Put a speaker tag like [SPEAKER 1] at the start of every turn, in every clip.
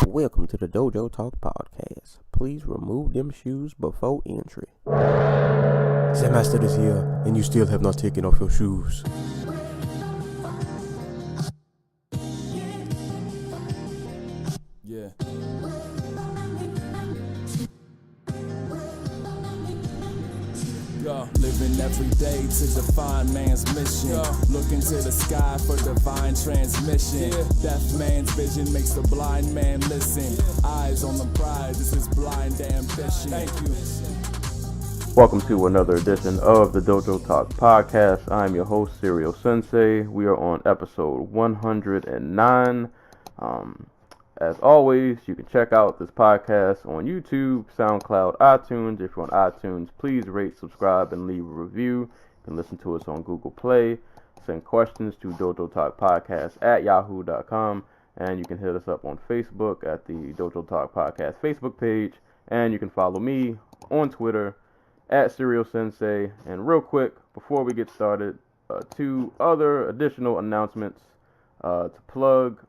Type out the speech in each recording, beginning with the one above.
[SPEAKER 1] Welcome to the Dojo Talk Podcast. Please remove them shoes before entry.
[SPEAKER 2] The master is here, and you still have not taken off your shoes.
[SPEAKER 3] Yeah. Living every day to define man's mission. Looking to the sky for divine transmission. Deaf man's vision makes the blind man listen. Eyes on the prize, this is blind ambition. Thank you.
[SPEAKER 1] Welcome to another edition of the Dojo Talk Podcast. I'm your host, Serial Sensei. We are on episode 109. As always, you can check out this podcast on YouTube, SoundCloud, iTunes. If you're on iTunes, please rate, subscribe, and leave a review. You can listen to us on Google Play. Send questions to dojotalkpodcast@yahoo.com. And you can hit us up on Facebook at the Dojo Talk Podcast Facebook page. And you can follow me on Twitter at Serial Sensei. And real quick, before we get started, two other additional announcements to plug.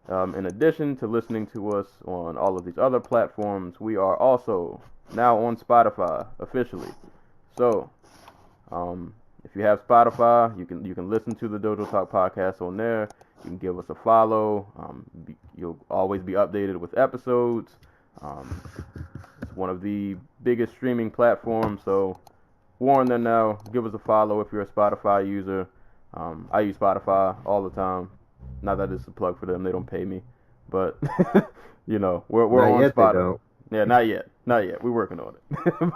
[SPEAKER 1] In addition to listening to us on all of these other platforms, we are also now on Spotify officially. So, if you have Spotify, you can listen to the Dojo Talk Podcast on there. You can give us a follow. You'll always be updated with episodes. It's one of the biggest streaming platforms, so we're on there now. Give us a follow if you're a Spotify user. I use Spotify all the time. Not that it's a plug for them; they don't pay me, but we're
[SPEAKER 4] not
[SPEAKER 1] on
[SPEAKER 4] yet,
[SPEAKER 1] Spotify. Yeah, not yet. We're working on it.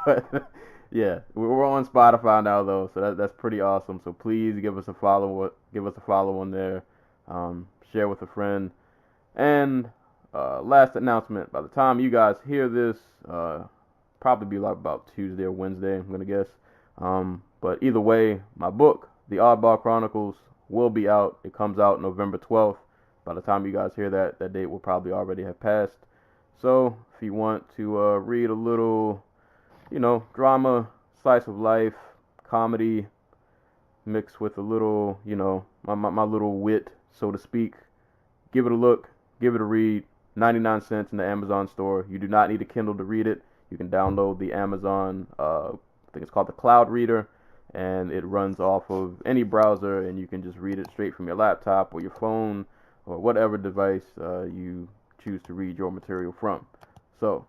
[SPEAKER 1] But yeah, we're on Spotify now though, so that's pretty awesome. So please give us a follow. Give us a follow on there. Share with a friend. And last announcement: by the time you guys hear this, probably be like about Tuesday or Wednesday, I'm gonna guess. But either way, my book, The Oddball Chronicles, will be out. It comes out November 12th. By the time you guys hear that date will probably already have passed. So if you want to read a little, drama, slice of life, comedy, mixed with a little, my little wit, so to speak, give it a look, give it a read. 99 cents in the Amazon store. You do not need a Kindle to read it. You can download the Amazon, I think it's called the Cloud Reader, and it runs off of any browser, and you can just read it straight from your laptop or your phone or whatever device you choose to read your material from. So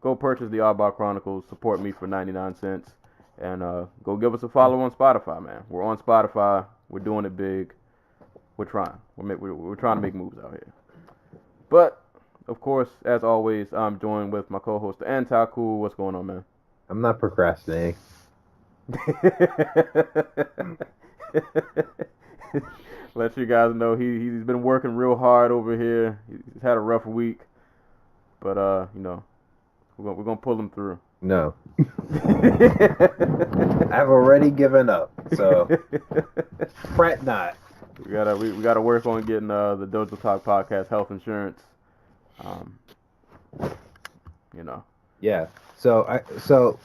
[SPEAKER 1] go purchase the Oddball Chronicles, support me for 99 cents, and go give us a follow on Spotify, man. We're on Spotify. We're doing it big. We're trying. We're trying to make moves out here. But, of course, as always, I'm joined with my co-host, the Anti-Cool. What's going on, man?
[SPEAKER 4] I'm not procrastinating.
[SPEAKER 1] Let you guys know he's been working real hard over here. He's had a rough week, but we're gonna pull him through.
[SPEAKER 4] No. I've already given up, so fret not.
[SPEAKER 1] We gotta work on getting the Dojo Talk Podcast health insurance.
[SPEAKER 4] Yeah. So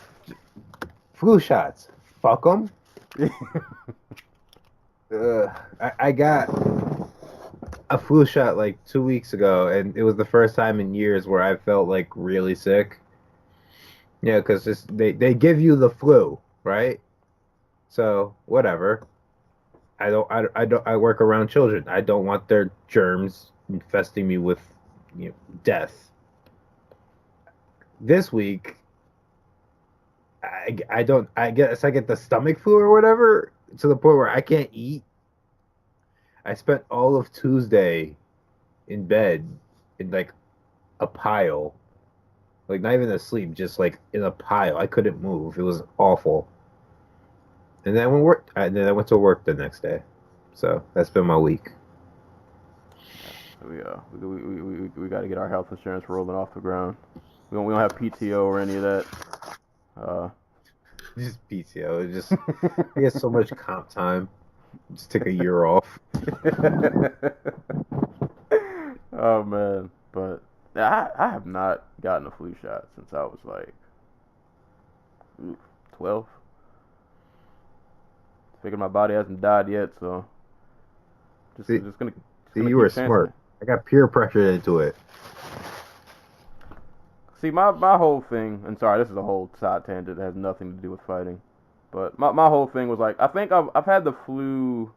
[SPEAKER 4] flu shots. Fuck them. I got a flu shot like 2 weeks ago, and it was the first time in years where I felt like really sick. Yeah, because they give you the flu, right? So whatever. I work around children. I don't want their germs infesting me with death. This week, I guess I get the stomach flu or whatever, to the point where I can't eat. I spent all of Tuesday in bed in like a pile, like not even asleep, just like in a pile. I couldn't move. It was awful. And then I went to work the next day. So that's been my week.
[SPEAKER 1] We got to get our health insurance rolling off the ground. We don't have PTO or any of that.
[SPEAKER 4] Just PTO. I get so much comp time. Just take a year off.
[SPEAKER 1] Oh man, but I have not gotten a flu shot since I was like 12. Figured my body hasn't died yet, so just gonna
[SPEAKER 4] you were smart. I got peer pressured into it.
[SPEAKER 1] See, my whole thing, and sorry, this is a whole side tangent that has nothing to do with fighting, but my whole thing was like, I think I've had the flu,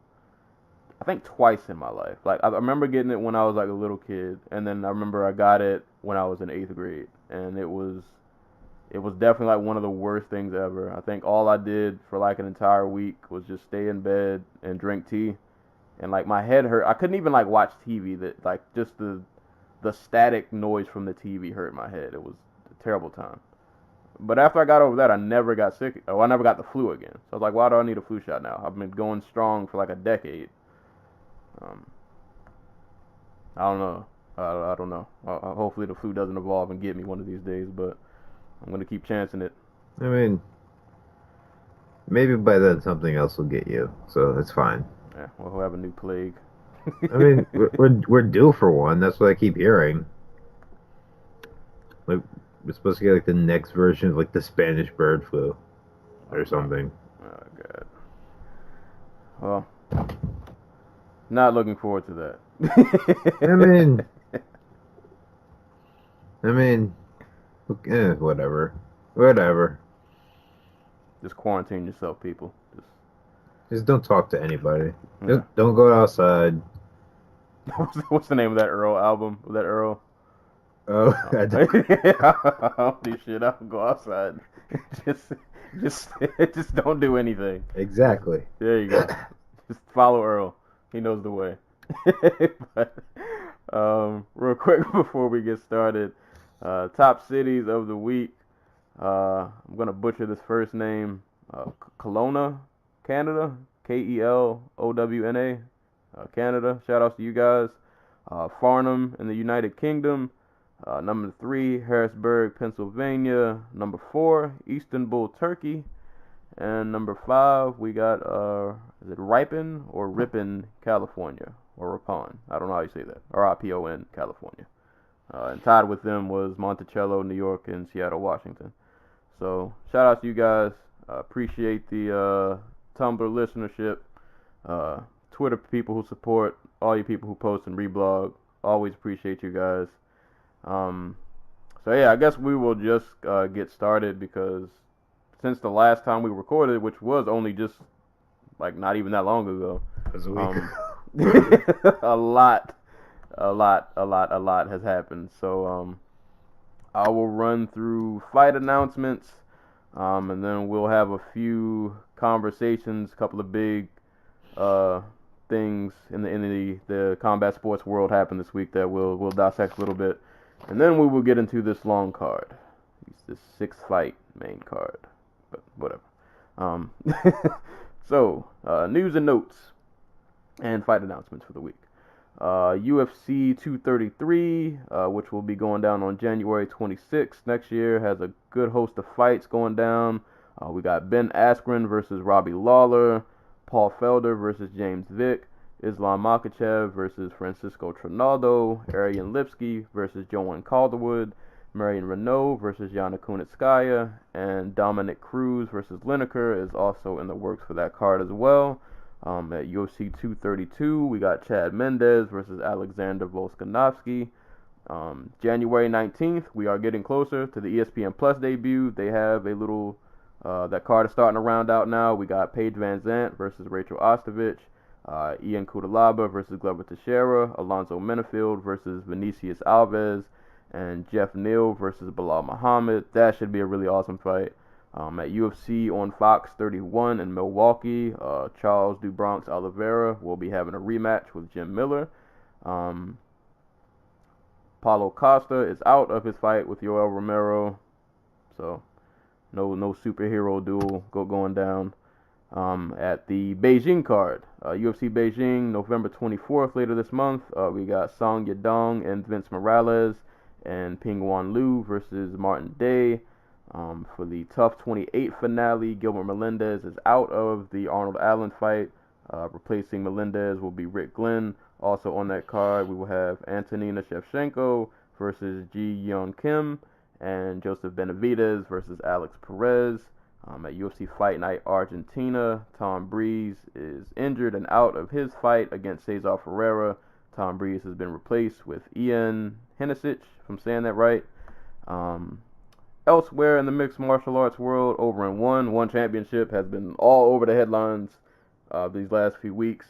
[SPEAKER 1] I think twice in my life. Like, I remember getting it when I was like a little kid, and then I remember I got it when I was in 8th grade, and it was definitely like one of the worst things ever. I think all I did for like an entire week was just stay in bed and drink tea, and like my head hurt. I couldn't even like watch TV. That like just the static noise from the TV hurt my head. It was a terrible time. But after I got over that, I never got sick. Oh, I never got the flu again. So I was like, why do I need a flu shot now? I've been going strong for like a decade. I don't know. I don't know. Hopefully the flu doesn't evolve and get me one of these days, but I'm going to keep chancing it.
[SPEAKER 4] I mean, maybe by then something else will get you, so it's fine.
[SPEAKER 1] Yeah, we'll have a new plague.
[SPEAKER 4] I mean, we're due for one. That's what I keep hearing. Like, we're supposed to get like the next version of like the Spanish bird flu or something.
[SPEAKER 1] Oh God. Well, not looking forward to that.
[SPEAKER 4] I mean, whatever.
[SPEAKER 1] Just quarantine yourself, people.
[SPEAKER 4] Just don't talk to anybody.
[SPEAKER 1] Yeah.
[SPEAKER 4] Don't go outside.
[SPEAKER 1] What's the name of that Earl album? Was that Earl?
[SPEAKER 4] Oh,
[SPEAKER 1] I don't do shit. I don't go outside. Just don't do anything.
[SPEAKER 4] Exactly.
[SPEAKER 1] There you go. Just follow Earl. He knows the way. But, real quick before we get started, top cities of the week. I'm gonna butcher this first name. Kelowna, Canada. Kelowna. Canada. Shout outs to you guys. Farnham in the United Kingdom. Number 3, Harrisburg, Pennsylvania. Number 4, Istanbul, Turkey. And number 5, we got, is it Ripon or Ripon, California? Or Ripon. I don't know how you say that. R-I-P-O-N, California. And tied with them was Monticello, New York, and Seattle, Washington. So, shout out to you guys. Appreciate the Tumblr listenership. Twitter people who support, all you people who post and reblog. Always appreciate you guys. So yeah, I guess we will just get started because since the last time we recorded, which was only just like not even that long ago, a lot has happened. So I will run through fight announcements, and then we'll have a few conversations, a couple of big things in the combat sports world happened this week that we'll dissect a little bit. And then we will get into this long card. It's this 6-fight main card. But whatever. So, news and notes and fight announcements for the week. UFC 233, which will be going down on January 26th next year, has a good host of fights going down. We got Ben Askren versus Robbie Lawler, Paul Felder versus James Vick, Islam Makhachev versus Francisco Trinaldo, Ariane Lipsky versus Joanne Calderwood, Marion Renault versus Yana Kunitskaya, and Dominic Cruz versus Lineker is also in the works for that card as well. At UFC 232, we got Chad Mendez versus Alexander Volkanovski. January 19th, we are getting closer to the ESPN Plus debut. They have a little, that card is starting to round out now. We got Paige Van Zandt versus Rachel Ostovich. Ian Kudalaba versus Glover Teixeira, Alonzo Menefield versus Vinicius Alves, and Jeff Neal versus Bilal Muhammad. That should be a really awesome fight. At UFC on Fox 31 in Milwaukee, Charles do Bronx Oliveira will be having a rematch with Jim Miller. Paulo Costa is out of his fight with Yoel Romero, so no superhero duel going down. At the Beijing card, UFC Beijing, November 24th, later this month, we got Song Yadong and Vince Morales, and Pingwan Liu versus Martin Day. For the Tough 28 finale, Gilbert Melendez is out of the Arnold Allen fight. Replacing Melendez will be Rick Glenn. Also on that card, we will have Antonina Shevchenko versus Ji Yeon Kim, and Joseph Benavidez versus Alex Perez. At UFC Fight Night Argentina, Tom Breeze is injured and out of his fight against Cesar Ferreira. Tom Breeze has been replaced with Ian Henesich, if I'm saying that right. Um, Elsewhere in the mixed martial arts world, over in One Championship has been all over the headlines these last few weeks.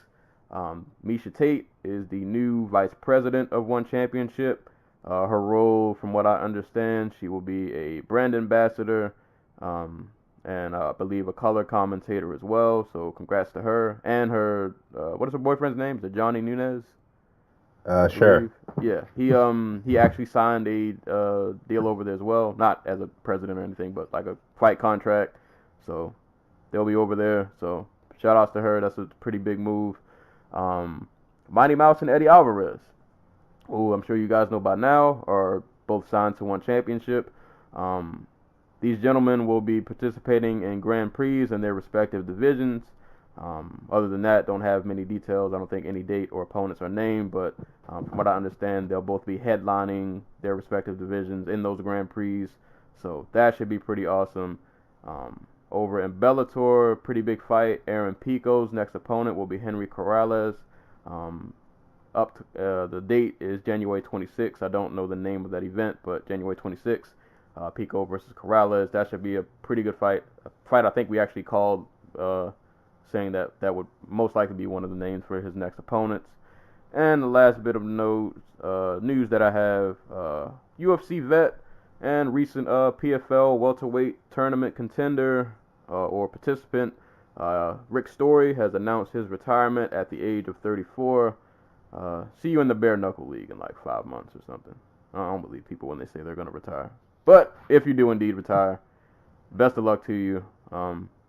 [SPEAKER 1] Miesha Tate is the new vice president of One Championship. Her role, from what I understand, she will be a brand ambassador and I believe a color commentator as well. So congrats to her and her. What is her boyfriend's name? Is it Johnny Nunez?
[SPEAKER 4] Sure.
[SPEAKER 1] Yeah, he actually signed a deal over there as well, not as a president or anything, but like a fight contract. So they'll be over there. So shout outs to her. That's a pretty big move. Mighty Mouse and Eddie Alvarez, who I'm sure you guys know by now, are both signed to One Championship. These gentlemen will be participating in Grand Prix in their respective divisions. Other than that, don't have many details. I don't think any date or opponents are named, but from what I understand, they'll both be headlining their respective divisions in those Grand Prix. So that should be pretty awesome. Over in Bellator, pretty big fight. Aaron Pico's next opponent will be Henry Corrales. The date is January 26th. I don't know the name of that event, but January 26th, Pico versus Corrales. That should be a pretty good fight. A fight I think we actually called, saying that would most likely be one of the names for his next opponents. And the last bit of news that I have, UFC vet and recent PFL welterweight tournament contender or participant, Rick Story has announced his retirement at the age of 34. See you in the bare knuckle league in like 5 months or something. I don't believe people when they say they're going to retire. But if you do indeed retire, best of luck to you.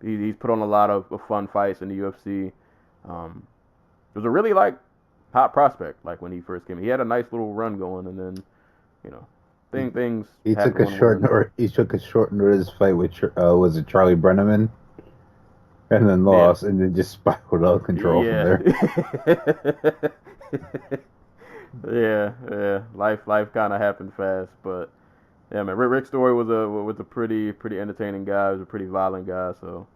[SPEAKER 1] He's put on a lot of fun fights in the UFC. It was a really hot prospect when he first came. He had a nice little run going, and then things.
[SPEAKER 4] He took a short notice fight with was it Charlie Brenneman, and then lost, and then just spiraled out of control from there.
[SPEAKER 1] Yeah. Life kind of happened fast, but yeah, man. Rick Story was a pretty entertaining guy. He was a pretty violent guy. So,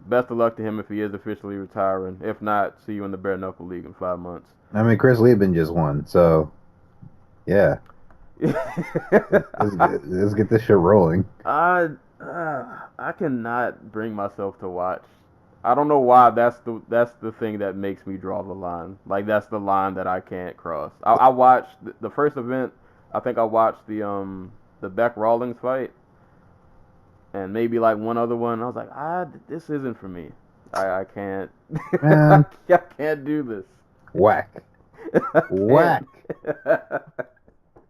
[SPEAKER 1] best of luck to him if he is officially retiring. If not, see you in the bare knuckle league in 5 months.
[SPEAKER 4] I mean, Chris Lieben just won, so yeah. let's get this shit rolling.
[SPEAKER 1] I cannot bring myself to watch. I don't know why. That's the thing that makes me draw the line. That's the line that I can't cross. I watched the first event. I think I watched the Beck Rawlings fight, and maybe one other one. I was like, this isn't for me. I can't.
[SPEAKER 4] Man.
[SPEAKER 1] I can't do this.
[SPEAKER 4] Whack.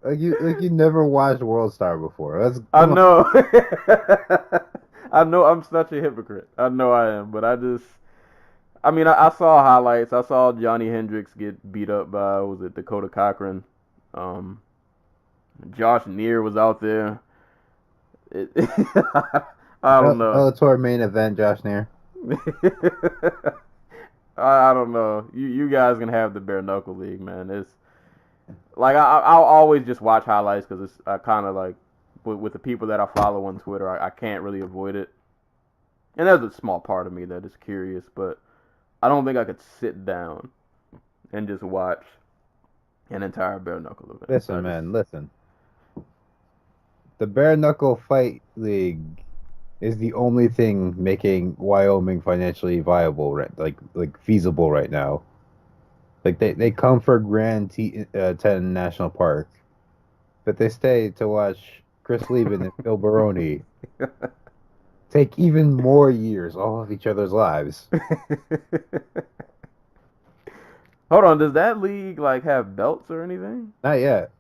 [SPEAKER 4] Like you never watched World Star before.
[SPEAKER 1] I know. I know I'm such a hypocrite. I know I am, but I saw highlights. I saw Johnny Hendricks get beat up by, Dakota Cochran. Josh Neer was out there. I don't know.
[SPEAKER 4] Bellator main event, Josh Neer.
[SPEAKER 1] I don't know. You guys can have the bare knuckle league, man. It's I'll always just watch highlights because I kind of with the people that I follow on Twitter, I can't really avoid it. And there's a small part of me that is curious, but I don't think I could sit down and just watch an entire bare knuckle event.
[SPEAKER 4] Listen. The bare knuckle fight league is the only thing making Wyoming financially viable, feasible right now. They come for Grand Teton National Park, but they stay to watch Chris Lieben and Phil Baroni take even more years off of each other's lives.
[SPEAKER 1] Hold on, does that league have belts or anything?
[SPEAKER 4] Not yet,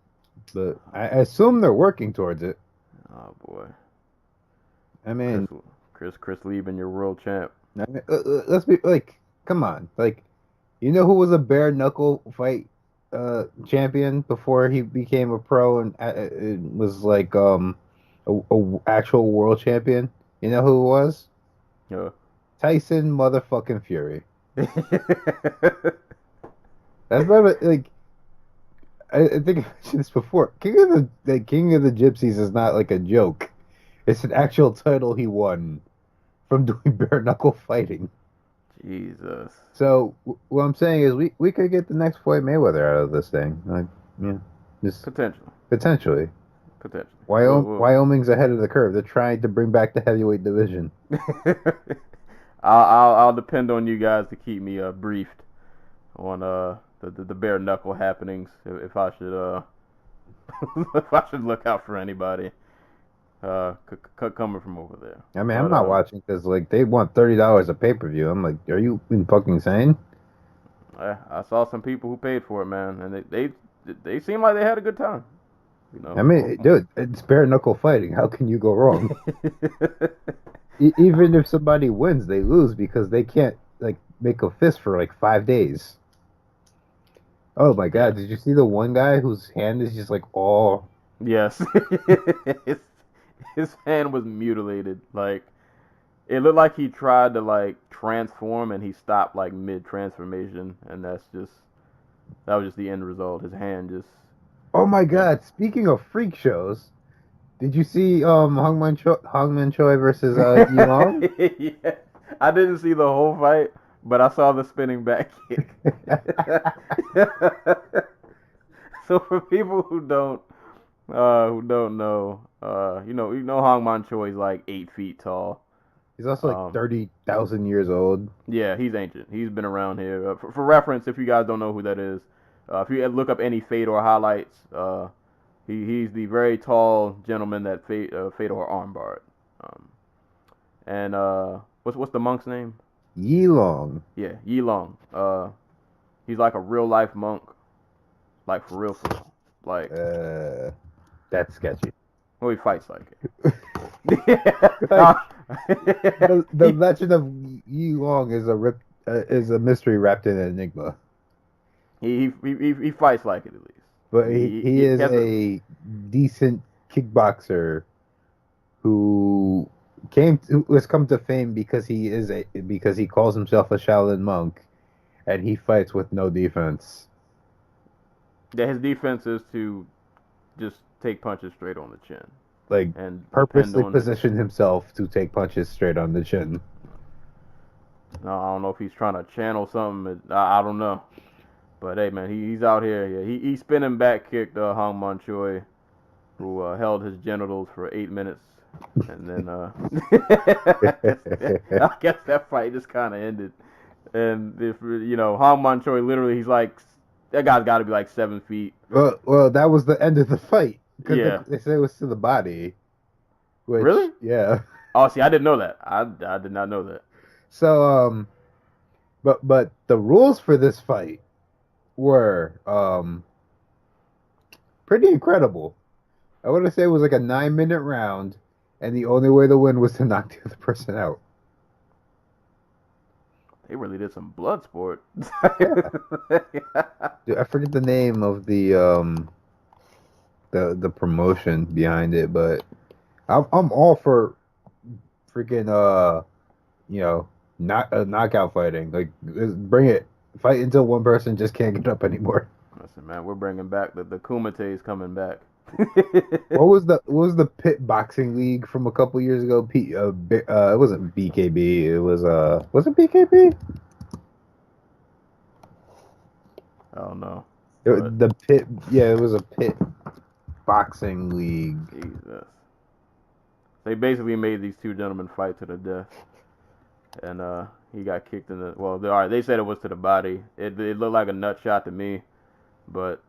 [SPEAKER 4] but I assume they're working towards it.
[SPEAKER 1] Oh boy.
[SPEAKER 4] I mean,
[SPEAKER 1] Chris Lieben, your world champ.
[SPEAKER 4] I mean, let's be come on, you know who was a bare knuckle fight champion before he became a pro and it was a actual world champion? You know who it was?
[SPEAKER 1] Yeah.
[SPEAKER 4] Tyson motherfucking Fury. That's probably I think I mentioned this before. King of the Gypsies is not a joke. It's an actual title he won from doing bare knuckle fighting.
[SPEAKER 1] Jesus.
[SPEAKER 4] So what I'm saying is we could get the next Floyd Mayweather out of this thing. Just
[SPEAKER 1] potentially. Potentially.
[SPEAKER 4] Wyoming's ahead of the curve. They're trying to bring back the heavyweight division.
[SPEAKER 1] I'll depend on you guys to keep me briefed on the bare knuckle happenings if I should if I should look out for anybody coming from over there.
[SPEAKER 4] I mean, I'm not watching because like they want $30 a pay-per-view. I'm like, are you fucking insane?
[SPEAKER 1] I saw some people who paid for it, man, and they seem like they had a good time. You know.
[SPEAKER 4] I mean, dude, it's bare knuckle fighting. How can you go wrong? Even if somebody wins, they lose because they can't like make a fist for like 5 days. Oh my God! Did you see the one guy whose hand is just like all?
[SPEAKER 1] Yes, his hand was mutilated. Like it looked like he tried to like transform and he stopped like mid transformation, and that was just the end result. His hand just.
[SPEAKER 4] Oh my God! Speaking of freak shows, did you see Hongman Choi versus Yulong?
[SPEAKER 1] Yeah, I didn't see the whole fight, but I saw the spinning back kick. So for people who don't know, you know Hongman Choi is like 8 feet tall.
[SPEAKER 4] He's also like 30,000 years old.
[SPEAKER 1] Yeah, he's ancient. He's been around here. For reference, if you guys don't know who that is, if you look up any Fedor highlights, he's the very tall gentleman that Fedor armbarred. And what's the monk's name?
[SPEAKER 4] Yilong.
[SPEAKER 1] Yeah, Yilong. He's like a real life monk, like for real. Like
[SPEAKER 4] that's sketchy.
[SPEAKER 1] Well, he fights like it.
[SPEAKER 4] The legend of Yilong is a mystery wrapped in an enigma.
[SPEAKER 1] He fights like it at least.
[SPEAKER 4] But he is a decent kickboxer who has come to fame because he calls himself a Shaolin monk, and he fights with no defense.
[SPEAKER 1] Yeah, his defense is to just take punches straight on the chin.
[SPEAKER 4] Like, and purposely position himself to take punches straight on the chin.
[SPEAKER 1] No, I don't know if he's trying to channel something. I don't know. But hey, man, he's out here. Yeah, he spinning back kicked Hongman Choi, who held his genitals for 8 minutes, and then I guess that fight just kind of ended. And if Hongman Choi, literally, he's like, that guy's got to be like 7 feet.
[SPEAKER 4] Well, that was the end of the fight.
[SPEAKER 1] Yeah,
[SPEAKER 4] they said it was to the body. Which,
[SPEAKER 1] really?
[SPEAKER 4] Yeah.
[SPEAKER 1] Oh, see, I didn't know that. I did not know that.
[SPEAKER 4] So, but the rules for this fight were pretty incredible. I want to say it was like a 9-minute round, and the only way to win was to knock the other person out.
[SPEAKER 1] They really did some blood sport.
[SPEAKER 4] Yeah. Dude, I forget the name of the promotion behind it, but I'm all for freaking knockout fighting. Like, bring it. Fight until one person just can't get up anymore.
[SPEAKER 1] Listen, man, we're bringing back the Kumites coming back.
[SPEAKER 4] What was the pit boxing league from a couple years ago? It wasn't BKB. It was it BKB?
[SPEAKER 1] I don't know.
[SPEAKER 4] The pit. Yeah, it was a pit boxing league.
[SPEAKER 1] Jesus. They basically made these two gentlemen fight to the death, and he got kicked in the. Well, all right. They said it was to the body. It looked like a nut shot to me, but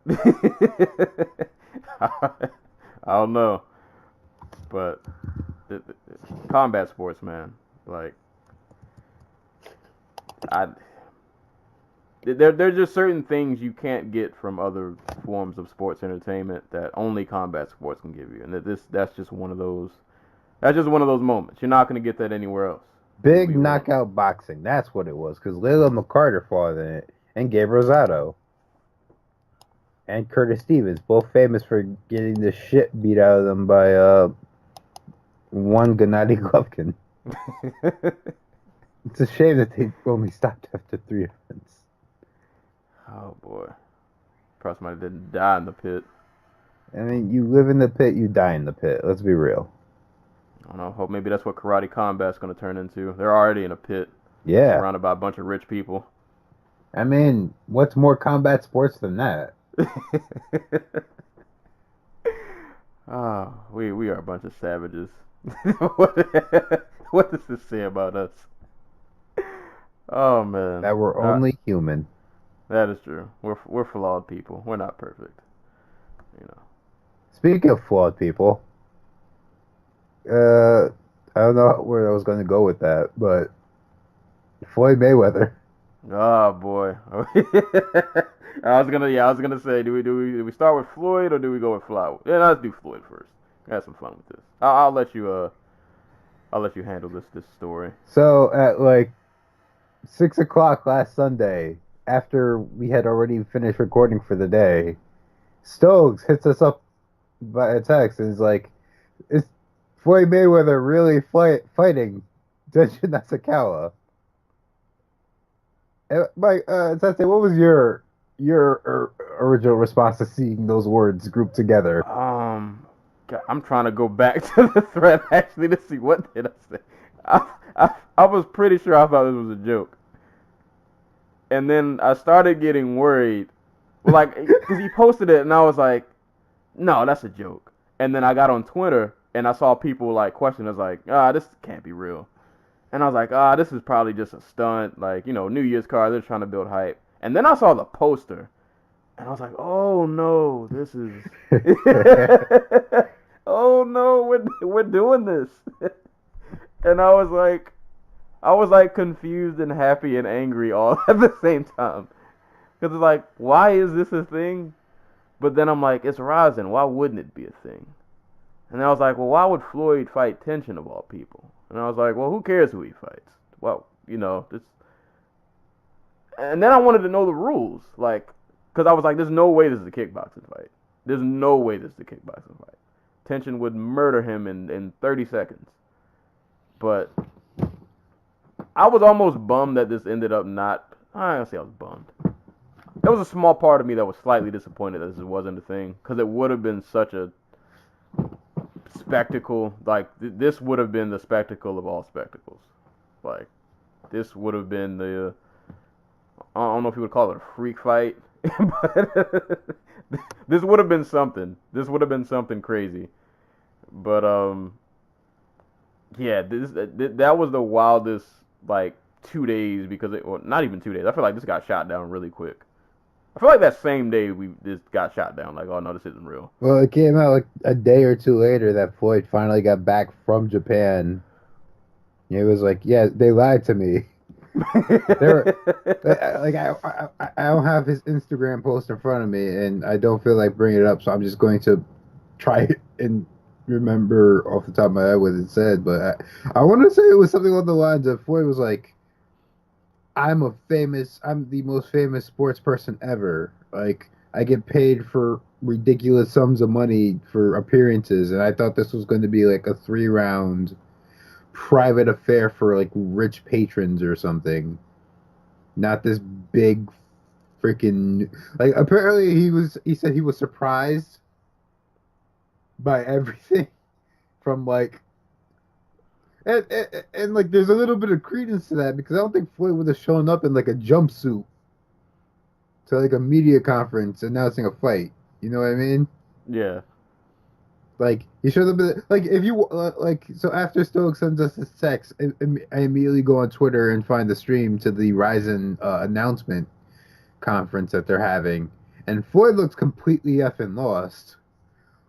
[SPEAKER 1] I don't know. But combat sports, man. Like, there's just certain things you can't get from other forms of sports entertainment that only combat sports can give you, and that's just one of those. That's just one of those moments. You're not going to get that anywhere else.
[SPEAKER 4] Big knockout boxing. That's what it was. Because Layla McCarter fought in it, and Gabe Rosado, and Curtis Stevens, both famous for getting the shit beat out of them by one Gennady Golovkin. It's a shame that they only stopped after 3 events.
[SPEAKER 1] Oh boy, probably somebody didn't die in the pit.
[SPEAKER 4] I mean, you live in the pit, you die in the pit. Let's be real.
[SPEAKER 1] I don't know. Hope maybe that's what karate combat's going to turn into. They're already in a pit.
[SPEAKER 4] Yeah.
[SPEAKER 1] Surrounded by a bunch of rich people.
[SPEAKER 4] I mean, what's more combat sports than that?
[SPEAKER 1] We are a bunch of savages. What does this say about us? Oh man,
[SPEAKER 4] That we're only human.
[SPEAKER 1] that is true. We're flawed people. We're not perfect. You know.
[SPEAKER 4] Speaking of flawed people, I don't know where I was going to go with that, but Floyd Mayweather.
[SPEAKER 1] Oh boy. I was gonna say, do we start with Floyd or do we go with Flyweight? Yeah, let's do Floyd first. Have some fun with this. I'll let you handle this story.
[SPEAKER 4] So at like 6 o'clock last Sunday, after we had already finished recording for the day, Stokes hits us up by a text and is like, "Is Floyd Mayweather really fighting Tenshin Nasukawa?" And Mike, Sensei, what was your original response to seeing those words grouped together?
[SPEAKER 1] God, I'm trying to go back to the thread actually to see what did I say. I was pretty sure I thought this was a joke, and then I started getting worried, like because he posted it and I was like, no, that's a joke. And then I got on Twitter and I saw people like question us like, this can't be real. And I was like, this is probably just a stunt, like, New Year's card, they're trying to build hype. And then I saw the poster and I was like, oh no, this is oh no, we're doing this. And I was like confused and happy and angry all at the same time. Cuz it's like, why is this a thing? But then I'm like, it's Ryzen. Why wouldn't it be a thing? And then I was like, well, why would Floyd fight Tenshin of all people? And I was like, well, who cares who he fights? Well, just. And then I wanted to know the rules, like, because I was like, there's no way this is a kickboxing fight. There's no way this is a kickboxing fight. Tenshin would murder him in 30 seconds. But I was almost bummed that this ended up not. I don't say I was bummed. There was a small part of me that was slightly disappointed that this wasn't a thing, because it would have been such a spectacle. Like, this would have been the spectacle of all spectacles. Like, this would have been the, I don't know if you would call it a freak fight, but this would have been something. This would have been something crazy. But, yeah, that was the wildest, like, 2 days, because or not even 2 days. I feel like this got shot down really quick. I feel like that same day we just got shot down. Like, oh no, this isn't real.
[SPEAKER 4] Well, it came out like a day or two later that Floyd finally got back from Japan. It was like, yeah, they lied to me. Like, I don't have his Instagram post in front of me, and I don't feel like bringing it up, so I'm just going to try and remember off the top of my head what it said. But I want to say it was something along the lines of Floyd was like, I'm the most famous sports person ever. Like, I get paid for ridiculous sums of money for appearances, and I thought this was going to be like a 3-round private affair for like rich patrons or something. Not this big freaking, like, apparently he said he was surprised by everything from like. And like, there's a little bit of credence to that, because I don't think Floyd would have shown up in like a jumpsuit to like a media conference announcing a fight. You know what I mean?
[SPEAKER 1] Yeah.
[SPEAKER 4] Like, he should have been like, if you like. So after Stokes sends us this text, I immediately go on Twitter and find the stream to the Ryzen announcement conference that they're having, and Floyd looks completely effing lost.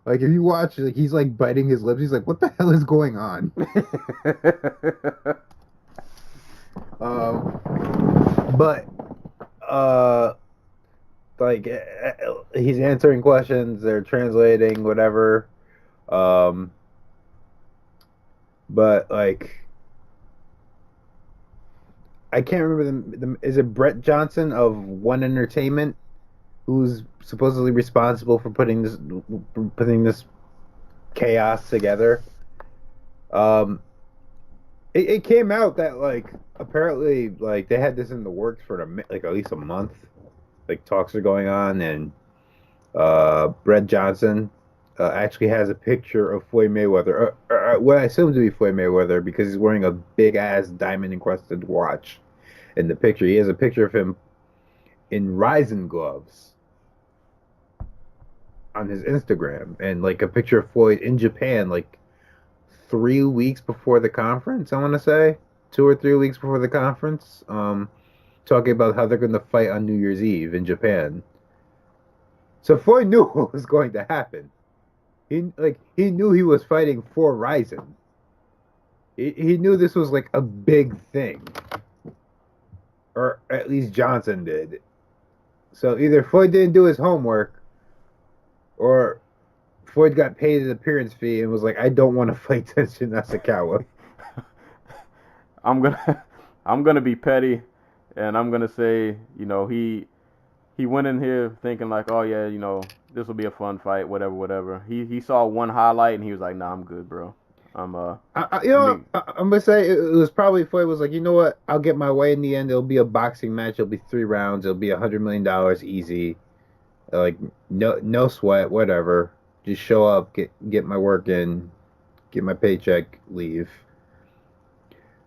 [SPEAKER 4] Like, if you watch, like, he's like biting his lips. He's like, "What the hell is going on?" But like, he's answering questions. They're translating whatever. But like, I can't remember is it Brett Johnson of One Entertainment who's supposedly responsible for putting this chaos together? It came out that, like, apparently, like, they had this in the works for like at least a month. Like, talks are going on, and Brett Johnson actually has a picture of Floyd Mayweather, what I assume to be Floyd Mayweather, because he's wearing a big ass diamond encrusted watch. In the picture, he has a picture of him in Ryzen gloves. on his Instagram, and like a picture of Floyd in Japan, like 3 weeks before the conference. I want to say 2 or 3 weeks before the conference. Talking about how they're going to fight on New Year's Eve in Japan. So Floyd knew what was going to happen. He knew he was fighting for Ryzen. He knew this was like a big thing, or at least Johnson did. So either Floyd didn't do his homework, or Floyd got paid an appearance fee and was like, "I don't want to fight Tenshin Nasukawa."
[SPEAKER 1] I'm gonna be petty, and I'm gonna say, he went in here thinking like, oh yeah, this will be a fun fight, whatever. He saw one highlight and he was like, nah, I'm good, bro. I'm
[SPEAKER 4] gonna say it was probably Floyd was like, you know what? I'll get my way in the end. It'll be a boxing match. It'll be 3 rounds. It'll be $100 million easy. Like no sweat, whatever. Just show up, get my work in, get my paycheck, leave.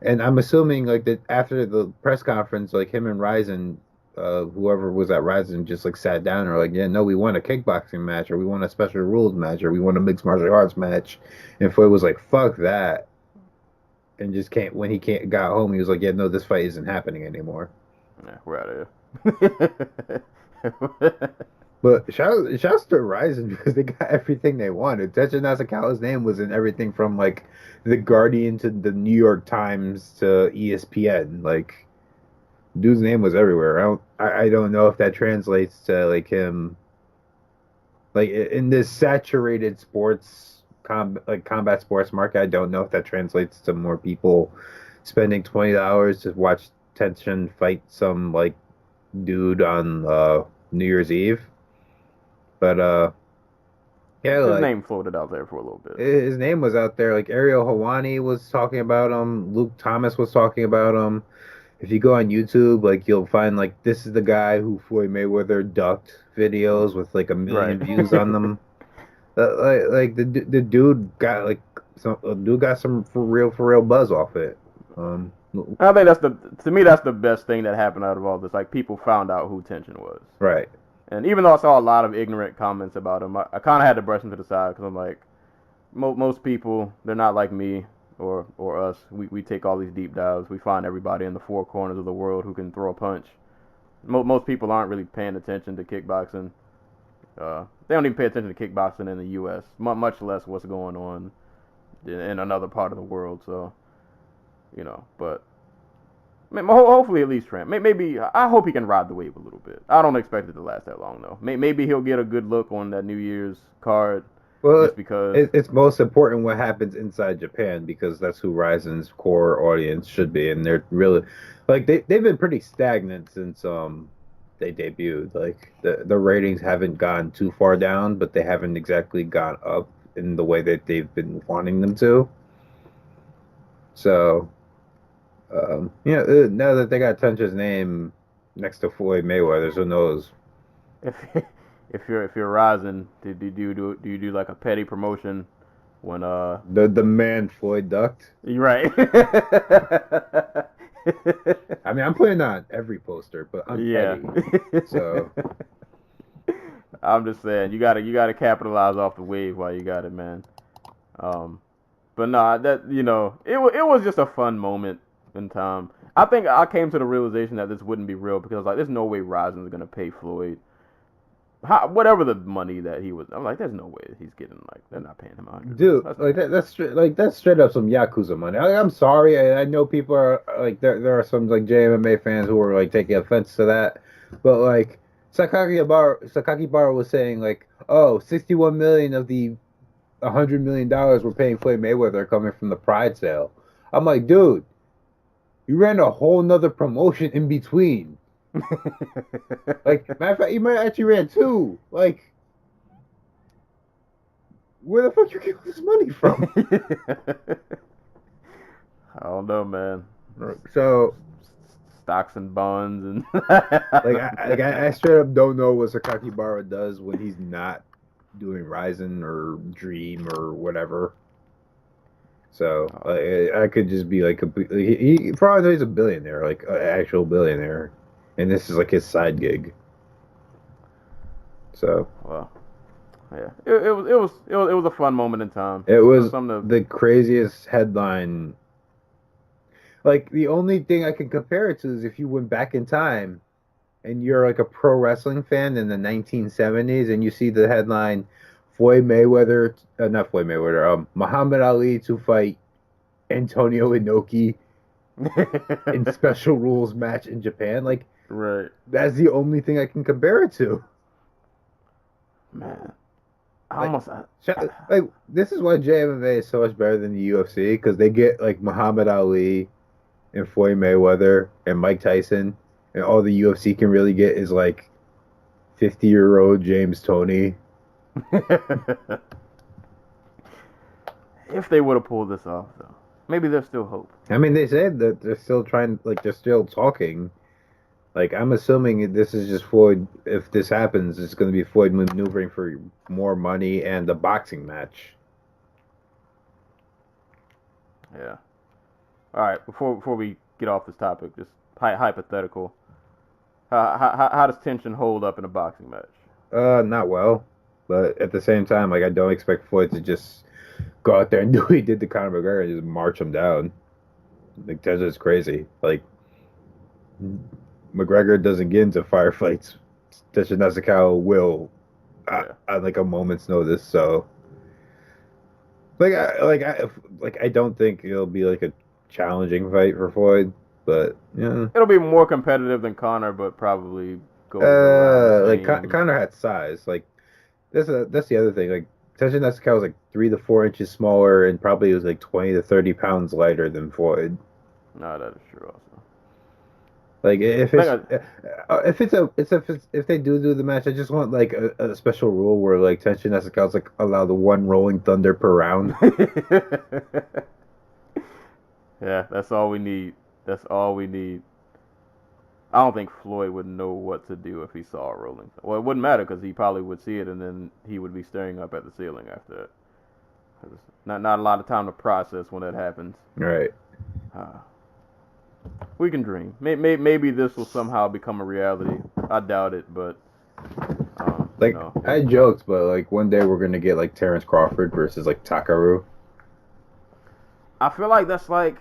[SPEAKER 4] And I'm assuming like that after the press conference, like him and Ryzen, whoever was at Ryzen just like sat down and were like, yeah, no, we want a kickboxing match, or we want a special rules match, or we want a mixed martial arts match. And Floyd was like, fuck that. And just when he got home, he was like, yeah, no, this fight isn't happening anymore.
[SPEAKER 1] Yeah, we're out of here.
[SPEAKER 4] But shouts to Ryzen because they got everything they wanted. Tenshin Nasukawa's name was in everything from like The Guardian to the New York Times to ESPN. Like, dude's name was everywhere. I don't know if that translates to like him, like in this saturated sports combat sports market. I don't know if that translates to more people spending $20 to watch Tenshin fight some like dude on New Year's Eve. But yeah,
[SPEAKER 1] his name floated out there for a little bit.
[SPEAKER 4] His name was out there. Like Ariel Helwani was talking about him. Luke Thomas was talking about him. If you go on YouTube, like you'll find like this is the guy who Floyd Mayweather ducked videos with like 1 million views on them. Like the dude got like some for real buzz off it.
[SPEAKER 1] I think to me that's the best thing that happened out of all this. Like people found out who Tenshin was.
[SPEAKER 4] Right.
[SPEAKER 1] And even though I saw a lot of ignorant comments about him, I kind of had to brush him to the side because I'm like, most people, they're not like me or us. We take all these deep dives. We find everybody in the 4 corners of the world who can throw a punch. Most people aren't really paying attention to kickboxing. They don't even pay attention to kickboxing in the U.S., much less what's going on in another part of the world. So, but hopefully at least Trent. Maybe I hope he can ride the wave a little bit. I don't expect it to last that long though. Maybe he'll get a good look on that New Year's card.
[SPEAKER 4] Well,
[SPEAKER 1] just because
[SPEAKER 4] it's most important what happens inside Japan because that's who Ryzen's core audience should be, and they're really like they've been pretty stagnant since they debuted. Like the ratings haven't gone too far down, but they haven't exactly gone up in the way that they've been wanting them to. So. Now that they got Tenshin's name next to Floyd Mayweather's, who knows?
[SPEAKER 1] If you're Ryzen, do you do like a petty promotion when
[SPEAKER 4] the man Floyd ducked?
[SPEAKER 1] You're right.
[SPEAKER 4] I mean, I'm putting on every poster, but I'm petty. So
[SPEAKER 1] I'm just saying you gotta capitalize off the wave while you got it, man. But nah, that it was just a fun moment in time. I think I came to the realization that this wouldn't be real because like there's no way Ryzen's gonna pay Floyd whatever the money that he was. I'm like, there's no way he's getting like they're not paying him 100.
[SPEAKER 4] Dude, that's straight up some Yakuza money. I'm sorry, I know people are like there are some like JMMA fans who are like taking offense to that, but like Sakaki Bara was saying like, oh, 61 million of the $100 million we're paying Floyd Mayweather coming from the Pride sale. I'm like, dude. You ran a whole nother promotion in between. Like, matter of fact, you might actually ran 2. Like, where the fuck you get this money from?
[SPEAKER 1] I don't know, man.
[SPEAKER 4] So,
[SPEAKER 1] stocks and bonds and
[SPEAKER 4] I straight up don't know what Sakaki Bara does when he's not doing Ryzen or Dream or whatever. So I could just be like he probably he's a billionaire, like an actual billionaire, and this is like his side gig. So
[SPEAKER 1] well, Yeah, it was a fun moment in time.
[SPEAKER 4] It was
[SPEAKER 1] something
[SPEAKER 4] the craziest headline. Like, the only thing I can compare it to is if you went back in time and you're like a pro wrestling fan in the 1970s and you see the headline Floyd Mayweather, not Floyd Mayweather, Muhammad Ali to fight Antonio Inoki in
[SPEAKER 1] to.
[SPEAKER 4] special rules match in Japan. Like,
[SPEAKER 1] Right,
[SPEAKER 4] that's the only thing I can compare it to.
[SPEAKER 1] man. I
[SPEAKER 4] Like,
[SPEAKER 1] almost.
[SPEAKER 4] like, this is why JMMA is so much better than the UFC, because they get like Muhammad Ali and Floyd Mayweather and Mike Tyson, and all the UFC can really get is like 50-year-old James Toney.
[SPEAKER 1] If they would have pulled this off, though, maybe there's still hope.
[SPEAKER 4] I mean, they said that they're still trying, like, they're still talking. Like, I'm assuming this is just Floyd. If this happens, it's going to be Floyd maneuvering for more money and a boxing match.
[SPEAKER 1] Yeah. All right. Before we get off this topic, just hypothetical. How does tension hold up in a boxing match?
[SPEAKER 4] Not well, but at the same time, like, I don't expect Floyd to just go out there and do what he did to Conor McGregor and just march him down. Like, that's just crazy. Like, McGregor doesn't get into firefights. Tenshin Nasukawa will at like a moment's notice. So, I don't think it'll be like a challenging fight for Floyd, but yeah.
[SPEAKER 1] It'll be more competitive than Conor, but probably go
[SPEAKER 4] Like Conor had size. Like that's the other thing. Like Tenshin Nasukawa was like 3 to 4 inches smaller and probably was like 20 to 30 pounds lighter than Floyd.
[SPEAKER 1] No, that is true also.
[SPEAKER 4] Like if they do the match, I just want like a special rule where like Tenshin Nasukawa's like allowed one Rolling Thunder per round.
[SPEAKER 1] Yeah, that's all we need. That's all we need. I don't think Floyd would know what to do if he saw a rolling. Well, it wouldn't matter because he probably would see it and then he would be staring up at the ceiling after that. 'Cause not a lot of time to process when that happens.
[SPEAKER 4] Right.
[SPEAKER 1] We can dream. Maybe this will somehow become a reality. I doubt it, but
[SPEAKER 4] like I joked, but like one day we're gonna get like Terrence Crawford versus like Takaru.
[SPEAKER 1] I feel like that's like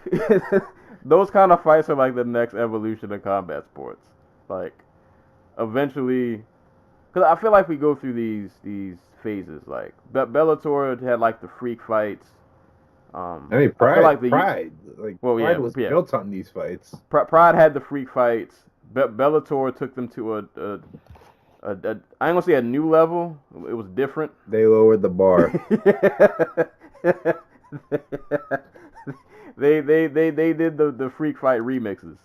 [SPEAKER 1] those kind of fights are like the next evolution of combat sports. Like eventually, because I feel like we go through these phases. Like Bellator had like the freak fights.
[SPEAKER 4] I mean, Pride was built on these fights.
[SPEAKER 1] Pride had the freak fights. Bellator took them to a I ain't gonna say a new level. It was different.
[SPEAKER 4] They lowered the bar.
[SPEAKER 1] They did the freak fight remixes.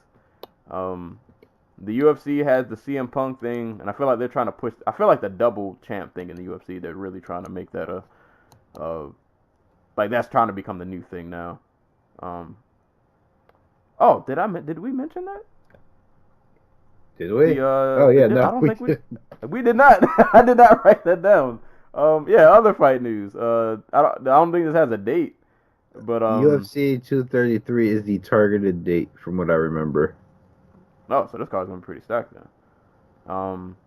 [SPEAKER 1] The UFC has the CM Punk thing, and I feel like they're trying to push. I feel like the double champ thing in the UFC, they're really trying to make that like that's trying to become the new thing now. Oh, did we mention that?
[SPEAKER 4] Did we? Oh yeah, no,
[SPEAKER 1] I don't think we did not. I did not write that down. Yeah, other fight news. I don't think this has a date, but
[SPEAKER 4] UFC 233 is the targeted date, from what I remember.
[SPEAKER 1] Oh, so this card's gonna be pretty stacked then.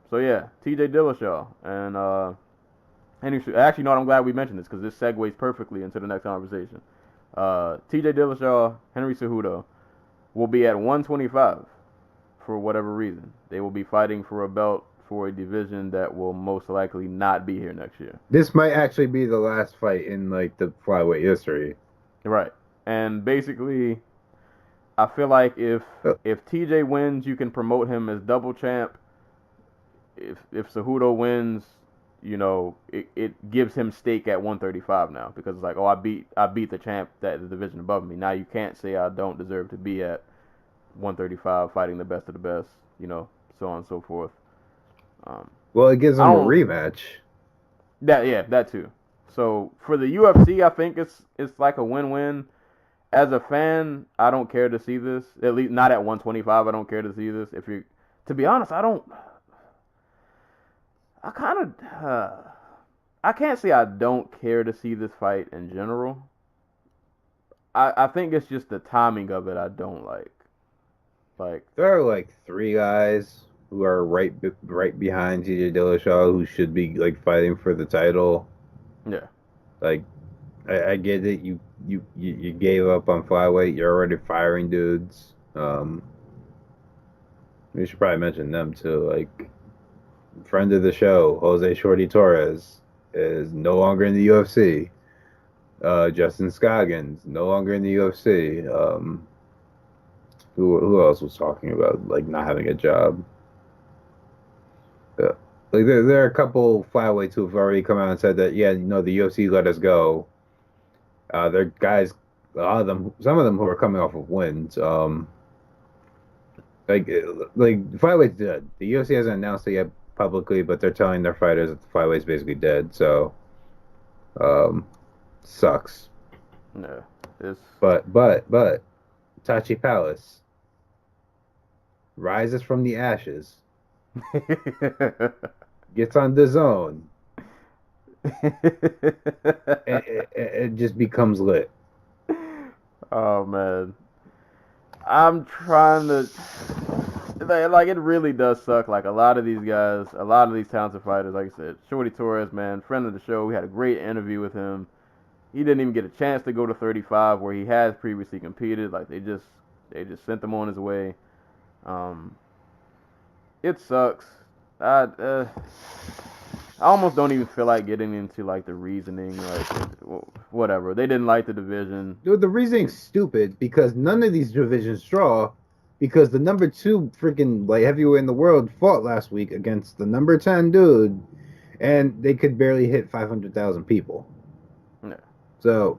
[SPEAKER 1] So yeah, TJ Dillashaw and actually, no, I'm glad we mentioned this because this segues perfectly into the next conversation. TJ Dillashaw, Henry Cejudo will be at 125 for whatever reason. They will be fighting for a belt for a division that will most likely not be here next year.
[SPEAKER 4] This might actually be the last fight in like the flyweight history.
[SPEAKER 1] Right. And basically, I feel like if TJ wins, you can promote him as double champ. If Cejudo wins, you know, it gives him stake at 135 now because it's like, oh, I beat the champ that the division above me. Now you can't say I don't deserve to be at 135 fighting the best of the best, you know, so on and so forth.
[SPEAKER 4] Well, it gives him a rematch.
[SPEAKER 1] That too. So for the UFC, I think it's like a win-win. As a fan, I don't care to see this. At least not at 125. I don't care to see this. To be honest, I can't say I don't care to see this fight in general. I think it's just the timing of it I don't like. Like
[SPEAKER 4] there are like 3 guys who are right behind TJ Dillashaw, who should be like fighting for the title.
[SPEAKER 1] Yeah.
[SPEAKER 4] Like, I get it. You gave up on flyweight. You're already firing dudes. We should probably mention them too. Like, friend of the show, Jose Shorty Torres, is no longer in the UFC. Justin Scoggins, no longer in the UFC. Who else was talking about like not having a job? Like there are a couple flyweights who've already come out and said that the UFC let us go. They're guys, a lot of them, some of them who are coming off of wins. Like flyweight's dead. The UFC hasn't announced it yet publicly, but they're telling their fighters that the flyweight's basically dead. So, sucks.
[SPEAKER 1] No, it's
[SPEAKER 4] But Tachi Palace rises from the ashes, gets on the zone, it just becomes lit.
[SPEAKER 1] Oh man, I'm trying to like it really does suck. Like a lot of these guys, a lot of these talented fighters, like I said, Shorty Torres, man, friend of the show. We had a great interview with him. He didn't even get a chance to go to 35 where he has previously competed. Like they just sent him on his way. It sucks. I almost don't even feel like getting into like the reasoning, like whatever. They didn't like the division.
[SPEAKER 4] Dude, the reasoning's stupid because none of these divisions draw because the number 2 freaking like heavyweight in the world fought last week against the number 10 dude, and they could barely hit 500,000 people.
[SPEAKER 1] Yeah.
[SPEAKER 4] So,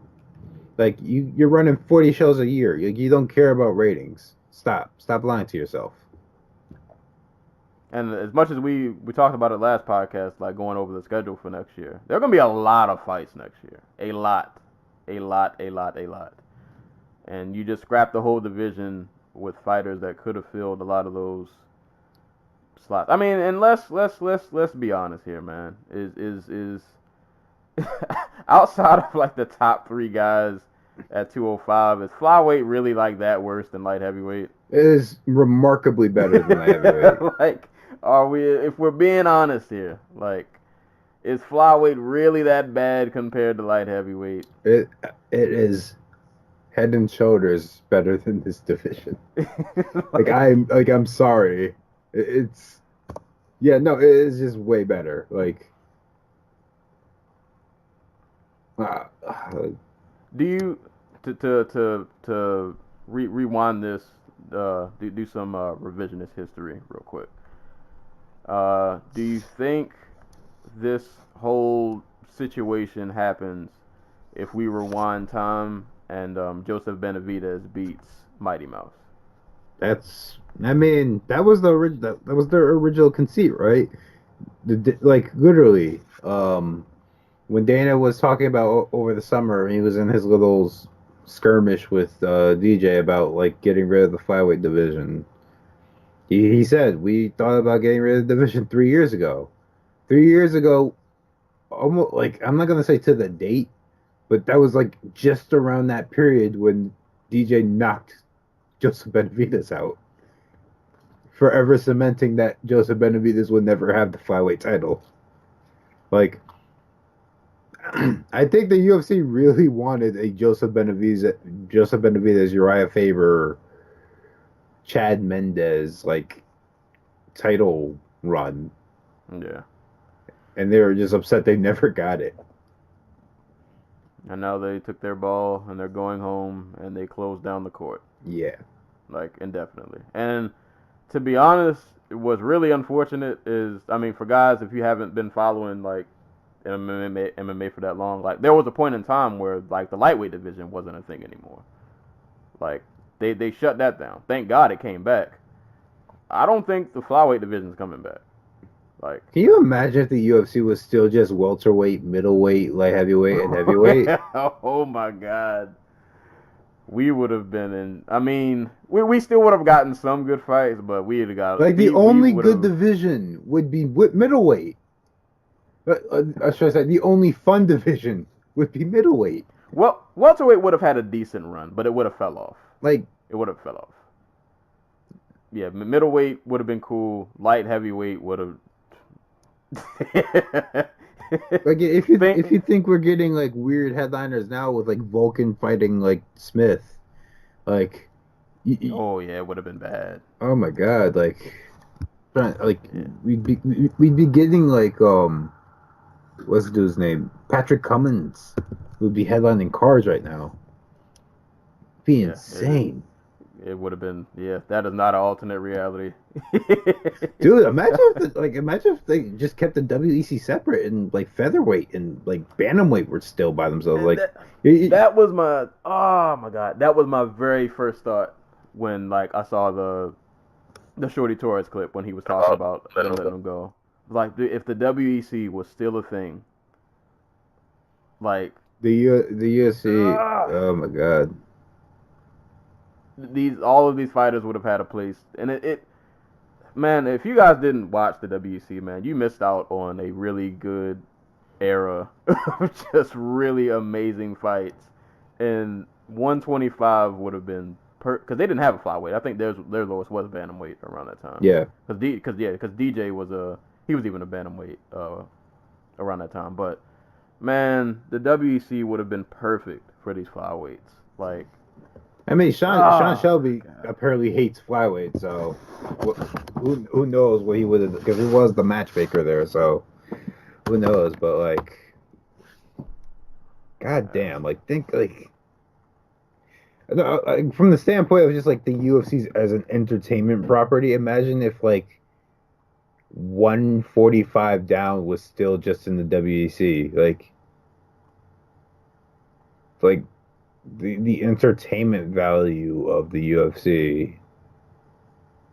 [SPEAKER 4] like you're running 40 shows a year. You don't care about ratings. Stop lying to yourself.
[SPEAKER 1] And as much as we talked about it last podcast, like going over the schedule for next year, there are going to be a lot of fights next year. A lot. And you just scrap the whole division with fighters that could have filled a lot of those slots. I mean, and let's be honest here, man. Is outside of like the top 3 guys at 205, is flyweight really like that worse than light heavyweight?
[SPEAKER 4] It is remarkably better than light heavyweight.
[SPEAKER 1] Like, if we're being honest here, like, is flyweight really that bad compared to light heavyweight?
[SPEAKER 4] It is head and shoulders better than this division. I'm sorry. It is just way better. Like,
[SPEAKER 1] do you to rewind this? Do some revisionist history real quick. Do you think this whole situation happens if we rewind time and Joseph Benavidez beats Mighty Mouse?
[SPEAKER 4] that was the original conceit, right? Like literally, when Dana was talking about over the summer, he was in his little skirmish with DJ about like getting rid of the flyweight division. He said we thought about getting rid of the division 3 years ago. 3 years ago, almost like I'm not gonna say to the date, but that was like just around that period when DJ knocked Joseph Benavidez out, forever cementing that Joseph Benavidez would never have the flyweight title. Like, I think the UFC really wanted a Joseph Benavidez, Uriah Faber, Chad Mendez like title run.
[SPEAKER 1] Yeah.
[SPEAKER 4] And they were just upset they never got it.
[SPEAKER 1] And now they took their ball and they're going home and they closed down the court.
[SPEAKER 4] Yeah.
[SPEAKER 1] Like indefinitely. And to be honest, what's really unfortunate is, I mean, for guys, if you haven't been following like MMA for that long, like there was a point in time where like the lightweight division wasn't a thing anymore. Like they shut that down. Thank God it came back. I don't think the flyweight division's coming back. Like,
[SPEAKER 4] can you imagine if the UFC was still just welterweight, middleweight, light heavyweight, and heavyweight?
[SPEAKER 1] Oh my God. We would have been in. I mean, we still would have gotten some good fights, but we'd have got
[SPEAKER 4] like the only good division would be middleweight. Should I say the only fun division would be middleweight?
[SPEAKER 1] Well, welterweight would have had a decent run, but it would have fell off.
[SPEAKER 4] Like,
[SPEAKER 1] it would have fell off. yeah, middleweight would have been cool. Light heavyweight would have.
[SPEAKER 4] Like if you think we're getting like weird headliners now with like Vulcan fighting like Smith, like
[SPEAKER 1] Oh yeah, it would have been bad.
[SPEAKER 4] oh my god, like
[SPEAKER 1] Yeah.
[SPEAKER 4] we'd be getting like what's the dude's name? Patrick Cummins would be headlining cards right now. Be
[SPEAKER 1] Yeah,
[SPEAKER 4] insane.
[SPEAKER 1] it would have been. Yeah, that is not an alternate reality.
[SPEAKER 4] Dude, imagine if they just kept the WEC separate and like featherweight and like bantamweight were still by themselves. Like
[SPEAKER 1] That was my. Oh my god, that was my very first thought when like I saw the Shorty Torres clip when he was talking about letting them go. Like, if the WEC was still a thing, like
[SPEAKER 4] the UFC. Oh my god.
[SPEAKER 1] all of these fighters would have had a place. And it man, if you guys didn't watch the WEC, man, you missed out on a really good era of just really amazing fights. And 125 would have been because they didn't have a flyweight. I think their lowest was bantamweight around that time.
[SPEAKER 4] Yeah.
[SPEAKER 1] Because DJ was he was even a bantamweight around that time. But man, the WEC would have been perfect for these flyweights. Like,
[SPEAKER 4] I mean, Sean Shelby apparently hates flyweight, so who knows what he would have, because he was the matchmaker there, so who knows? But like, god damn, like think like from the standpoint of just like the UFC as an entertainment property. Imagine if like 145 down was still just in the WEC, like the entertainment value of the UFC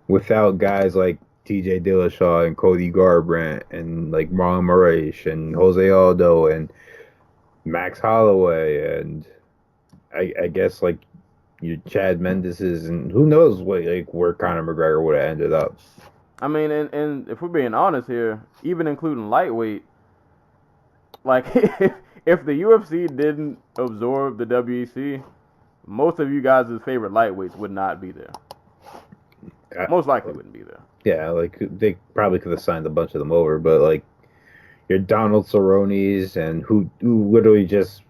[SPEAKER 4] without guys like TJ Dillashaw and Cody Garbrandt and like Marlon Moraes and Jose Aldo and Max Holloway and I guess like your Chad Mendeses and who knows what like where Conor McGregor would have ended up.
[SPEAKER 1] I mean, and if we're being honest here, even including lightweight, like if the UFC didn't absorb the WEC, most of you guys' favorite lightweights would not be there. Most likely wouldn't be there.
[SPEAKER 4] Yeah, like they probably could have signed a bunch of them over, but like your Donald Cerrone's and who literally just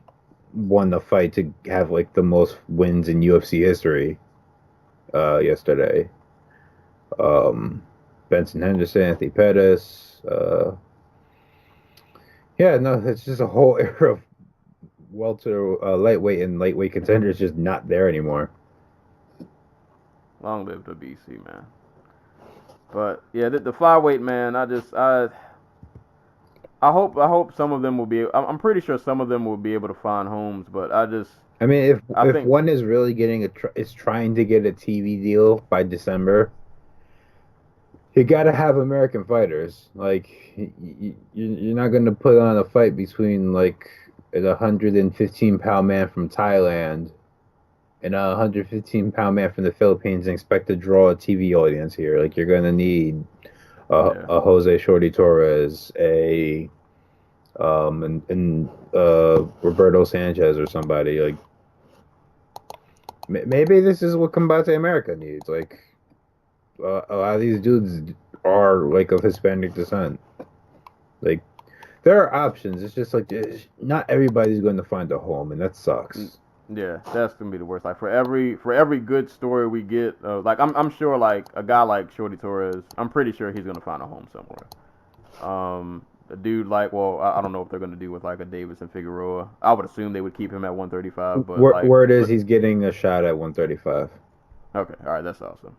[SPEAKER 4] won the fight to have like the most wins in UFC history yesterday. Benson Henderson, Anthony Pettis. Yeah, no, it's just a whole era of lightweight and lightweight contenders just not there anymore.
[SPEAKER 1] Long live the BC, man. But yeah, the flyweight, man. I hope some of them will be. I'm pretty sure some of them will be able to find homes. But
[SPEAKER 4] I mean, if one is really getting is trying to get a TV deal by December, you got to have American fighters. Like you're not going to put on a fight between like a 115-pound man from Thailand and a 115-pound man from the Philippines and expect to draw a TV audience here. Like you're going to need a Jose Shorty Torres, and Roberto Sanchez or somebody. Like maybe this is what Combate America needs. Like a lot of these dudes are like of Hispanic descent. Like there are options. It's just like not everybody's going to find a home, and that sucks.
[SPEAKER 1] Yeah, that's gonna be the worst. Like for every good story we get, like I'm sure like a guy like Shorty Torres, I'm pretty sure he's gonna find a home somewhere. A dude like, well, I don't know if they're gonna do with like a Davis and Figueroa. I would assume they would keep him at 135. But
[SPEAKER 4] word is he's getting a shot at 135.
[SPEAKER 1] Okay, all right, that's awesome.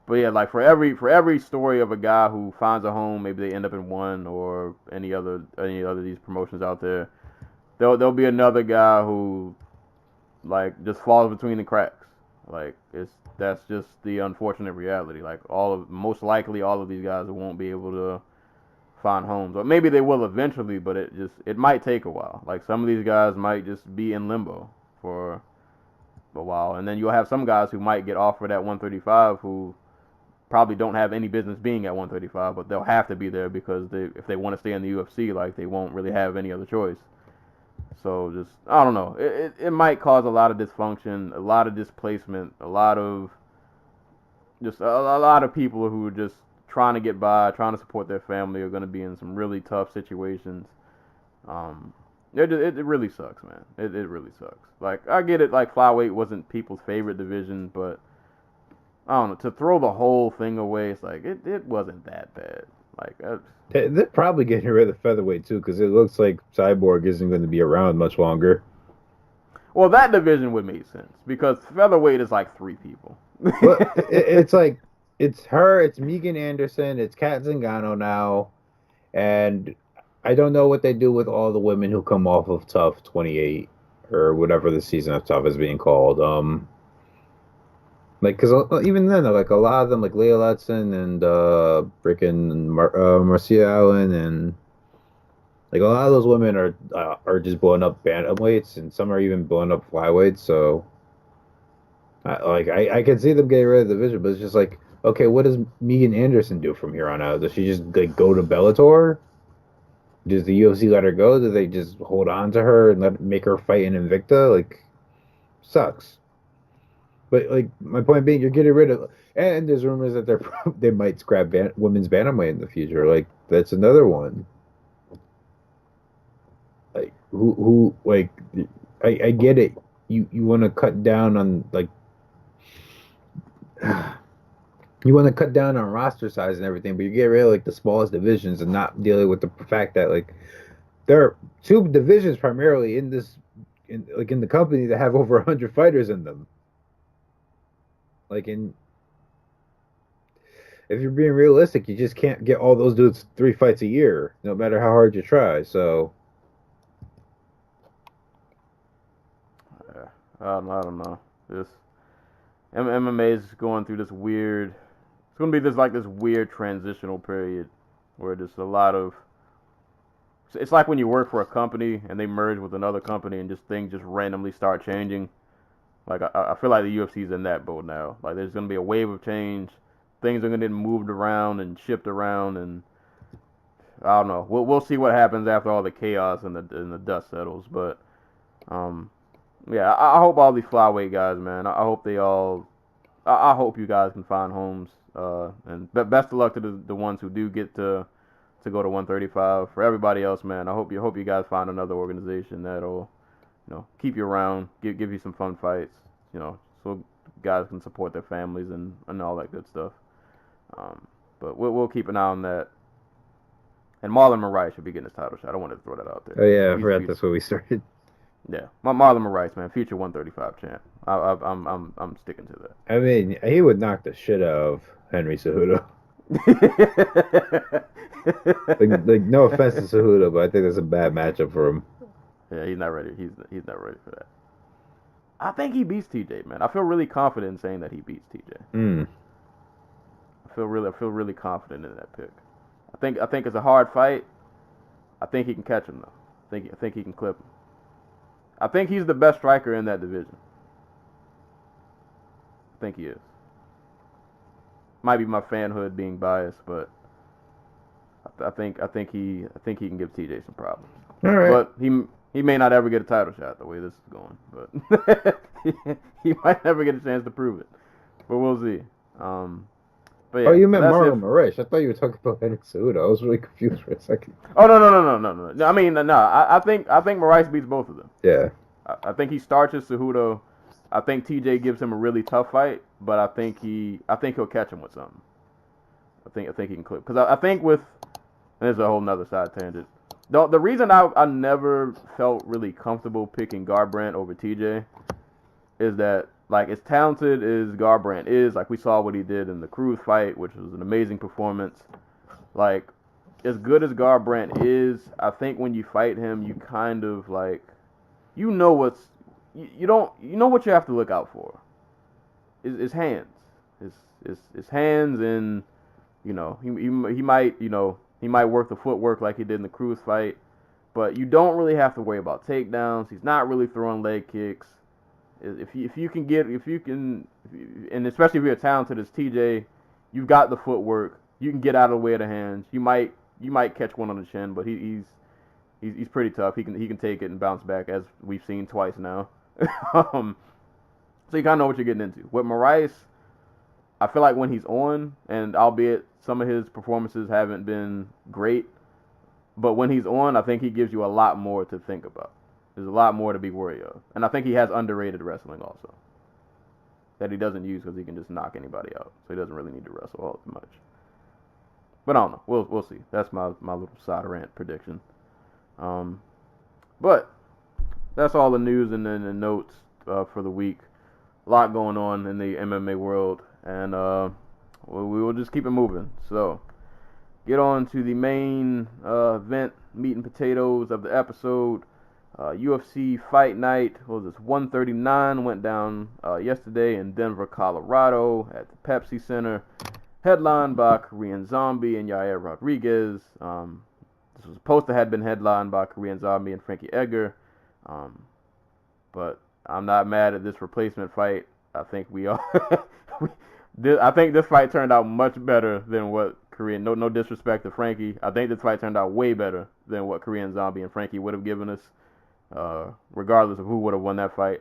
[SPEAKER 1] But yeah, like for every story of a guy who finds a home, maybe they end up in one or any other of these promotions out there. There'll be another guy who like just falls between the cracks. Like that's just the unfortunate reality. Like most likely all of these guys won't be able to find homes, or maybe they will eventually, but it might take a while. Like some of these guys might just be in limbo for a while, and then you'll have some guys who might get offered at 135 who probably don't have any business being at 135, but they'll have to be there because if they want to stay in the UFC, like they won't really have any other choice. So just, I don't know. It might cause a lot of dysfunction, a lot of displacement, a lot of just a lot of people who are just trying to get by, trying to support their family, are going to be in some really tough situations. It really sucks, man. It really sucks. Like, I get it, like, flyweight wasn't people's favorite division, but I don't know, to throw the whole thing away, it's like, it wasn't that bad. Like,
[SPEAKER 4] They're probably getting rid of featherweight too, because it looks like Cyborg isn't going to be around much longer.
[SPEAKER 1] well, that division would make sense, because featherweight is like 3 people.
[SPEAKER 4] Well, it's like, it's her, it's Megan Anderson, it's Kat Zingano now, and I don't know what they do with all the women who come off of Tough 28 or whatever the season of Tough is being called. Like, because even then, like, a lot of them, like Leah Lutson and freaking Marcia Allen, and like a lot of those women are just blowing up bantamweights, and some are even blowing up flyweights. So, I can see them getting rid of the division, but it's just like, okay, what does Megan Anderson do from here on out? Does she just like go to Bellator? Does the UFC let her go? Do they just hold on to her and make her fight in Invicta? Like, sucks. But like, my point being, you're getting rid of, and there's rumors that they might scrap women's bantamweight in the future. Like, that's another one. Like, who like, I get it. You want to cut down on like, you want to cut down on roster size and everything, but you get rid of like the smallest divisions and not dealing with the fact that like there are 2 divisions primarily in the company that have over 100 fighters in them. Like, if you're being realistic, you just can't get all those dudes 3 fights a year, no matter how hard you try. So,
[SPEAKER 1] I don't know. This MMA is going through this weird. It's going to be this weird transitional period where there's a lot of. It's like when you work for a company and they merge with another company and just things just randomly start changing. Like, I feel like the UFC's in that boat now. Like, there's going to be a wave of change. Things are going to get moved around and shipped around, and I don't know. We'll see what happens after all the chaos and the dust settles. But yeah, I hope all these flyweight guys, man. I hope they all. I hope you guys can find homes. And best of luck to the ones who do get to go to 135. For everybody else, man, I hope you guys find another organization that'll, keep you around, give you some fun fights, so guys can support their families and all that good stuff. But we'll keep an eye on that. And Marlon Moraes should be getting his title shot. I wanted to throw that out there.
[SPEAKER 4] Oh yeah, I forgot that's where we started.
[SPEAKER 1] Yeah, Marlon Moraes, man, future 135 champ. I'm sticking to that.
[SPEAKER 4] I mean, he would knock the shit out of Henry Cejudo. like, no offense to Cejudo, but I think that's a bad matchup for him.
[SPEAKER 1] Yeah, he's not ready. He's not ready for that. I think he beats TJ, man. I feel really confident in saying that he beats TJ. I feel really confident in that pick. I think it's a hard fight. I think he can catch him though. I think he can clip him. I think he's the best striker in that division. I think he is. Might be my fanhood being biased, but I think he can give TJ some problems.
[SPEAKER 4] All right.
[SPEAKER 1] But he may not ever get a title shot the way this is going, but he might never get a chance to prove it. But we'll see. But yeah,
[SPEAKER 4] oh, you meant Marlon Moraes. I thought you were talking about Henry Cejudo. I was really confused for a second.
[SPEAKER 1] Oh no. I mean, no. I think Moraes beats both of them.
[SPEAKER 4] Yeah.
[SPEAKER 1] I think he starches Cejudo. I think TJ gives him a really tough fight, but I think he'll catch him with something. I think he can clip, because I think with, and there's a whole nother side tangent. The reason I never felt really comfortable picking Garbrandt over TJ is that, like, as talented as Garbrandt is, like we saw what he did in the Cruz fight, which was an amazing performance. Like, as good as Garbrandt is, I think when you fight him, you kind of like, you know what you have to look out for. His hands, his hands, and he might work the footwork like he did in the Cruz fight, but you don't really have to worry about takedowns. He's not really throwing leg kicks. If you can, and especially if you're talented as TJ, you've got the footwork. You can get out of the way of the hands. You might catch one on the chin, but he's pretty tough. He can take it and bounce back, as we've seen twice now. So you kind of know what you're getting into. With Moraes, I feel like when he's on, and albeit some of his performances haven't been great, but when he's on, I think he gives you a lot more to think about. There's a lot more to be worried of. And I think he has underrated wrestling also, that he doesn't use because he can just knock anybody out. So he doesn't really need to wrestle all too much. But I don't know. We'll see. That's my little side rant prediction. But that's all the news and then the notes for the week. A lot going on in the MMA world, and we will just keep it moving. So get on to the main event, meat and potatoes of the episode. UFC Fight Night, what was this, 139, went down yesterday in Denver, Colorado at the Pepsi Center, headlined by Korean Zombie and Yair Rodriguez. This was supposed to have been headlined by Korean Zombie and Frankie Edgar, but I'm not mad at this replacement fight. I think we are. I think this fight turned out much better than what Korean. No disrespect to Frankie. I think this fight turned out way better than what Korean Zombie and Frankie would have given us. Regardless of who would have won that fight.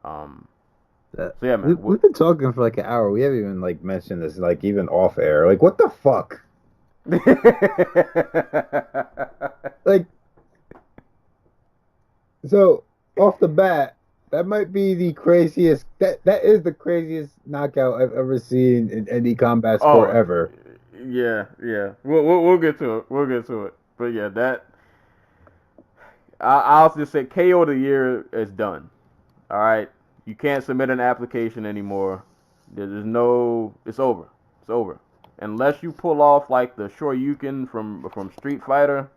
[SPEAKER 1] So yeah, man.
[SPEAKER 4] We've been talking for like an hour. We haven't even like mentioned this, like even off air. Like, what the fuck? Like, so off the bat, that might be the craziest. That is the craziest knockout I've ever seen in any combat sport ever.
[SPEAKER 1] Yeah. We'll get to it. But yeah, that. I'll just say KO of the year is done. All right, you can't submit an application anymore. There's no. It's over. It's over. Unless you pull off like the Shoryuken from Street Fighter,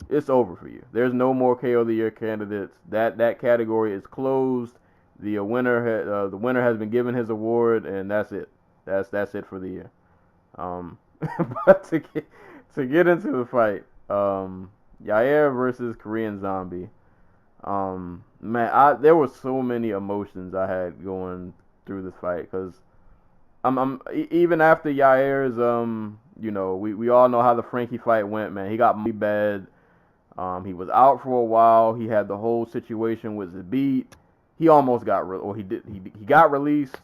[SPEAKER 1] it's over for you. There's no more KO of the year candidates. That category is closed. The winner has been given his award, and that's it. That's it for the year. But to get into the fight, Yair versus Korean Zombie. Man, there were so many emotions I had going through this fight because I'm even after Yair's we all know how the Frankie fight went, man. He got really bad. He was out for a while. He had the whole situation with Zabit. He almost got he got released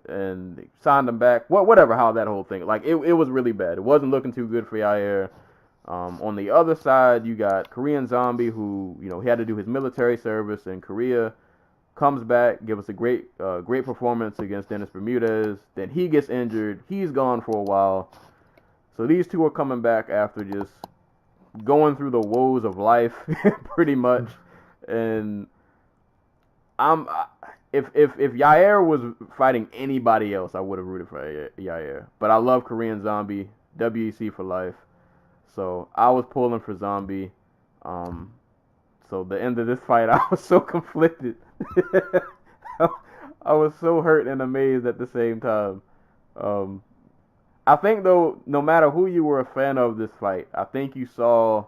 [SPEAKER 1] and they signed him back. Whatever, how that whole thing. Like it was really bad. It wasn't looking too good for Yair. On the other side, you got Korean Zombie, who he had to do his military service in Korea, comes back, gives us a great performance against Dennis Bermudez. Then he gets injured. He's gone for a while. So these two are coming back after just going through the woes of life, pretty much. And if Yair was fighting anybody else, I would have rooted for Yair. But I love Korean Zombie, WEC for life. So I was pulling for Zombie. So the end of this fight, I was so conflicted. I was so hurt and amazed at the same time. I think though, no matter who you were a fan of this fight, I think you saw.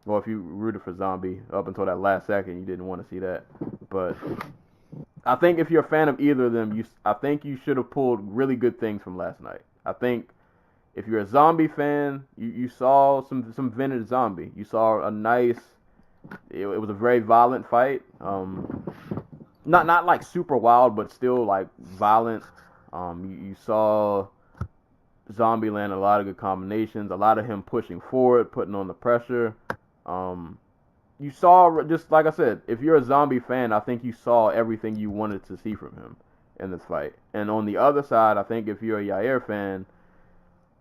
[SPEAKER 1] Well, if you rooted for Zombie up until that last second, you didn't want to see that. But I think if you're a fan of either of them, I think you should have pulled really good things from last night. I think. If you're a Zombie fan, you saw some vintage Zombie. You saw a nice. It was a very violent fight. Not like super wild, but still like violent. You saw Zombie land a lot of good combinations. A lot of him pushing forward, putting on the pressure. You saw, just like I said, if you're a Zombie fan, I think you saw everything you wanted to see from him in this fight. And on the other side, I think if you're a Yair fan,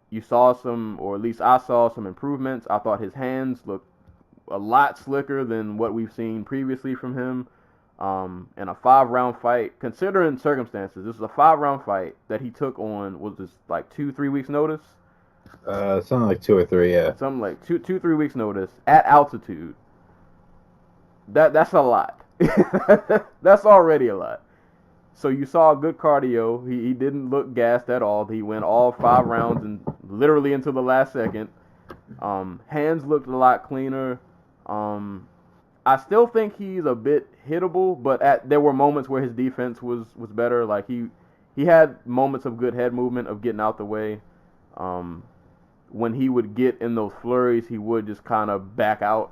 [SPEAKER 1] you saw some, or at least I saw some improvements. I thought his hands looked a lot slicker than what we've seen previously from him. In a 5-round fight, considering circumstances, this was a 5-round fight that he took on, was this like 2-3 weeks notice?
[SPEAKER 4] Something like 2 or 3, yeah.
[SPEAKER 1] Something like 2-3 weeks notice at altitude. That's a lot. That's already a lot. So you saw good cardio. He didn't look gassed at all. He went all 5 rounds and literally into the last second. Hands looked a lot cleaner. I still think he's a bit hittable, but there were moments where his defense was better. Like he had moments of good head movement, of getting out the way. When he would get in those flurries, he would just kind of back out.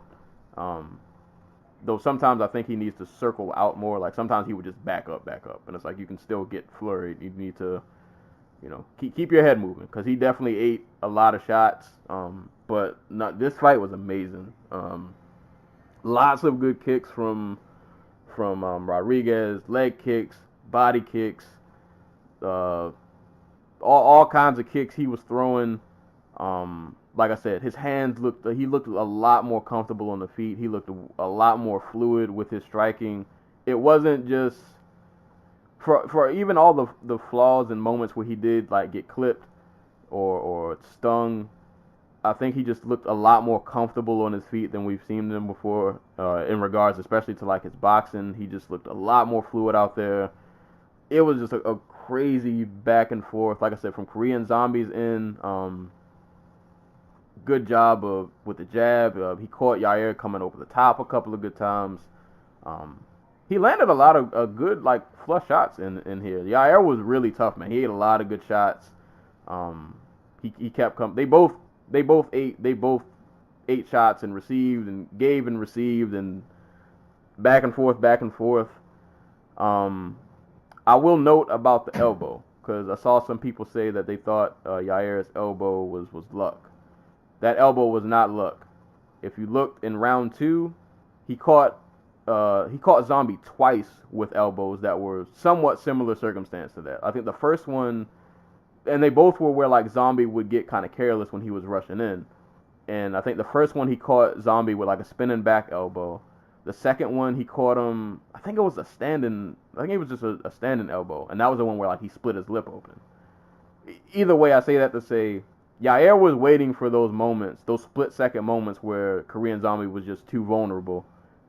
[SPEAKER 1] Though sometimes I think he needs to circle out more. Like sometimes he would just back up. And it's like you can still get flurried. You need to, keep your head moving, because he definitely ate a lot of shots. But this fight was amazing. Lots of good kicks from Rodriguez, leg kicks, body kicks, all kinds of kicks he was throwing. Like I said, his hands he looked a lot more comfortable on the feet. He looked a lot more fluid with his striking. It wasn't just for even all the flaws and moments where he did like get clipped or stung. I think he just looked a lot more comfortable on his feet than we've seen him before, in regards especially to like his boxing. He just looked a lot more fluid out there. It was just a crazy back and forth. Like I said, from Korean Zombie's end, good job with the jab. He caught Yair coming over the top a couple of good times. He landed a lot of good like flush shots in here. Yair was really tough, man. He ate a lot of good shots. He kept coming. They both ate shots and received and gave and received and back and forth, back and forth. I will note about the elbow, because I saw some people say that they thought Yair's elbow was luck. That elbow was not luck. If you looked in round 2, he caught Zombie twice with elbows that were somewhat similar circumstance to that. I think the first one, and they both were where like Zombie would get kind of careless when he was rushing in. And I think the first one he caught Zombie with like a spinning back elbow. The second one he caught him, I think it was just a standing elbow, and that was the one where like he split his lip open. Either way, I say that to say Yair was waiting for those moments, those split-second moments where Korean Zombie was just too vulnerable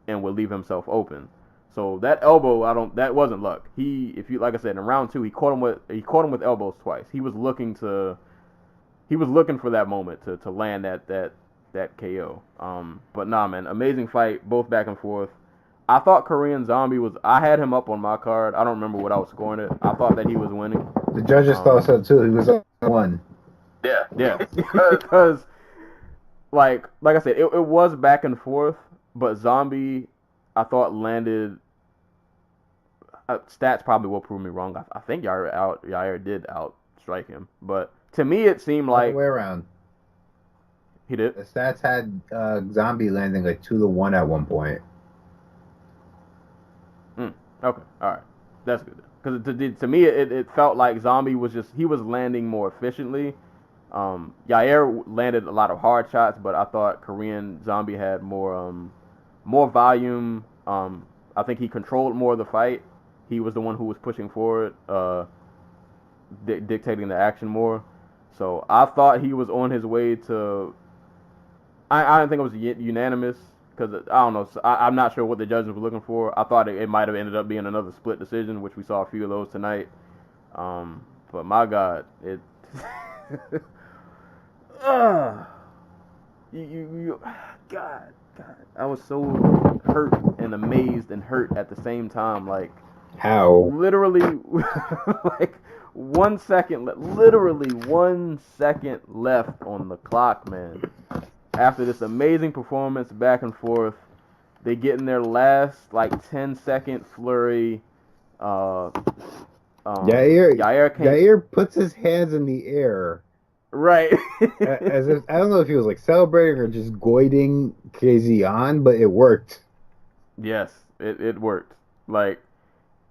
[SPEAKER 1] and would leave himself open. So that elbow, that wasn't luck. Like I said, in round 2, he caught him with elbows twice. He was looking for that moment to land that KO. But nah, man, amazing fight, both back and forth. I thought Korean Zombie I had him up on my card. I don't remember what I was scoring it. I thought that he was winning.
[SPEAKER 4] The judges thought so too. He was on 1.
[SPEAKER 1] Yeah. Because, like I said, it was back and forth, but Zombie, I thought, landed. Stats probably will prove me wrong. I think Yair did outstrike him, but to me it seemed like
[SPEAKER 4] all the way around.
[SPEAKER 1] He did.
[SPEAKER 4] The stats had Zombie landing like 2-1 at one point.
[SPEAKER 1] Okay, all right, that's good. Because to me it felt like Zombie was landing more efficiently. Yair landed a lot of hard shots, but I thought Korean Zombie had more volume. I think he controlled more of the fight. He was the one who was pushing forward, dictating the action more. So I thought he was on his way to. I didn't think it was unanimous, because I don't know. I'm not sure what the judges were looking for. I thought it might have ended up being another split decision, which we saw a few of those tonight. But my God, it. God, I was so hurt and amazed and hurt at the same time. Like,
[SPEAKER 4] how?
[SPEAKER 1] Literally, like 1 second, literally 1 second left on the clock, man. After this amazing performance, back and forth, they get in their last like 10-second flurry.
[SPEAKER 4] Yair puts his hands in the air.
[SPEAKER 1] Right.
[SPEAKER 4] As if, I don't know if he was like celebrating or just goading KZ on, but it worked.
[SPEAKER 1] Yes, it worked. Like,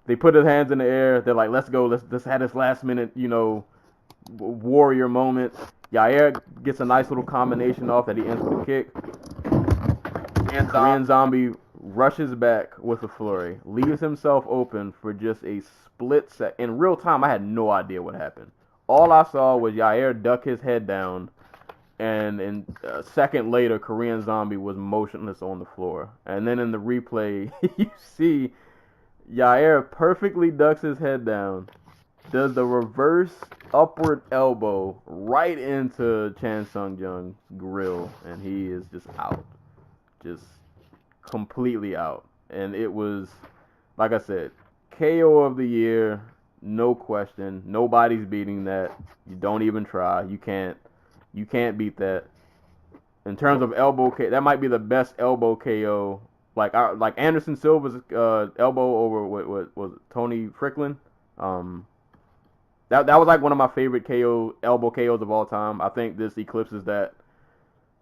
[SPEAKER 1] they put his hands in the air. They're like, let's go. Let's have this last minute, warrior moment. Yair gets a nice little combination off that he ends with a kick. And Korean Zombie rushes back with a flurry, leaves himself open for just a split second. In real time, I had no idea what happened. All I saw was Yair duck his head down, and a second later, Korean Zombie was motionless on the floor. And then in the replay, you see Yair perfectly ducks his head down, does the reverse upward elbow right into Chan Sung Jung's grill, and he is just out. Just completely out. And it was, like I said, KO of the year, no question. Nobody's beating that. You don't even try. You can't beat that. In terms of elbow KO, that might be the best elbow KO. Like Anderson Silva's elbow over what was it, Tony Fricklin. That was like one of my favorite elbow KOs of all time. I think this eclipses that.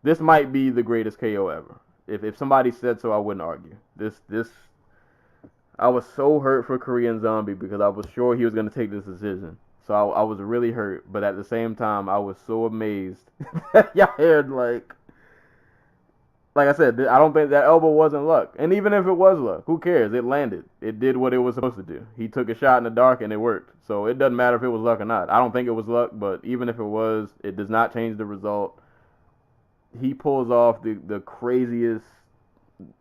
[SPEAKER 1] This might be the greatest KO ever. If somebody said so, I wouldn't argue. This I was so hurt for Korean Zombie because I was sure he was gonna take this decision. So I was really hurt, but at the same time, I was so amazed that y'all heard like I said, I don't think that elbow wasn't luck. And even if it was luck, who cares? It landed. It did what it was supposed to do. He took a shot in the dark and it worked. So it doesn't matter if it was luck or not. I don't think it was luck, but even if it was, it does not change the result. He pulls off the craziest.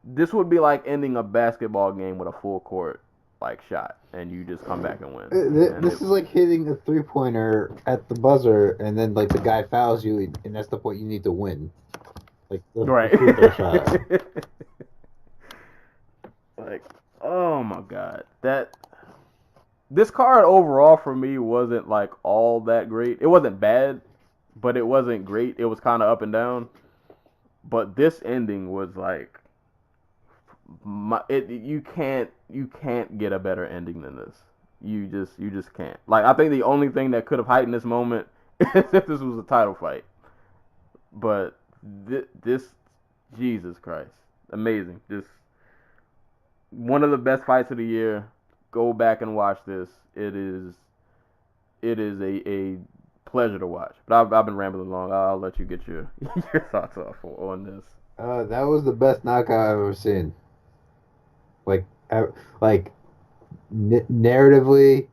[SPEAKER 1] This would be like ending a basketball game with a full court shot, and you just come back and win.
[SPEAKER 4] This is like hitting a 3-pointer at the buzzer, and then like the guy fouls you, and that's the point you need to win. Like the free throw shot.
[SPEAKER 1] Like, oh my god, this card overall for me wasn't like all that great. It wasn't bad, but it wasn't great. It was kind of up and down. But this ending was like, you can't get a better ending than this. You just can't. Like, I think the only thing that could have heightened this moment is if this was a title fight. But this, Jesus Christ, amazing. Just one of the best fights of the year. Go back and watch this. It is a pleasure to watch. But I've been rambling along. I'll let you get your thoughts off on this.
[SPEAKER 4] That was the best knockout I've ever seen. Like narratively,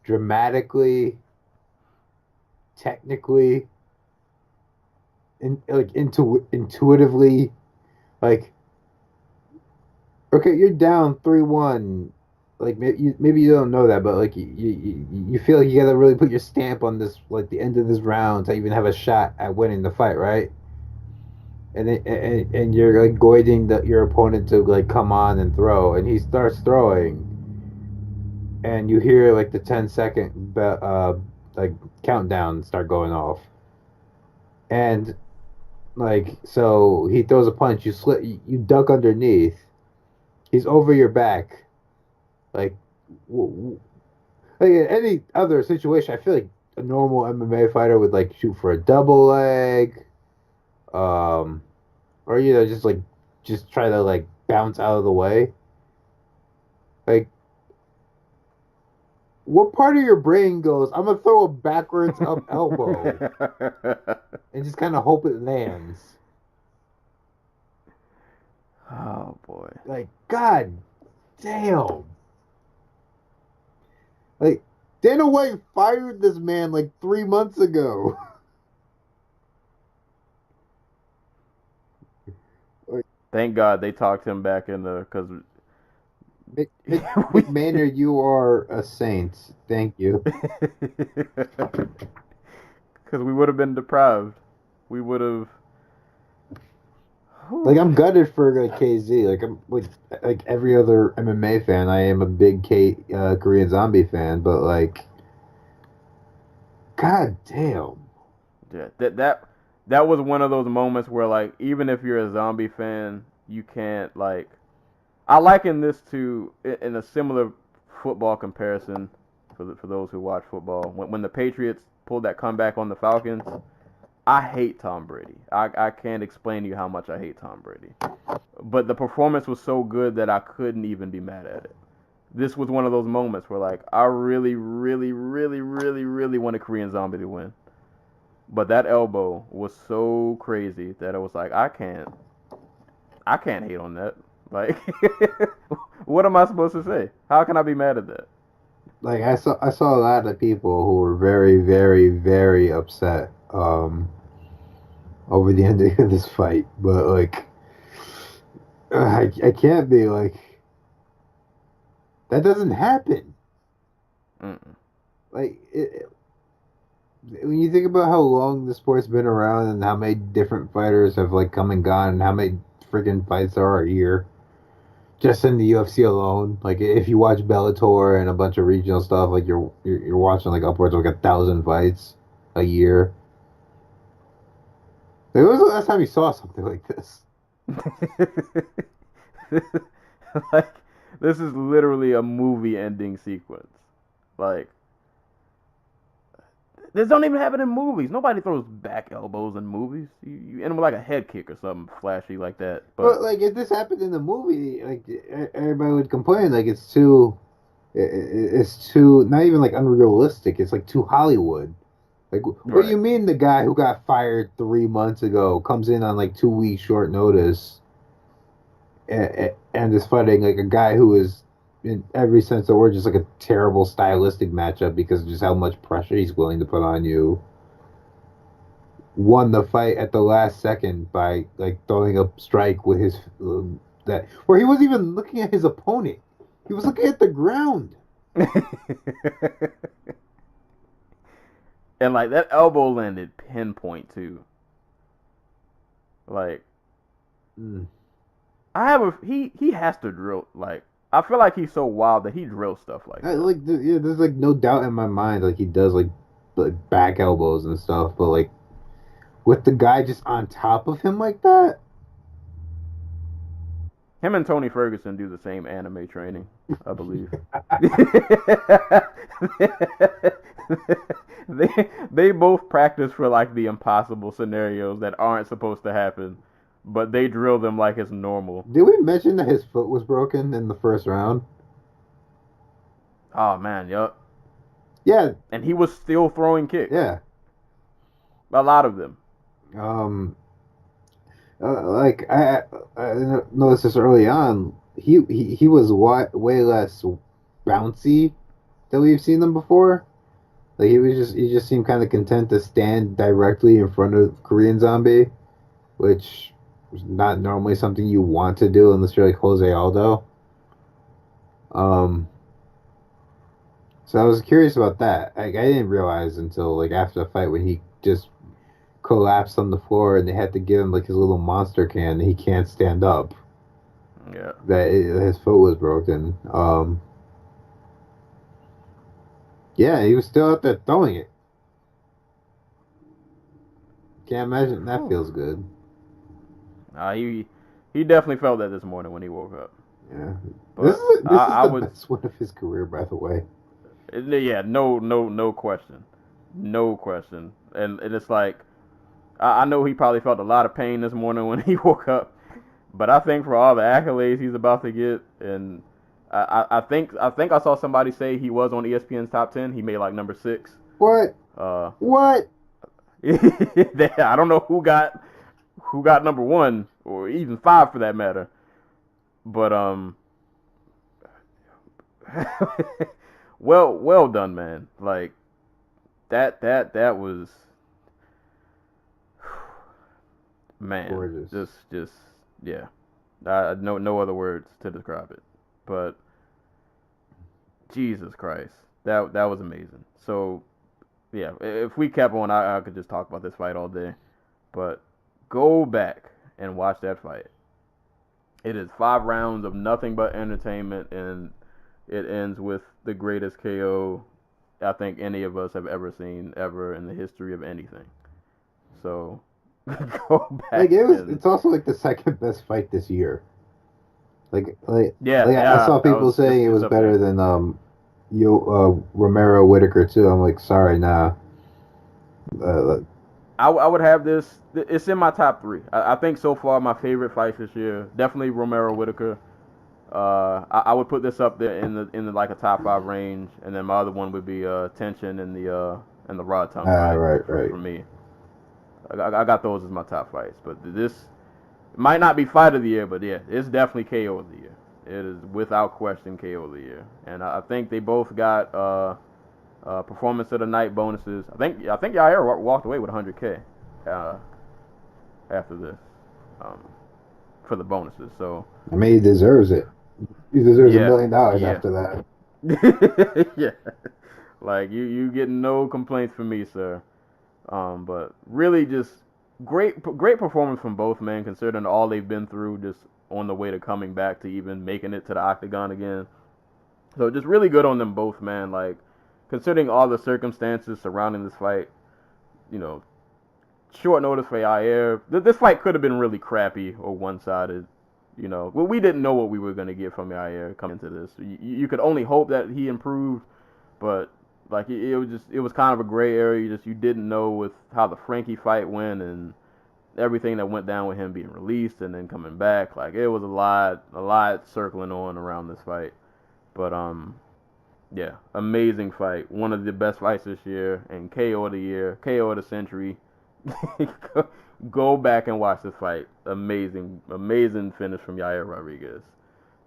[SPEAKER 4] dramatically, technically, intuitively, like, okay, you're down 3-1. Like, maybe you don't know that, but like you feel like you gotta really put your stamp on this, like the end of this round to even have a shot at winning the fight, right? And you're like goading your opponent to like come on and throw, and he starts throwing, and you hear like the 10-second like countdown start going off, and like so he throws a punch, you duck underneath, he's over your back, like in any other situation, I feel like a normal MMA fighter would like shoot for a double leg, or just try to like bounce out of the way. Like, what part of your brain goes, I'm gonna throw a backwards up elbow and just kind of hope it lands?
[SPEAKER 1] Oh boy!
[SPEAKER 4] Like, god damn! Like, Dana White fired this man like 3 months ago.
[SPEAKER 1] Thank God they talked him back in because
[SPEAKER 4] Maynard, you are a saint. Thank you.
[SPEAKER 1] Because we would have been deprived. We would have.
[SPEAKER 4] Like, I'm gutted for like KZ. Like, I'm like every other MMA fan. I am a big Korean Zombie fan, but like, god damn.
[SPEAKER 1] Yeah, that was one of those moments where, like, even if you're a Zombie fan, you can't, like... I liken this to, in a similar football comparison, for those who watch football, when the Patriots pulled that comeback on the Falcons, I hate Tom Brady. I can't explain to you how much I hate Tom Brady. But the performance was so good that I couldn't even be mad at it. This was one of those moments where, like, I really, really, really, really, really wanted Korean Zombie to win. But that elbow was so crazy that it was like, I can't hate on that. Like, what am I supposed to say? How can I be mad at that?
[SPEAKER 4] Like, I saw a lot of people who were very, very, very upset over the ending of this fight, but like, I can't be like, that doesn't happen.
[SPEAKER 1] Mm-mm.
[SPEAKER 4] Like, when you think about how long the sport's been around and how many different fighters have like come and gone and how many freaking fights there are a year, just in the UFC alone, like if you watch Bellator and a bunch of regional stuff, like you're watching like upwards of like 1,000 fights a year. Like, when was the last time you saw something like this?
[SPEAKER 1] Like, this is literally a movie ending sequence. Like, This don't even happen in movies. Nobody throws back elbows in movies. You end with like a head kick or something flashy like that.
[SPEAKER 4] But
[SPEAKER 1] But
[SPEAKER 4] like, if this happened in the movie, like everybody would complain, like it's too, it's too not even like unrealistic. It's like too Hollywood. Like, what do
[SPEAKER 1] right.
[SPEAKER 4] you mean the guy who got fired 3 months ago comes in on like 2 weeks short notice and is fighting like a guy who is, in every sense of the word, just like a terrible stylistic matchup because of just how much pressure he's willing to put on you. Won the fight at the last second by like throwing a strike with his that where he wasn't even looking at his opponent. He was looking at the ground.
[SPEAKER 1] And like that elbow landed pinpoint too. Like
[SPEAKER 4] Mm.
[SPEAKER 1] I have a he has to drill like I feel like he's so wild that he drills stuff like that.
[SPEAKER 4] Like, yeah, there's like no doubt in my mind like he does like back elbows and stuff, but like with the guy just on top of him like that.
[SPEAKER 1] Him and Tony Ferguson do the same anime training, I believe. they both practice for like the impossible scenarios that aren't supposed to happen, but they drill them like it's normal.
[SPEAKER 4] Did we mention that his foot was broken in the first round?
[SPEAKER 1] Oh man, yup.
[SPEAKER 4] Yeah,
[SPEAKER 1] And he was still throwing kicks.
[SPEAKER 4] yeah.
[SPEAKER 1] A lot of them.
[SPEAKER 4] Like I noticed this early on. He was way less bouncy than we've seen them before. Like he just seemed kind of content to stand directly in front of Korean Zombie, which is not normally something you want to do unless you're like Jose Aldo. Um, so I was curious about that. Like I didn't realize until like after the fight when he just collapsed on the floor and they had to give him like his little monster can and he can't stand up.
[SPEAKER 1] Yeah.
[SPEAKER 4] That his foot was broken. Yeah, he was still out there throwing it. Can't imagine that feels good.
[SPEAKER 1] He definitely felt that this morning when he woke up.
[SPEAKER 4] Yeah,
[SPEAKER 1] But
[SPEAKER 4] this is
[SPEAKER 1] I
[SPEAKER 4] the
[SPEAKER 1] would
[SPEAKER 4] best one of his career, by the way.
[SPEAKER 1] yeah, no question. No question. And it's like I know he probably felt a lot of pain this morning when he woke up, but I think for all the accolades he's about to get, and I think I saw somebody say he was on ESPN's top 10. He made like number 6.
[SPEAKER 4] What?
[SPEAKER 1] Uh,
[SPEAKER 4] What?
[SPEAKER 1] I don't know who got number 1 or even 5 for that matter, but well done, man. Like that was. Man,
[SPEAKER 4] Gorgeous.
[SPEAKER 1] just yeah. No other words to describe it. But Jesus Christ, that was amazing. So yeah, if we kept on, I could just talk about this fight all day. But go back and watch that fight. It is 5 rounds of nothing but entertainment, and it ends with the greatest KO I think any of us have ever seen ever in the history of anything. So go back.
[SPEAKER 4] Like it's also like the second best fight this year.
[SPEAKER 1] Yeah,
[SPEAKER 4] I saw people saying it was better than Romero Whitaker too. I'm like, sorry, nah.
[SPEAKER 1] I would have this. It's in my top 3. I think so far my favorite fights this year definitely Romero Whitaker. I would put this up there in the like a top 5 range, and then my other one would be Tenshin and the Raw Tongue fight
[SPEAKER 4] right.
[SPEAKER 1] for me. I got those as my top fights, but this might not be fight of the year, but yeah, it's definitely KO of the year. It is without question KO of the year, and I think they both got performance of the night bonuses. I think Yair walked away with 100K after this for the bonuses. So
[SPEAKER 4] I mean, he deserves it. He deserves $1 million after
[SPEAKER 1] that. Yeah, like you get no complaints from me, sir. But really just great performance from both men, considering all they've been through just on the way to coming back to even making it to the octagon again. So just really good on them both, man. Like, considering all the circumstances surrounding this fight, you know, short notice for Yair. This fight could have been really crappy or one-sided. You know, well, we didn't know what we were going to get from Yair coming into this. You could only hope that he improved, but Like it was kind of a gray area. You didn't know with how the Frankie fight went and everything that went down with him being released and then coming back. Like it was a lot circling on around this fight. But yeah, amazing fight. One of the best fights this year and KO of the year, KO of the century. Go back and watch this fight. Amazing finish from Yair Rodriguez.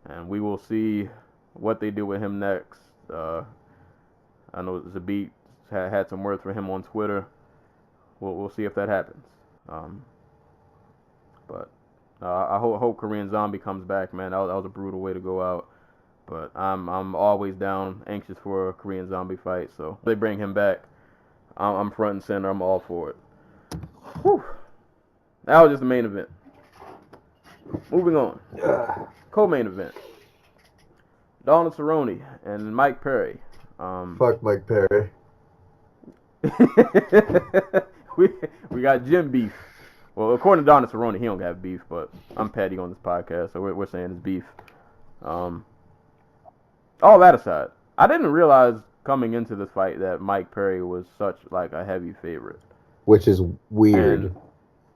[SPEAKER 1] And we will see what they do with him next. I know Zabit had some words for him on Twitter. We'll see if that happens. But I hope Korean Zombie comes back, man. That was a brutal way to go out. But I'm always down, anxious for a Korean Zombie fight. So if they bring him back, I'm front and center. I'm all for it. Whew. That was just the main event. Moving on. Co-main event. Donald Cerrone and Mike Perry.
[SPEAKER 5] Fuck Mike Perry.
[SPEAKER 1] we got gym beef. Well, according to Donald Cerrone, he don't got beef, but I'm petty on this podcast, so we're saying it's beef. All that aside, I didn't realize coming into this fight that Mike Perry was such like a heavy favorite.
[SPEAKER 5] Which is weird.
[SPEAKER 1] And,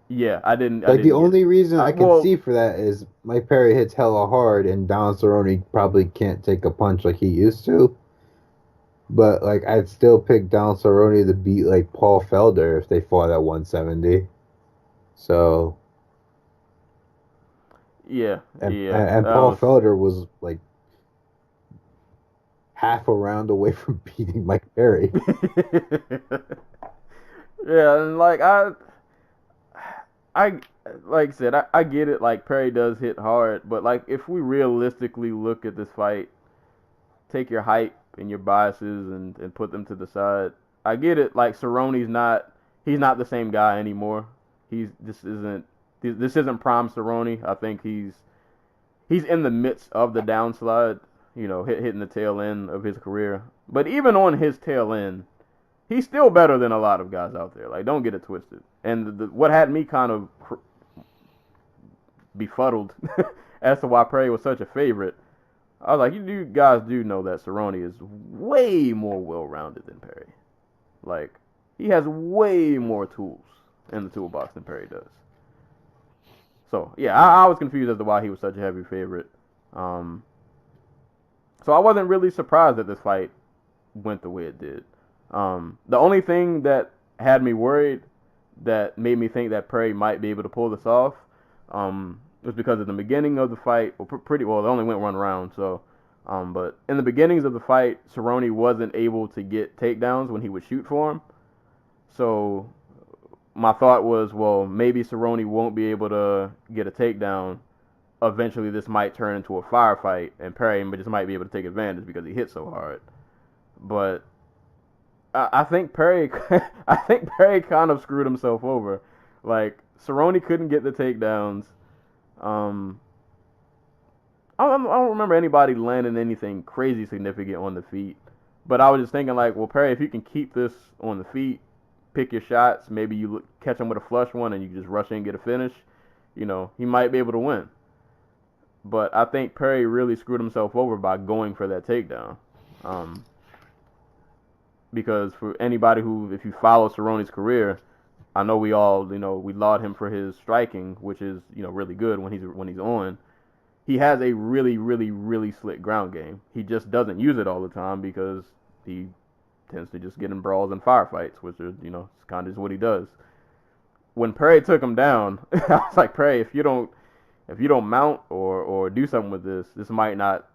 [SPEAKER 1] yeah, I didn't.
[SPEAKER 5] The only reason I can see for that is Mike Perry hits hella hard, and Donald Cerrone probably can't take a punch like he used to. But like, I'd still pick Donald Cerrone to beat like Paul Felder if they fought at 170. So.
[SPEAKER 1] Yeah,
[SPEAKER 5] and Paul Felder was like half a round away from beating Mike Perry.
[SPEAKER 1] Yeah, and like I like I said, I get it. Like Perry does hit hard, but like if we realistically look at this fight, take your hype and your biases and put them to the side. I get it. Like Cerrone's he's not the same guy anymore. This isn't prime Cerrone. I think he's in the midst of the downslide. You know, hitting the tail end of his career. But even on his tail end, he's still better than a lot of guys out there. Like, don't get it twisted. And what had me kind of befuddled as to why Perry was such a favorite, I was like, you guys do know that Cerrone is way more well-rounded than Perry. Like, he has way more tools in the toolbox than Perry does. So, yeah, I was confused as to why he was such a heavy favorite. So I wasn't really surprised that this fight went the way it did. The only thing that had me worried, that made me think that Perry might be able to pull this off, was because at the beginning of the fight, it only went one round, so, but in the beginnings of the fight, Cerrone wasn't able to get takedowns when he would shoot for him. So my thought was, well, maybe Cerrone won't be able to get a takedown. Eventually this might turn into a firefight, and Perry just might be able to take advantage because he hit so hard. But I think Perry kind of screwed himself over. Like, Cerrone couldn't get the takedowns. I don't remember anybody landing anything crazy significant on the feet. But I was just thinking, like, well, Perry, if you can keep this on the feet, pick your shots, maybe you catch him with a flush one and you just rush in and get a finish, you know, he might be able to win. But I think Perry really screwed himself over by going for that takedown. Because for anybody if you follow Cerrone's career, I know we all, you know, we laud him for his striking, which is, you know, really good when he's on. He has a really, really, really slick ground game. He just doesn't use it all the time because he tends to just get in brawls and firefights, which are, you know, it's kind of just what he does. When Perry took him down, I was like, Perry, if you don't mount or do something with this might not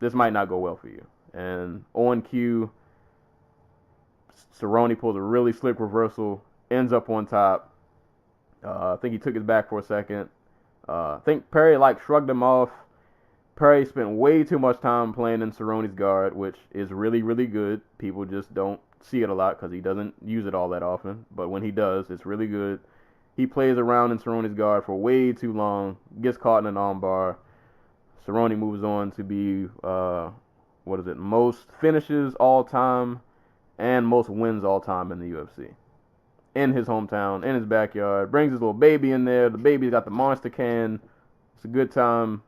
[SPEAKER 1] go well for you. And on cue, Cerrone pulls a really slick reversal, ends up on top. I think he took his back for a second. I think Perry shrugged him off. Perry spent way too much time playing in Cerrone's guard, which is really, really good. People just don't see it a lot because he doesn't use it all that often. But when he does, it's really good. He plays around in Cerrone's guard for way too long, gets caught in an armbar. Cerrone moves on to be, most finishes all time and most wins all time in the UFC. In his hometown, in his backyard. Brings his little baby in there. The baby's got the monster can. It's a good time.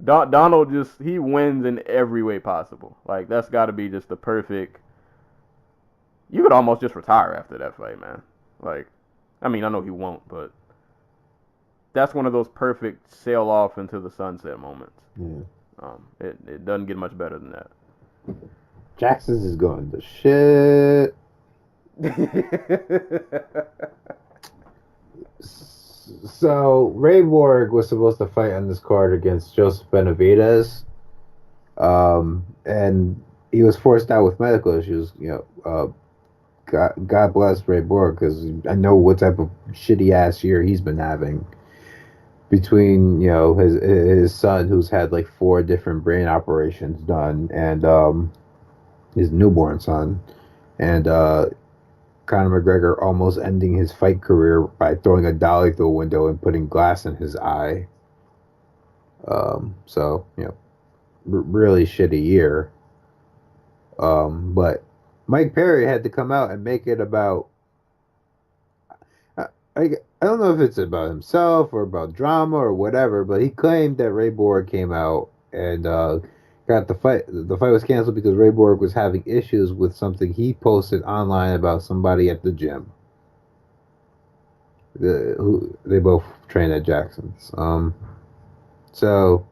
[SPEAKER 1] Donald he wins in every way possible. Like, that's got to be just the perfect. You could almost just retire after that fight, man. Like, I mean, I know he won't, but that's one of those perfect sail off into the sunset moments.
[SPEAKER 5] Yeah.
[SPEAKER 1] It doesn't get much better than that.
[SPEAKER 5] Jackson's is going to shit. So Ray Borg was supposed to fight on this card against Joseph Benavidez, and he was forced out with medical issues. God bless Ray Borg, because I know what type of shitty ass year he's been having. Between his son, who's had like 4 different brain operations done, and his newborn son, and Conor McGregor almost ending his fight career by throwing a dolly through a window and putting glass in his eye. So really shitty year. But Mike Perry had to come out and make it about. I don't know if it's about himself or about drama or whatever, but he claimed that Ray Borg came out and got the fight. The fight was canceled because Ray Borg was having issues with something he posted online about somebody at the gym. They both train at Jackson's. So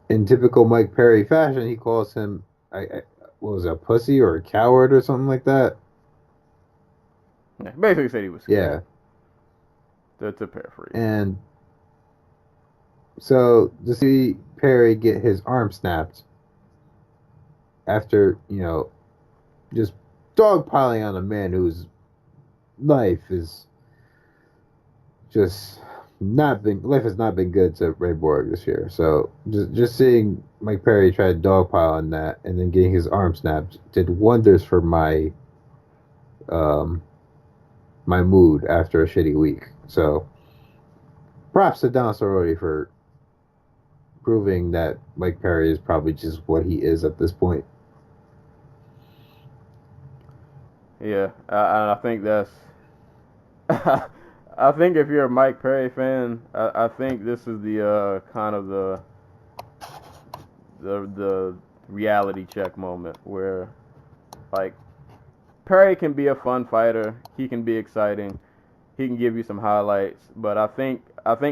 [SPEAKER 5] in typical Mike Perry fashion, he calls him what was it, a pussy or a coward or something like that.
[SPEAKER 1] Yeah, basically said he was scared.
[SPEAKER 5] Yeah.
[SPEAKER 1] To paraphrase.
[SPEAKER 5] And so to see Perry get his arm snapped after, just dogpiling on a man whose life has not been good to Ray Borg this year. So just seeing Mike Perry try to dogpile on that and then getting his arm snapped did wonders for my my mood after a shitty week. So props to Don Cerrone for proving that Mike Perry is probably just what he is at this point.
[SPEAKER 1] Yeah, I think that's. I think if you're a Mike Perry fan, I think this is the kind of the reality check moment where, like, Perry can be a fun fighter. He can be exciting. He can give you some highlights. But I think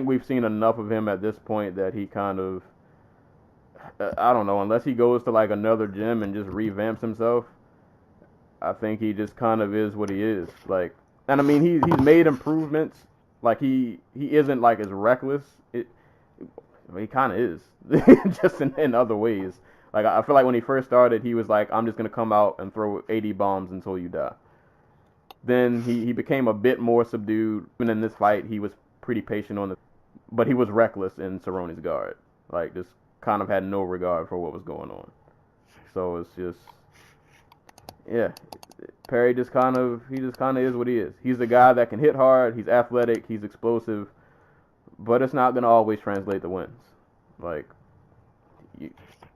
[SPEAKER 1] we've seen enough of him at this point that he kind of, I don't know, unless he goes to like another gym and just revamps himself, I think he just kind of is what he is. Like, and I mean, he's made improvements. Like, he isn't like as reckless. He kind of is, just in other ways. Like, I feel like when he first started, he was like, I'm just going to come out and throw 80 bombs until you die. Then he became a bit more subdued. Even in this fight, he was pretty patient but he was reckless in Cerrone's guard. Like, just kind of had no regard for what was going on. So it's just, yeah, Perry just kind of is what he is. He's a guy that can hit hard, he's athletic, he's explosive, but it's not going to always translate to wins. Like,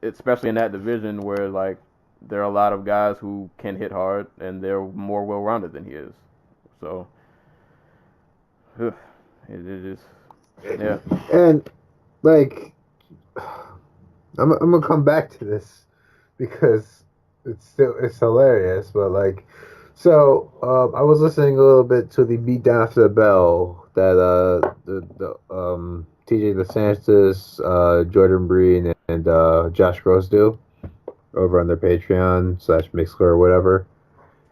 [SPEAKER 1] especially in that division where, like, there are a lot of guys who can hit hard and they're more well-rounded than he is. So, it just, yeah.
[SPEAKER 5] And, like, I'm gonna come back to this because it's hilarious, but, like, so I was listening a little bit to the Beat Down After the Bell that TJ DeSantis, Jordan Breen, and Josh Gross do over on their Patreon / Mixler or whatever.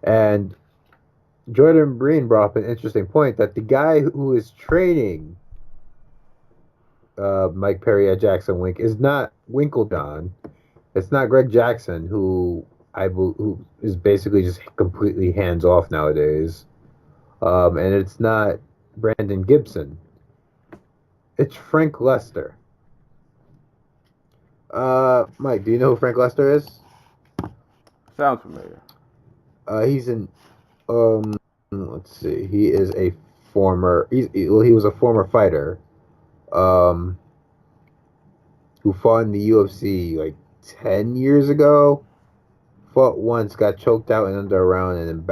[SPEAKER 5] And Jordan Breen brought up an interesting point that the guy who is training Mike Perry at Jackson Wink is not Winkledon. It's not Greg Jackson, who is basically just completely hands off nowadays. And it's not Brandon Gibson. It's Frank Lester. Mike, do you know who Frank Lester is?
[SPEAKER 1] Sounds familiar.
[SPEAKER 5] He's an let's see. He is a former. He was a former fighter. Who fought in the UFC like 10 years ago. Fought once, got choked out in under a round, and then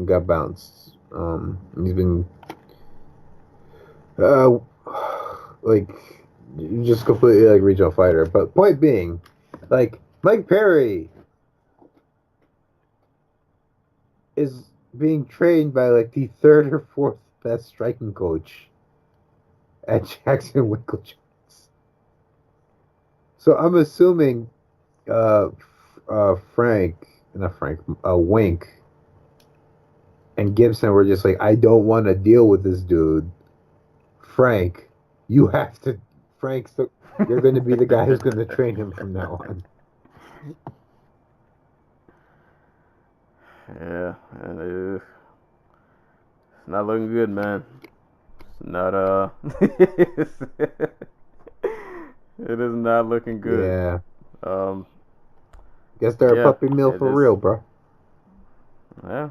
[SPEAKER 5] got bounced. He's been like you just completely like regional fighter. But point being, like Mike Perry is being trained by like the third or fourth best striking coach at Jackson Winkle Jones. So I'm assuming Wink and Gibson were just like, I don't want to deal with this dude. Frank, you have to. You're going to be the guy who's going to train him from now on.
[SPEAKER 1] Yeah, and it's not looking good, man. It's not it is not looking good.
[SPEAKER 5] Yeah. Guess they're a puppy mill for real, bro.
[SPEAKER 1] Yeah.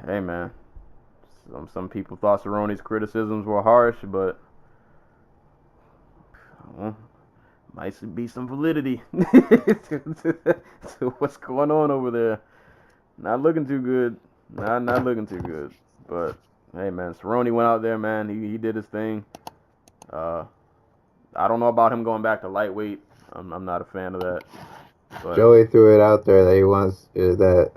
[SPEAKER 1] Hey, man. Some people thought Cerrone's criticisms were harsh, but might be some validity to what's going on over there. Not looking too good. Not looking too good. But hey, man, Cerrone went out there, man. He did his thing. I don't know about him going back to lightweight. I'm not a fan of that. But
[SPEAKER 5] Joey threw it out there that he wants that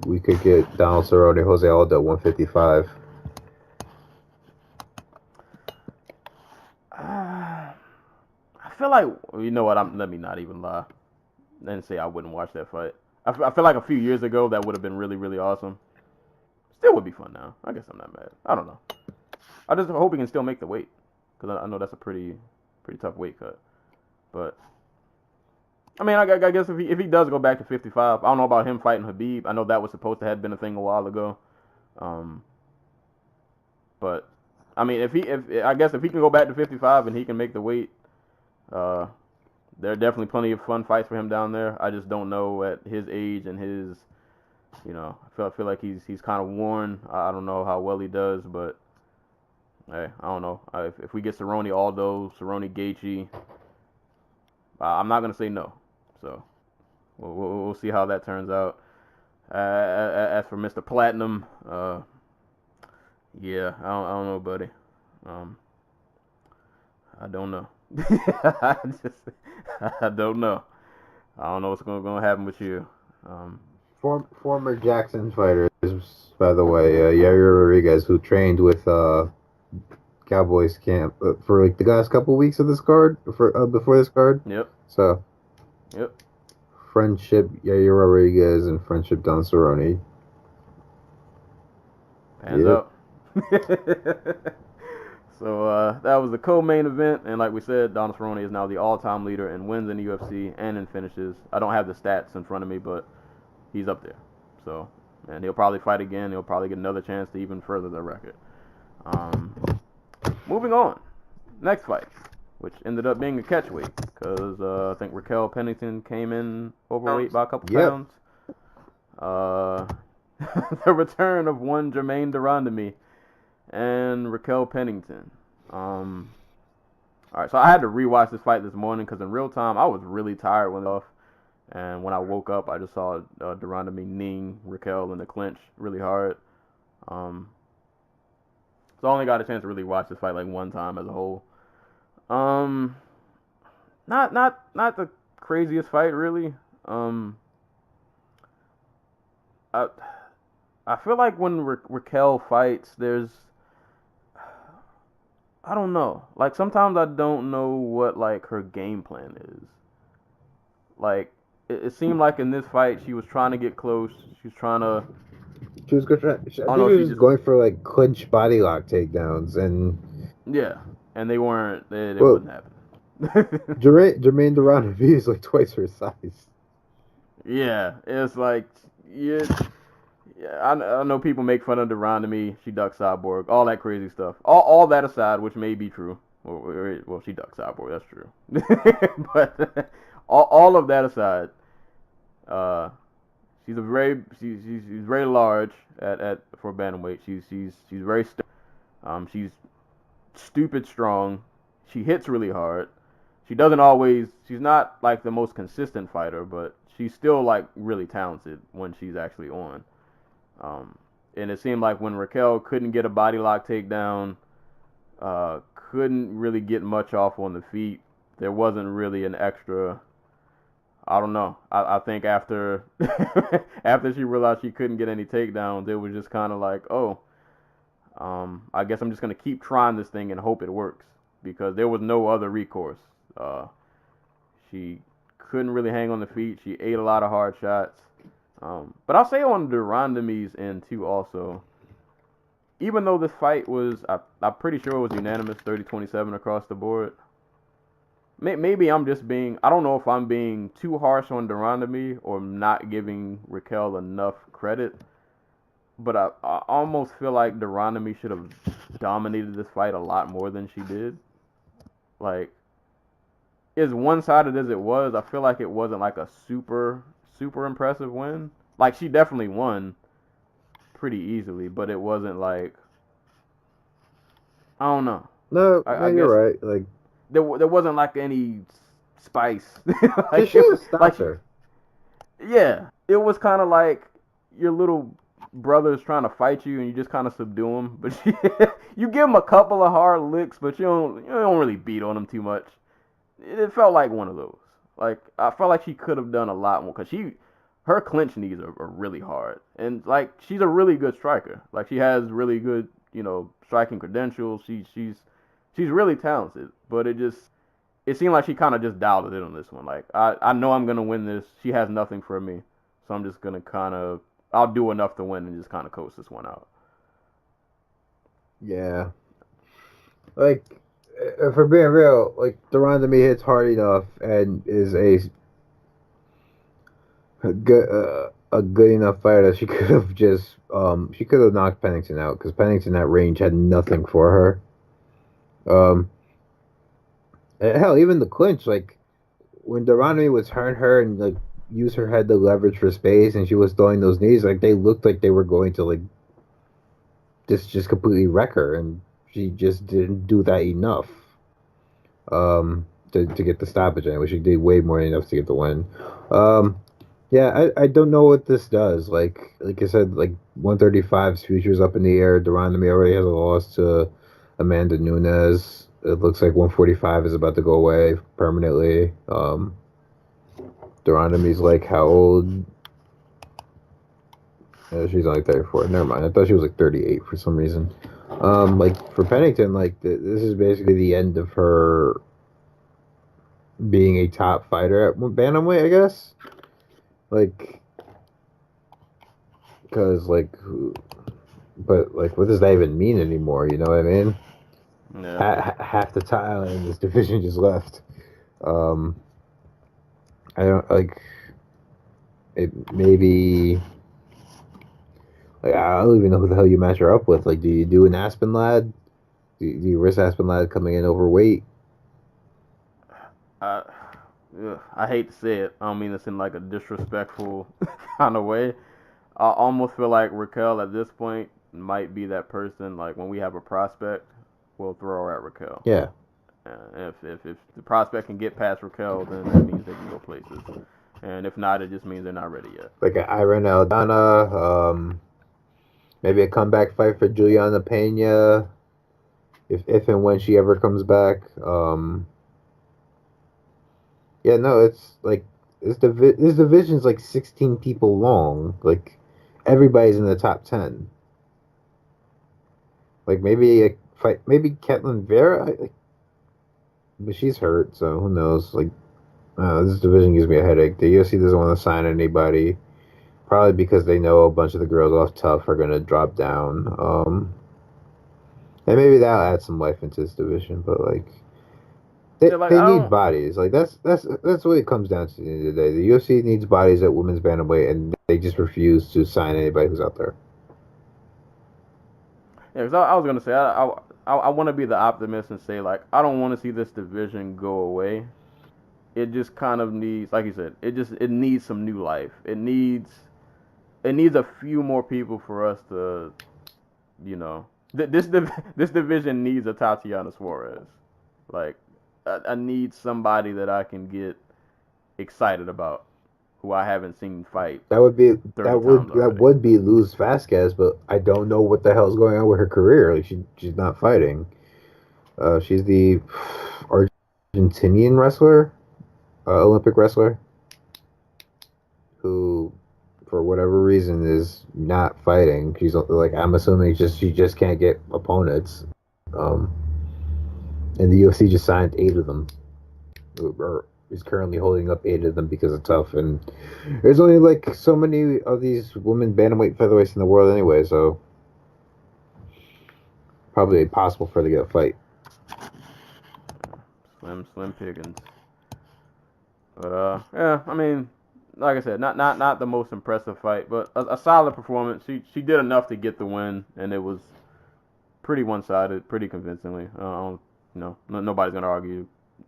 [SPEAKER 5] we could get Donald Cerrone, Jose Aldo, 155.
[SPEAKER 1] I feel like, you know what? Let me not even lie and say I wouldn't watch that fight. I feel like a few years ago that would have been really, really awesome. Still would be fun now. I guess I'm not mad. I don't know. I just hope he can still make the weight, because I know that's a pretty tough weight cut. But I mean, I guess if he does go back to 55, I don't know about him fighting Khabib. I know that was supposed to have been a thing a while ago. But I mean, if he can go back to 55 and he can make the weight, there are definitely plenty of fun fights for him down there. I just don't know at his age and his, I feel like he's kind of worn. I don't know how well he does, but hey, I don't know. If we get Cerrone Aldo, Cerrone Gaethje, I'm not gonna say no. So we'll see how that turns out. As for Mr. Platinum, yeah, I don't know, buddy. I don't know. I don't know. I don't know what's going to happen with you.
[SPEAKER 5] Former Jackson fighters, by the way, Yair Rodriguez, who trained with Cowboys camp for like the last couple weeks of this card, before this card.
[SPEAKER 1] Yep.
[SPEAKER 5] So.
[SPEAKER 1] Yep.
[SPEAKER 5] Friendship Yair Rodriguez and friendship Don Cerrone.
[SPEAKER 1] Hands up. So that was the co-main event, and like we said, Donald Cerrone is now the all-time leader in wins in the UFC and in finishes. I don't have the stats in front of me, but he's up there. So, and he'll probably fight again. He'll probably get another chance to even further the record. Moving on, next fight, which ended up being a catchweight, because I think Raquel Pennington came in overweight by a couple pounds. The return of one Jermaine Durandamy and Raquel Pennington. All right, so I had to rewatch this fight this morning because in real time I was really tired when off, and when I woke up I just saw Durandamy kneeing Raquel in the clinch really hard. So I only got a chance to really watch this fight like one time as a whole. Not the craziest fight really. I feel like when Raquel fights, I don't know. Like, sometimes I don't know what, like, her game plan is. Like, it seemed like in this fight, she was trying to get close. She was trying to...
[SPEAKER 5] She was going for, like, clinch body lock takedowns, and...
[SPEAKER 1] Yeah, and they wouldn't happen.
[SPEAKER 5] Jermaine Durandamy is, like, twice her size.
[SPEAKER 1] Yeah, it's like... Yeah, I know people make fun of Durandamy. She ducks Cyborg, all that crazy stuff. All that aside, which may be true. Well, she ducks Cyborg, that's true. But all of that aside, she's very large for bantamweight. She's very she's stupid strong. She hits really hard. She's not like the most consistent fighter, but she's still like really talented when she's actually on. And it seemed like when Raquel couldn't get a body lock takedown, couldn't really get much off on the feet. There wasn't really an extra. I don't know. I think after after she realized she couldn't get any takedowns, it was just kind of like, oh, I guess I'm just gonna keep trying this thing and hope it works, because there was no other recourse. She couldn't really hang on the feet. She ate a lot of hard shots. But I'll say on the Rondame's end too also, even though this fight was, I'm pretty sure it was unanimous, 30-27 across the board. Maybe I'm just being, I don't know if I'm being too harsh on Durandamy or not giving Raquel enough credit, but I almost feel like Durandamy should have dominated this fight a lot more than she did. Like, as one-sided as it was, I feel like it wasn't like a super impressive win. Like, she definitely won pretty easily, but it wasn't like, I don't know.
[SPEAKER 5] No, you're right. Like,
[SPEAKER 1] there wasn't like any spice.
[SPEAKER 5] Like, she should have stopped her.
[SPEAKER 1] Yeah, it was kind of like your little brother's trying to fight you and you just kind of subdue him, but you give him a couple of hard licks, but you don't really beat on him too much. It felt like one of those. Like, I felt like she could have done a lot more, because her clinch knees are really hard, and like, she's a really good striker. Like, she has really good, striking credentials. She's really talented, but it seemed like she kind of just dialed it in on this one. Like, I know I'm gonna win this. She has nothing for me, so I'm just gonna I'll do enough to win and just kind of coast this one out.
[SPEAKER 5] Yeah, like, if we're being real, like, Durandamy hits hard enough and is a good enough fighter. She could have just she could have knocked Pennington out, because Pennington at range had nothing for her. Hell, even the clinch, like, when Durandamy was hurting her and like use her head to leverage for space, and she was throwing those knees, like, they looked like they were going to, like, just completely wreck her, and she just didn't do that enough to get the stoppage. Anyway, she did way more than enough to get the win. Yeah, I don't know what this does. Like I said, like, 135's future's up in the air. Durandamy already has a loss to Amanda Nunes. It looks like 145 is about to go away permanently. Durandamy's like, how old? She's only 34. Never mind. I thought she was like 38 for some reason. Like, for Pennington, like, this is basically the end of her being a top fighter at bantamweight, I guess. Like, because, like, but, like, what does that even mean anymore? You know what I mean? Yeah. Half the tile in this division just left. I don't, like, it maybe, like, I don't even know who the hell you match her up with. Like, do you do an Aspen Lad? Do you risk Aspen Lad coming in overweight?
[SPEAKER 1] I hate to say it. I don't mean this in like a disrespectful kind of way. I almost feel like Raquel at this point might be that person. Like, when we have a prospect, we'll throw her at Raquel.
[SPEAKER 5] Yeah.
[SPEAKER 1] If the prospect can get past Raquel, then that means they can go places. And if not, it just means they're not ready yet.
[SPEAKER 5] Like an Irene Aldana, maybe a comeback fight for Juliana Pena, if and when she ever comes back. Yeah, no, it's like, this division's like 16 people long. Like, everybody's in the top 10. Like, maybe a fight, maybe Ketlin Vera, but she's hurt, so who knows? Like, this division gives me a headache. The UFC doesn't want to sign anybody, probably because they know a bunch of the girls off Tough are gonna drop down. And maybe that'll add some life into this division, but like, they need bodies. Like, that's what it comes down to at the end of the day. The UFC needs bodies at women's bantamweight, and they just refuse to sign anybody who's out there.
[SPEAKER 1] Yeah, because I was gonna say, I want to be the optimist and say, like, I don't want to see this division go away. It just kind of needs, like you said, it needs some new life. It needs a few more people for us to, this division needs a Tatiana Suarez. Like, I need somebody that I can get excited about, who I haven't seen fight.
[SPEAKER 5] That would be Luz Vasquez, but I don't know what the hell's going on with her career. Like, she's not fighting. She's the Argentinian wrestler, Olympic wrestler, who, for whatever reason, is not fighting. She's like, I'm assuming she just can't get opponents. Um, and the UFC just signed 8 of them, or is currently holding up 8 of them because it's tough. And there's only like so many of these women bantamweight featherweights in the world anyway, so probably impossible for her to get a fight.
[SPEAKER 1] Slim pickings. But yeah, I mean, like I said, not the most impressive fight, but a solid performance. She did enough to get the win, and it was pretty one-sided, pretty convincingly. Nobody's gonna argue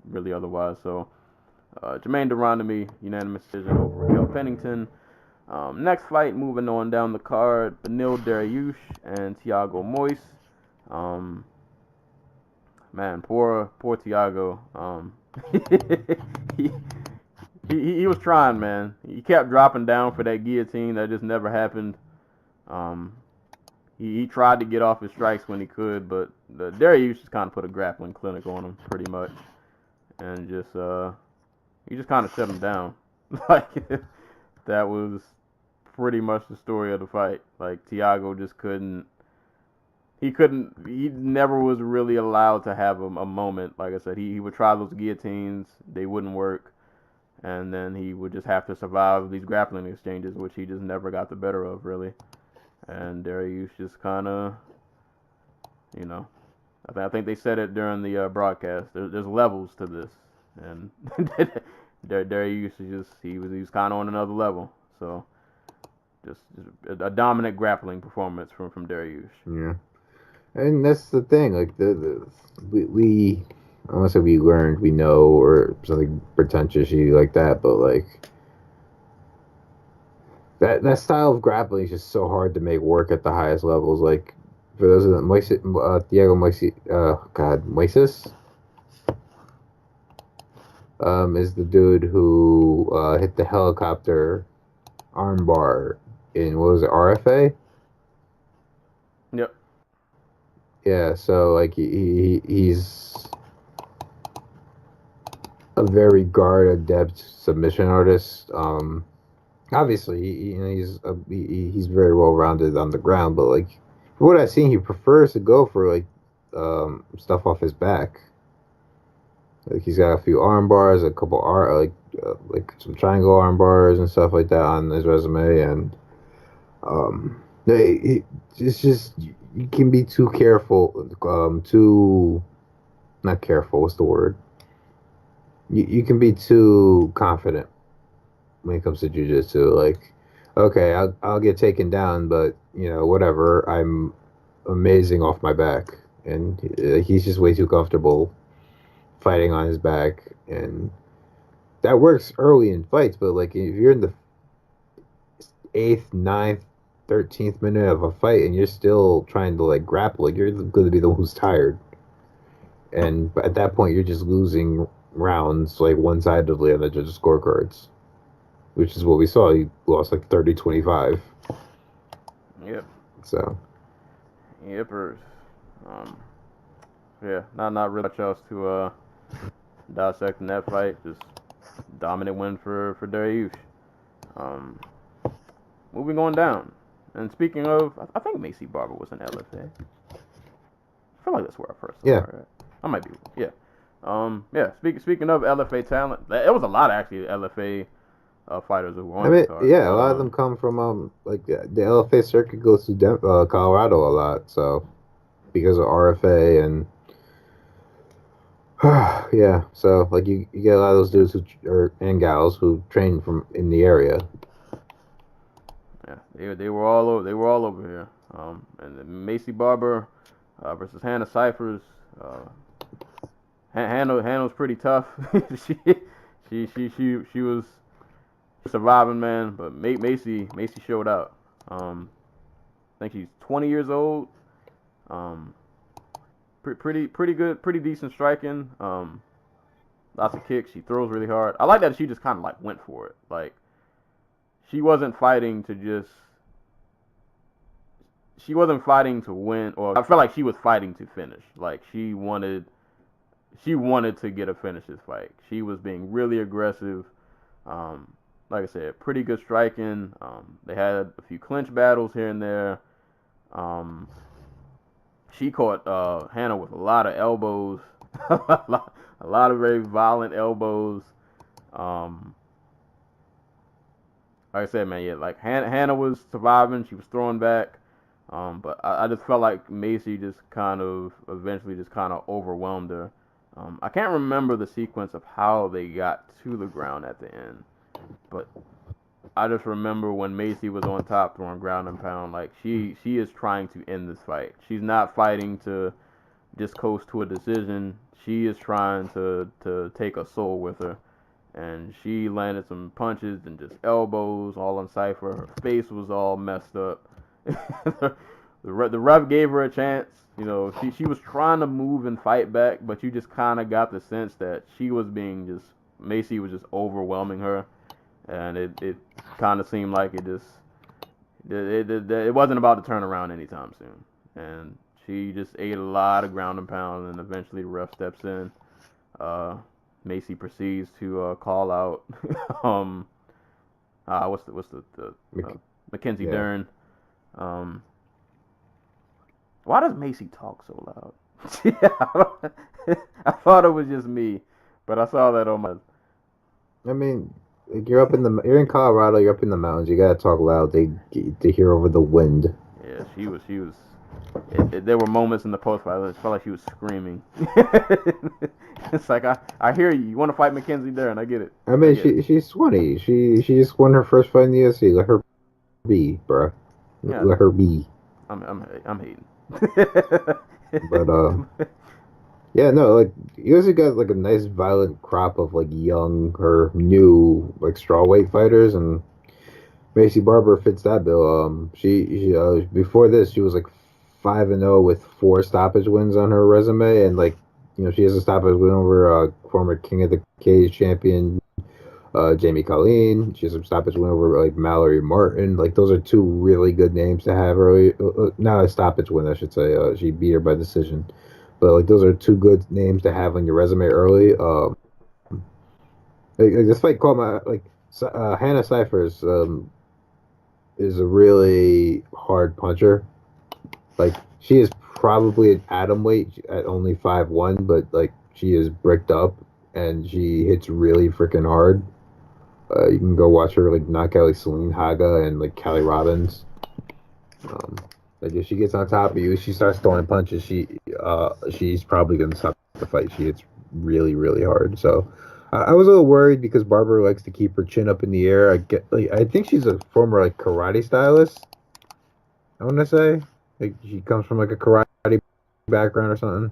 [SPEAKER 1] really otherwise. So, Jermaine Durandamy, unanimous decision over Raquel Pennington. Next fight, moving on down the card, Beneil Dariush and Thiago Moise. Man, poor Thiago. He, he was trying, man. He kept dropping down for that guillotine that just never happened. He tried to get off his strikes when he could, but Dariush just kind of put a grappling clinic on him, pretty much, and he just kind of shut him down. Like that was pretty much the story of the fight. Like Thiago just couldn't. He never was really allowed to have a moment. Like I said, he would try those guillotines, they wouldn't work, and then he would just have to survive these grappling exchanges, which he just never got the better of, really. And Dariush just kind of, I think they said it during the broadcast. There's levels to this, and Dariush he was kind of on another level. So just a dominant grappling performance from Dariush.
[SPEAKER 5] Yeah. And that's the thing, like we I don't want to say we learned, we know, or something pretentious like that, but like that style of grappling is just so hard to make work at the highest levels. Like for those of them, Thiago Moises, is the dude who hit the helicopter armbar in, what was it, RFA?
[SPEAKER 1] Yep.
[SPEAKER 5] Yeah, so like he's a very guard adept submission artist. Obviously, he's very well rounded on the ground, but like from what I've seen, he prefers to go for like stuff off his back. Like he's got a few arm bars, a couple like some triangle arm bars and stuff like that on his resume, and it's just you can be too careful, too not careful. What's the word? You can be too confident when it comes to jiu-jitsu. Like, okay, I'll get taken down, but whatever. I'm amazing off my back, and he's just way too comfortable fighting on his back, and that works early in fights. But like, if you're in the 8th, 9th, 13th minute of a fight and you're still trying to like grapple, like you're going to be the one who's tired, and at that point you're just losing rounds like one-sidedly on the judges' scorecards, which is what we saw. He lost like 30-25.
[SPEAKER 1] Yep.
[SPEAKER 5] So.
[SPEAKER 1] Yippers. Yeah, not really much else to dissect in that fight. Just dominant win for Dariush. Moving on down. And speaking of, I think Macy Barber was an LFA. I feel like that's where I first saw her at. I might be. Yeah. Speaking of LFA talent, there was a lot of actually LFA fighters who were on the card.
[SPEAKER 5] Yeah, a lot of them come from like the LFA circuit goes to Colorado a lot, so because of RFA and yeah, so like you get a lot of those dudes and gals who train from in the area.
[SPEAKER 1] Yeah, they were all over here. And Macy Barber versus Hannah Cyphers. Hannah was pretty tough. she was surviving, man. But Macy showed out. I think she's 20 years old. Pretty good, pretty decent striking. Lots of kicks. She throws really hard. I like that she just kind of like went for it. Like she wasn't fighting to win, or I felt like she was fighting to finish. Like she wanted she wanted to get a finish this fight. She was being really aggressive. Like I said, pretty good striking. They had a few clinch battles here and there. She caught Hannah with a lot of elbows, a lot of very violent elbows. Like I said, man, yeah, like Hannah was surviving. She was throwing back. But I just felt like Macy just kind of eventually just kind of overwhelmed her. I can't remember the sequence of how they got to the ground at the end, but I just remember when Macy was on top throwing ground and pound, like she is trying to end this fight. She's not fighting to just coast to a decision. She is trying to take a soul with her. And she landed some punches and just elbows all on Cypher. Her face was all messed up. the ref gave her a chance. You know, she was trying to move and fight back, but you just kind of got the sense that she was being just, Macy was just overwhelming her. And it kind of seemed like it wasn't about to turn around anytime soon. And she just ate a lot of ground and pound, and eventually the ref steps in. Macy proceeds to call out Mackenzie Dern. Why does Macy talk so loud? I thought it was just me, but I saw that on my.
[SPEAKER 5] I mean, like you're in Colorado, you're up in the mountains. You gotta talk loud to hear over the wind.
[SPEAKER 1] Yeah, she was. There were moments in the post fight. It felt like she was screaming. It's like I hear you. You want to fight Mackenzie Dern? I get it.
[SPEAKER 5] I mean, she's 20. She just won her first fight in the UFC. Let her be, bro. Yeah. Let her be.
[SPEAKER 1] I'm hating.
[SPEAKER 5] But yeah, no, like you guys got like a nice violent crop of like young or new like strawweight fighters, and Macy Barber fits that bill. She before this she was like 5-0 with 4 stoppage wins on her resume, and like you know she has a stoppage win over former King of the Cage champion Jamie Colleen. She has a stoppage win over like Mallory Martin. Like those are 2 really good names to have early. Not a stoppage win, I should say. She beat her by decision, but like those are 2 good names to have on your resume early. Like this fight called my like Hannah Cyphers is a really hard puncher. Like she is probably an atom weight at only 5'1", but like she is bricked up and she hits really freaking hard. You can go watch her like knock out like Celine Haga and like Callie Robbins. Like if she gets on top of you, she starts throwing punches. She's probably gonna stop the fight. She hits really really hard. So I was a little worried because Barber likes to keep her chin up in the air. I think she's a former like karate stylist. I want to say like she comes from like a karate background or something.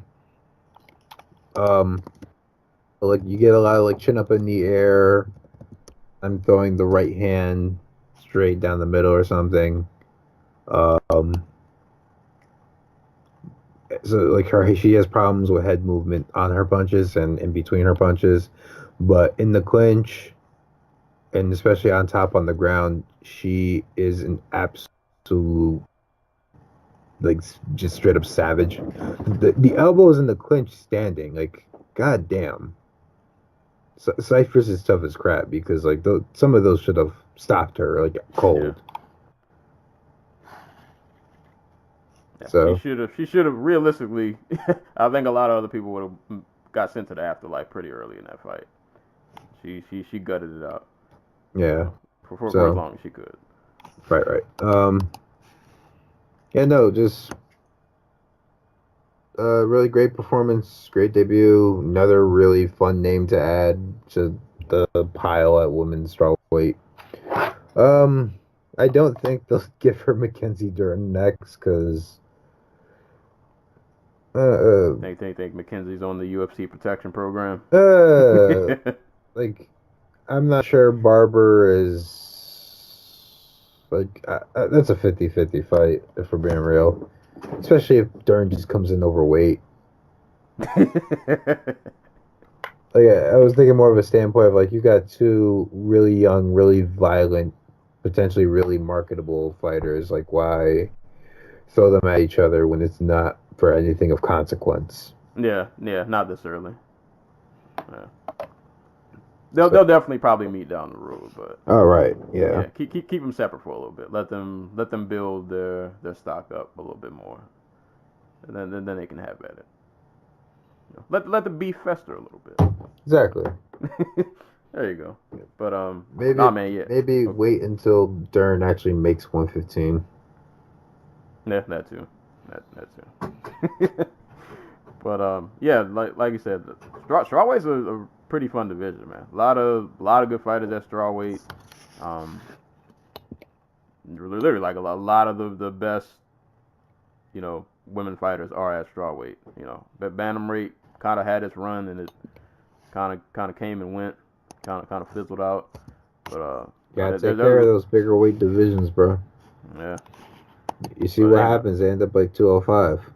[SPEAKER 5] But, like you get a lot of like chin up in the air. I'm throwing the right hand straight down the middle or something. So like she has problems with head movement on her punches and in between her punches, but in the clinch, and especially on top on the ground, she is an absolute like just straight up savage. The elbows in the clinch standing, like goddamn. Cyphers is tough as crap because like some of those should have stopped her like cold.
[SPEAKER 1] Yeah, so she should have realistically. I think a lot of other people would have got sent to the afterlife pretty early in that fight. She gutted it out.
[SPEAKER 5] Yeah,
[SPEAKER 1] for as long as she could.
[SPEAKER 5] Right. Yeah, no, just really great performance, great debut. Another really fun name to add to the pile at women's strawweight. I don't think they'll give her Mackenzie Dern next because.
[SPEAKER 1] Think Mackenzie's on the UFC protection program.
[SPEAKER 5] Like, I'm not sure Barber is like that's a 50-50 fight if we're being real. Especially if Dern just comes in overweight. Like I was thinking more of a standpoint of like you got 2 really young, really violent, potentially really marketable fighters. Like why throw them at each other when it's not for anything of consequence?
[SPEAKER 1] Yeah, not this early. Yeah. They'll definitely probably meet down the road, but
[SPEAKER 5] all right, yeah.
[SPEAKER 1] keep them separate for a little bit. Let them build their stock up a little bit more, and then they can have at it. Let the beef fester a little bit.
[SPEAKER 5] Exactly.
[SPEAKER 1] There you go. But
[SPEAKER 5] maybe
[SPEAKER 1] man, yeah.
[SPEAKER 5] Maybe
[SPEAKER 1] Okay.
[SPEAKER 5] wait until Dern actually makes 115.
[SPEAKER 1] Yeah, that too. That too. But yeah, like you said, strawweight's a pretty fun division, man. A lot of good fighters at strawweight. Literally like a lot of the best, women fighters are at strawweight. But bantamweight kind of had its run, and it kind of came and went, kind of fizzled out. But
[SPEAKER 5] gotta take care of those bigger weight divisions, bro.
[SPEAKER 1] Yeah.
[SPEAKER 5] You see what happens? They end up like 205.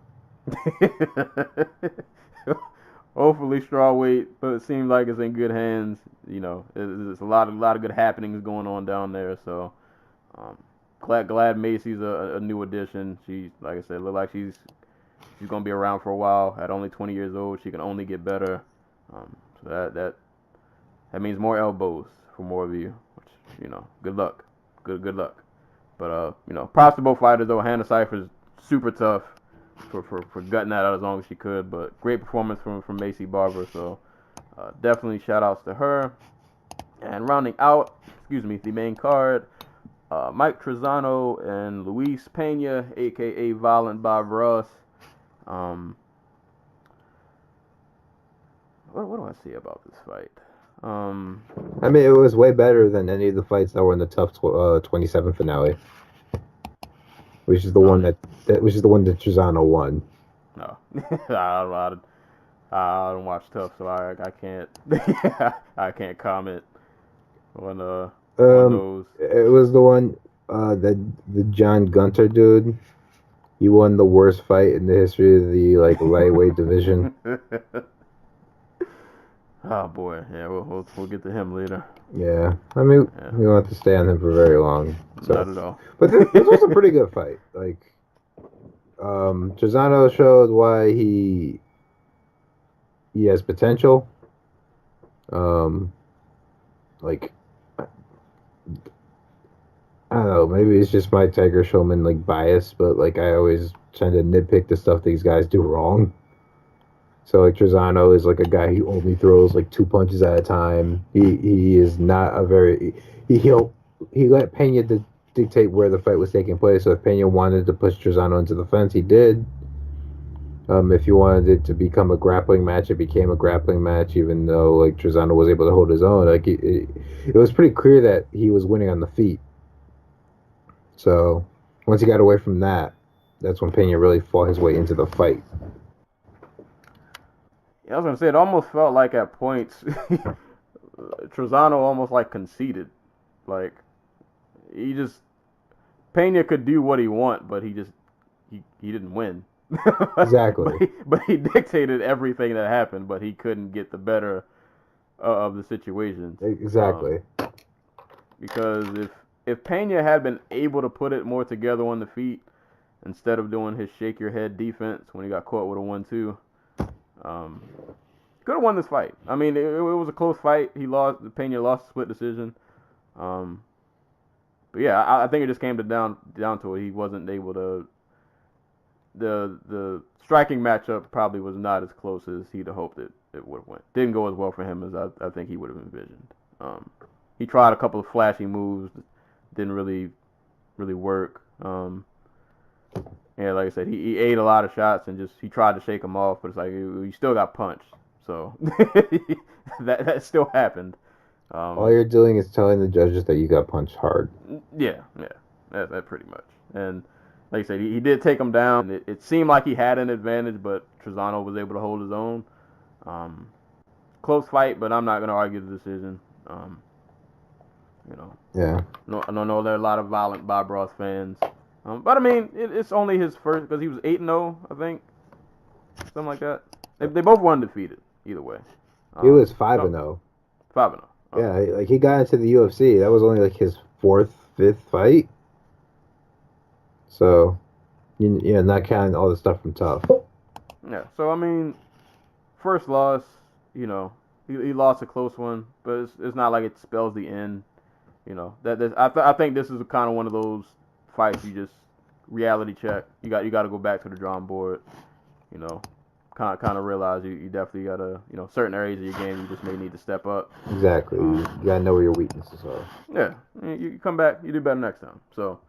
[SPEAKER 1] Hopefully strawweight, but it seems like it's in good hands. There's a lot of good happenings going on down there. So glad Macy's a new addition. She, like I said, look like she's gonna be around for a while. At only 20 years old, she can only get better. So that means more elbows for more of you. Which good luck, good luck. But props to both fighters though. Hannah Cipher's super tough for gutting that out as long as she could. But great performance from Macy Barber. So definitely shout outs to her. And rounding out, the main card, Mike Trizano and Luis Pena, aka Violent Bob Ross. What do I see about this fight?
[SPEAKER 5] I mean, it was way better than any of the fights that were in the tough 27 finale, which is the one that Trizano won.
[SPEAKER 1] No, I don't watch tough, so I can't I can't comment on those.
[SPEAKER 5] It was the one that the John Gunter dude. He won the worst fight in the history of the lightweight division.
[SPEAKER 1] Oh boy, yeah, we'll get to him later.
[SPEAKER 5] Yeah, I mean, we don't have to stay on him for very long. So.
[SPEAKER 1] Not at all.
[SPEAKER 5] But this was a pretty good fight. Trizano showed why he has potential. I don't know, maybe it's just my Tiger Showman bias, but I always tend to nitpick the stuff these guys do wrong. So Trizano is a guy who only throws 2 punches at a time. He is not a very he let Pena dictate where the fight was taking place. So if Pena wanted to push Trizano into the fence, he did. If he wanted it to become a grappling match, it became a grappling match. Even though Trizano was able to hold his own, it was pretty clear that he was winning on the feet. So once he got away from that, that's when Pena really fought his way into the fight.
[SPEAKER 1] Yeah, I was gonna say it almost felt like at points Trizano almost conceded. Pena could do what he want, but he didn't win.
[SPEAKER 5] Exactly.
[SPEAKER 1] but he dictated everything that happened, but he couldn't get the better of the situation.
[SPEAKER 5] Exactly.
[SPEAKER 1] Because if Pena had been able to put it more together on the feet instead of doing his shake your head defense when he got caught with a 1-2, could have won this fight. I mean, it was a close fight. Pena lost a split decision. But yeah, I think it just came down to it. He wasn't able to. The striking matchup probably was not as close as he'd hoped it would have went. Didn't go as well for him as I think he would have envisioned. He tried a couple of flashy moves, didn't really work. Yeah, like I said, he ate a lot of shots and he tried to shake them off, but it's he still got punched. So that still happened.
[SPEAKER 5] All you're doing is telling the judges that you got punched hard.
[SPEAKER 1] Yeah, that pretty much. And like I said, he did take him down. It seemed like he had an advantage, but Trizano was able to hold his own. Close fight, but I'm not going to argue the decision.
[SPEAKER 5] Yeah.
[SPEAKER 1] No, I know there are a lot of violent Bob Ross fans. But I mean, it's only his first, because he was 8-0, I think. Something like that. They both were undefeated, either way.
[SPEAKER 5] He was 5-0.
[SPEAKER 1] 5-0.
[SPEAKER 5] Okay. Yeah, he got into the UFC. That was only his 4th, 5th fight. So, not counting all the stuff from Tough.
[SPEAKER 1] Yeah, so I mean, first loss, he lost a close one, but it's not like it spells the end. I think this is kind of one of those fights you just reality check. You got to go back to the drawing board. Kind of realize you definitely got to certain areas of your game you just may need to step up.
[SPEAKER 5] Exactly. You got to know where your weaknesses are.
[SPEAKER 1] Yeah, you come back, you do better next time. So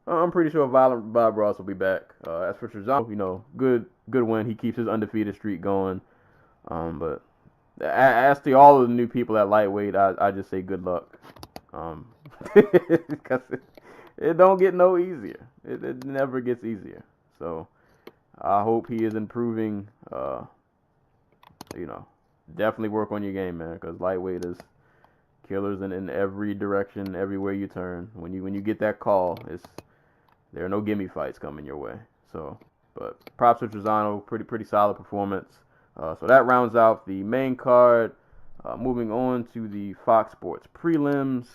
[SPEAKER 1] I'm pretty sure Violent Bob Ross will be back. As for Trezano, good win. He keeps his undefeated streak going. But as to all of the new people at lightweight, I just say good luck. Because it don't get no easier. It never gets easier. So I hope he is improving. Definitely work on your game, man. Because lightweight is killers in every direction, everywhere you turn. When you get that call, there are no gimme fights coming your way. So, but props to Trezano, pretty solid performance. So that rounds out the main card. Moving on to the Fox Sports prelims.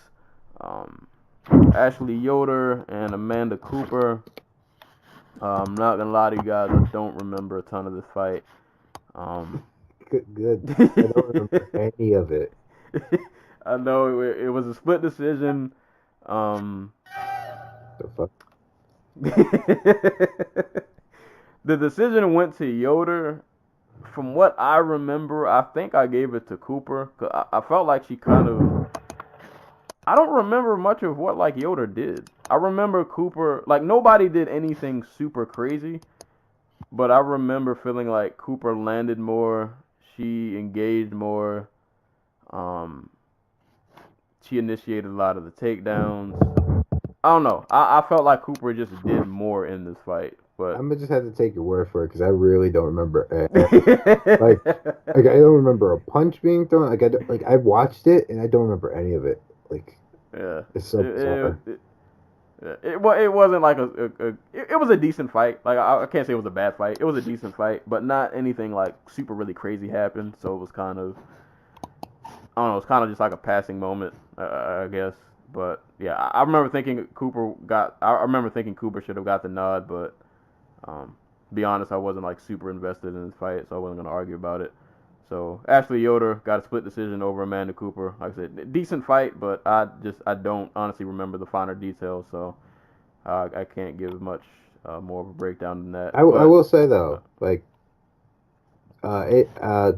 [SPEAKER 1] Ashley Yoder and Amanda Cooper. I'm not gonna lie to you guys, I don't remember a ton of this fight.
[SPEAKER 5] Good. I don't remember any of it.
[SPEAKER 1] I know it was a split decision.
[SPEAKER 5] The fuck?
[SPEAKER 1] The decision went to Yoder. From what I remember, I think I gave it to Cooper. 'Cause I felt like she kind of... I don't remember much of what Yoder did. I remember Cooper... nobody did anything super crazy. But I remember feeling like Cooper landed more. She engaged more. She initiated a lot of the takedowns. I don't know. I felt like Cooper just did more in this fight. But
[SPEAKER 5] I'm gonna just have to take your word for it because I really don't remember. I don't remember a punch being thrown. I watched it and I don't remember any of it.
[SPEAKER 1] Yeah,
[SPEAKER 5] it's so bizarre.
[SPEAKER 1] It wasn't like it was a decent fight. I can't say it was a bad fight. It was a decent fight, but not anything super really crazy happened. So it was kind of, I don't know. It's kind of just like a passing moment, I guess. But yeah, I remember thinking Cooper should have got the nod, but to be honest, I wasn't super invested in this fight, so I wasn't gonna argue about it. So Ashley Yoder got a split decision over Amanda Cooper. Like I said, decent fight, but I don't honestly remember the finer details, so I can't give much more of a breakdown than that.
[SPEAKER 5] I will say though,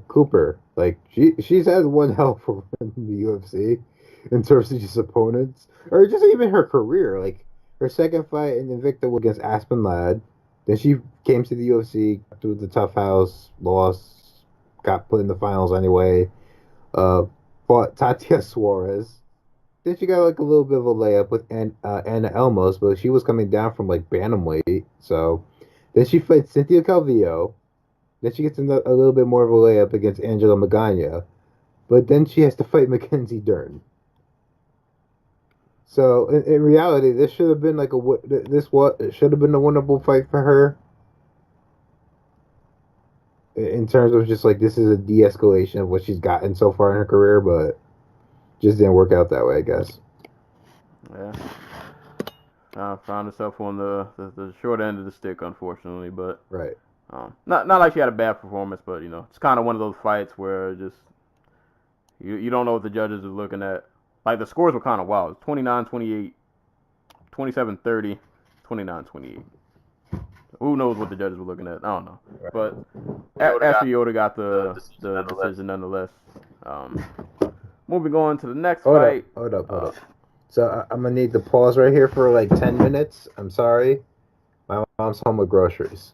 [SPEAKER 5] Cooper, she's had one hell of a run in the UFC in terms of just opponents, or just even her career. Her second fight in Invicta was against Aspen Ladd. Then she came to the UFC through the tough house, lost, got put in the finals anyway. Fought Tatia Suarez. Then she got a little bit of a layup with Anna Elmos, but she was coming down from bantamweight. So then she fights Cynthia Calvillo. Then she gets a little bit more of a layup against Angela Magana. But then she has to fight Mackenzie Dern. So in reality, this should have been it should have been a winnable fight for her. In terms of just this is a de-escalation of what she's gotten so far in her career, but just didn't work out that way, I guess.
[SPEAKER 1] Yeah. Found herself on the short end of the stick, unfortunately, but
[SPEAKER 5] right.
[SPEAKER 1] Not like she had a bad performance, but it's kind of one of those fights where just you don't know what the judges are looking at. The scores were kind of wild. 29-28, 27-30, 29-28. Who knows what the judges were looking at? I don't know. Right. But Ashley Yoder got the decision nonetheless. Moving on to the next fight.
[SPEAKER 5] Hold up. So I'm going to need to pause right here for 10 minutes. I'm sorry. My mom's home with groceries.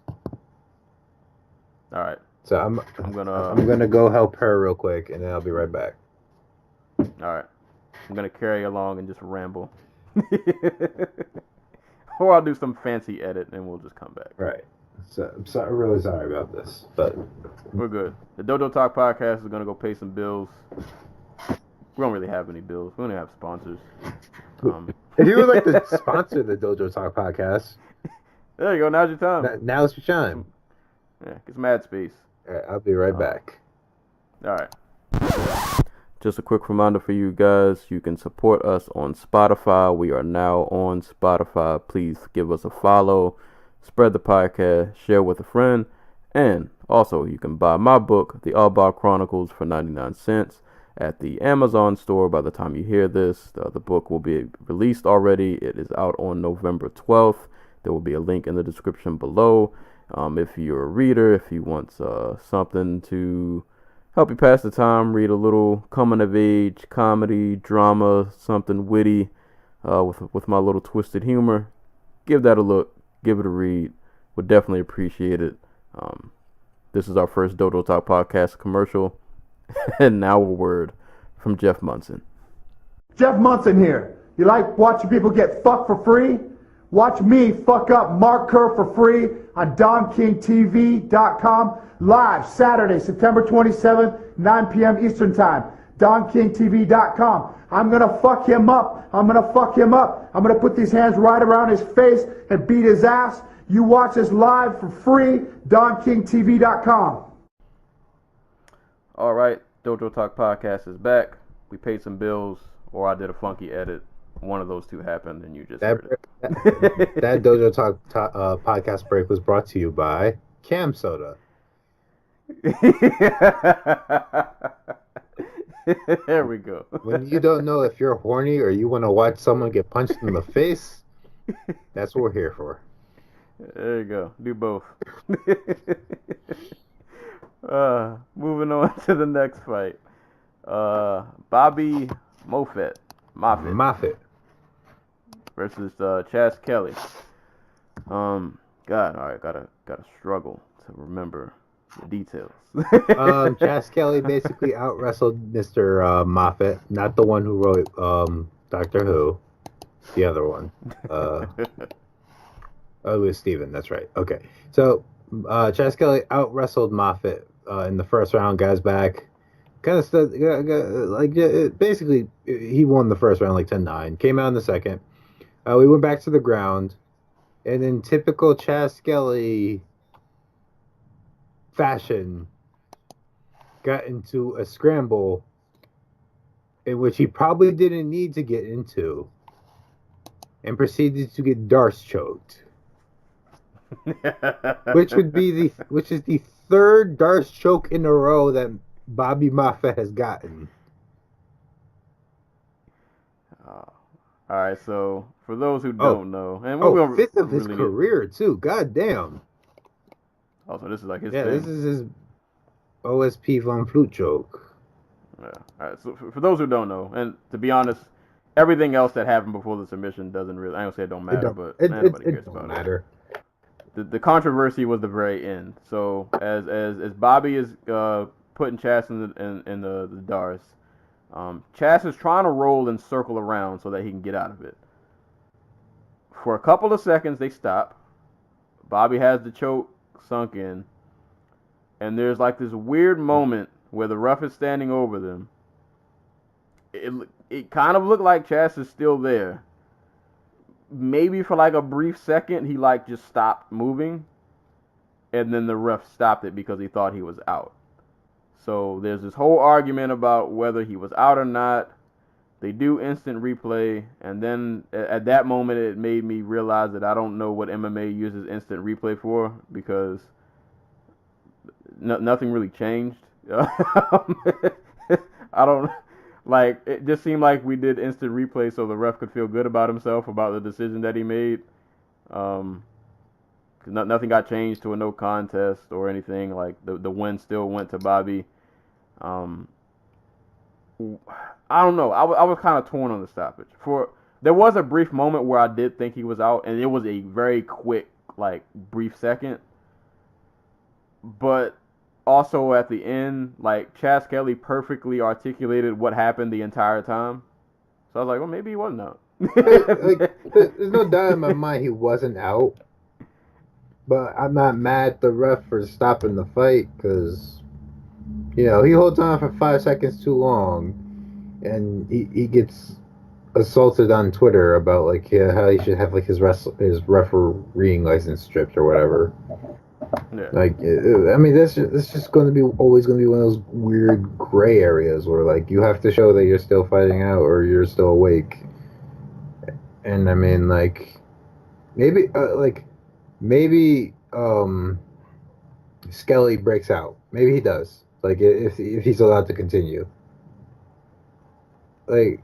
[SPEAKER 1] All right.
[SPEAKER 5] So I'm gonna go help her real quick, and then I'll be right back.
[SPEAKER 1] All right. I'm gonna carry along and just ramble. Or I'll do some fancy edit and we'll just come back.
[SPEAKER 5] Right. So I'm really sorry about this, but
[SPEAKER 1] we're good. The Dojo Talk podcast is gonna go pay some bills. We don't really have any bills. We only have sponsors.
[SPEAKER 5] If you would like to sponsor the Dojo Talk podcast,
[SPEAKER 1] there you go. Now's your time.
[SPEAKER 5] Now's your time.
[SPEAKER 1] Yeah, get some ad space.
[SPEAKER 5] All right, I'll be right back.
[SPEAKER 1] All right. Just a quick reminder for you guys, you can support us on Spotify. We are now on Spotify. Please give us a follow, spread the podcast, share with a friend, And also, you can buy my book, The Outlaw Chronicles, for 99 cents at the Amazon store by the time you hear this. The book will be released already. It is out on November 12th. There will be a link in the description below. If you're a reader, if you want something to help you pass the time, read a little coming-of-age comedy, drama, something witty with my little twisted humor, give that a look. Give it a read. Would definitely appreciate it. This is our first Dojo Talk podcast commercial. And now a word from Jeff Munson.
[SPEAKER 6] Jeff Munson here. You like watching people get fucked for free? Watch me fuck up Mark Kerr for free on DonKingTV.com live Saturday, September 27th, 9 p.m. Eastern Time. DonKingTV.com. I'm going to fuck him up. I'm going to fuck him up. I'm going to put these hands right around his face and beat his ass. You watch this live for free, DonKingTV.com.
[SPEAKER 1] All right, Dojo Talk podcast is back. We paid some bills, or I did a funky edit. One of those two happened, and you just heard it.
[SPEAKER 5] That Dojo Talk podcast break was brought to you by Cam Soda.
[SPEAKER 1] There we go.
[SPEAKER 5] When you don't know if you're horny or you want to watch someone get punched in the face, that's what we're here for.
[SPEAKER 1] There you go. Do both. Moving on to the next fight. Bobby Moffett versus Chaz Kelly. God, all right, gotta struggle to remember the details.
[SPEAKER 5] Chaz Kelly basically out wrestled Mr. Moffett, not the one who wrote Doctor Who, the other one. Oh, it was Steven, that's right. Okay. So, Chaz Kelly out wrestled Moffett in the first round, got his back. Kind of stood, basically, he won the first round like 10-9. Came out in the second. We went back to the ground. And in typical Chaz Kelly fashion, got into a scramble in which he probably didn't need to get into. And proceeded to get Darce choked. which is the third Darce choke in a row that Bobby Moffett has gotten.
[SPEAKER 1] All right, so for those who don't know, and
[SPEAKER 5] fifth of his career too. God damn.
[SPEAKER 1] Oh, so this is like his
[SPEAKER 5] thing.
[SPEAKER 1] Yeah,
[SPEAKER 5] this is his OSP Von Flute choke.
[SPEAKER 1] Yeah. All right, so for those who don't know, and to be honest, everything else that happened before the submission doesn't really. I don't say it don't matter, but nobody cares about it. The controversy was the very end. So as Bobby is putting Chaz in the Darce, Chaz is trying to roll and circle around so that he can get out of it. For a couple of seconds, they stop. Bobby has the choke sunk in, and there's like this weird moment where the ref is standing over them. It kind of looked like Chaz is still there. Maybe for like a brief second, he like just stopped moving, and then the ref stopped it because he thought he was out. So there's this whole argument about whether he was out or not. They do instant replay, and then at that moment, it made me realize that I don't know what MMA uses instant replay for, because nothing really changed. I don't... Like, it just seemed like we did instant replay so the ref could feel good about himself about the decision that he made. Nothing got changed to a no contest or anything. Like, the win still went to Bobby. I don't know. I was kind of torn on the stoppage. There was a brief moment where I did think he was out, and it was a very quick, like, brief second. But also at the end, like, Chaz Kelly perfectly articulated what happened the entire time. So I was like, well, maybe he wasn't out.
[SPEAKER 5] There's no doubt in my mind he wasn't out. But I'm not mad at the ref for stopping the fight, because, he holds on for 5 seconds too long, and he gets assaulted on Twitter about, like, how he should have, like, his refereeing license stripped or whatever.
[SPEAKER 1] Yeah.
[SPEAKER 5] Like, I mean, that's just always going to be one of those weird gray areas where, like, you have to show that you're still fighting out or you're still awake. And I mean, like, maybe Skelly breaks out. Maybe he does. Like if he's allowed to continue. Like,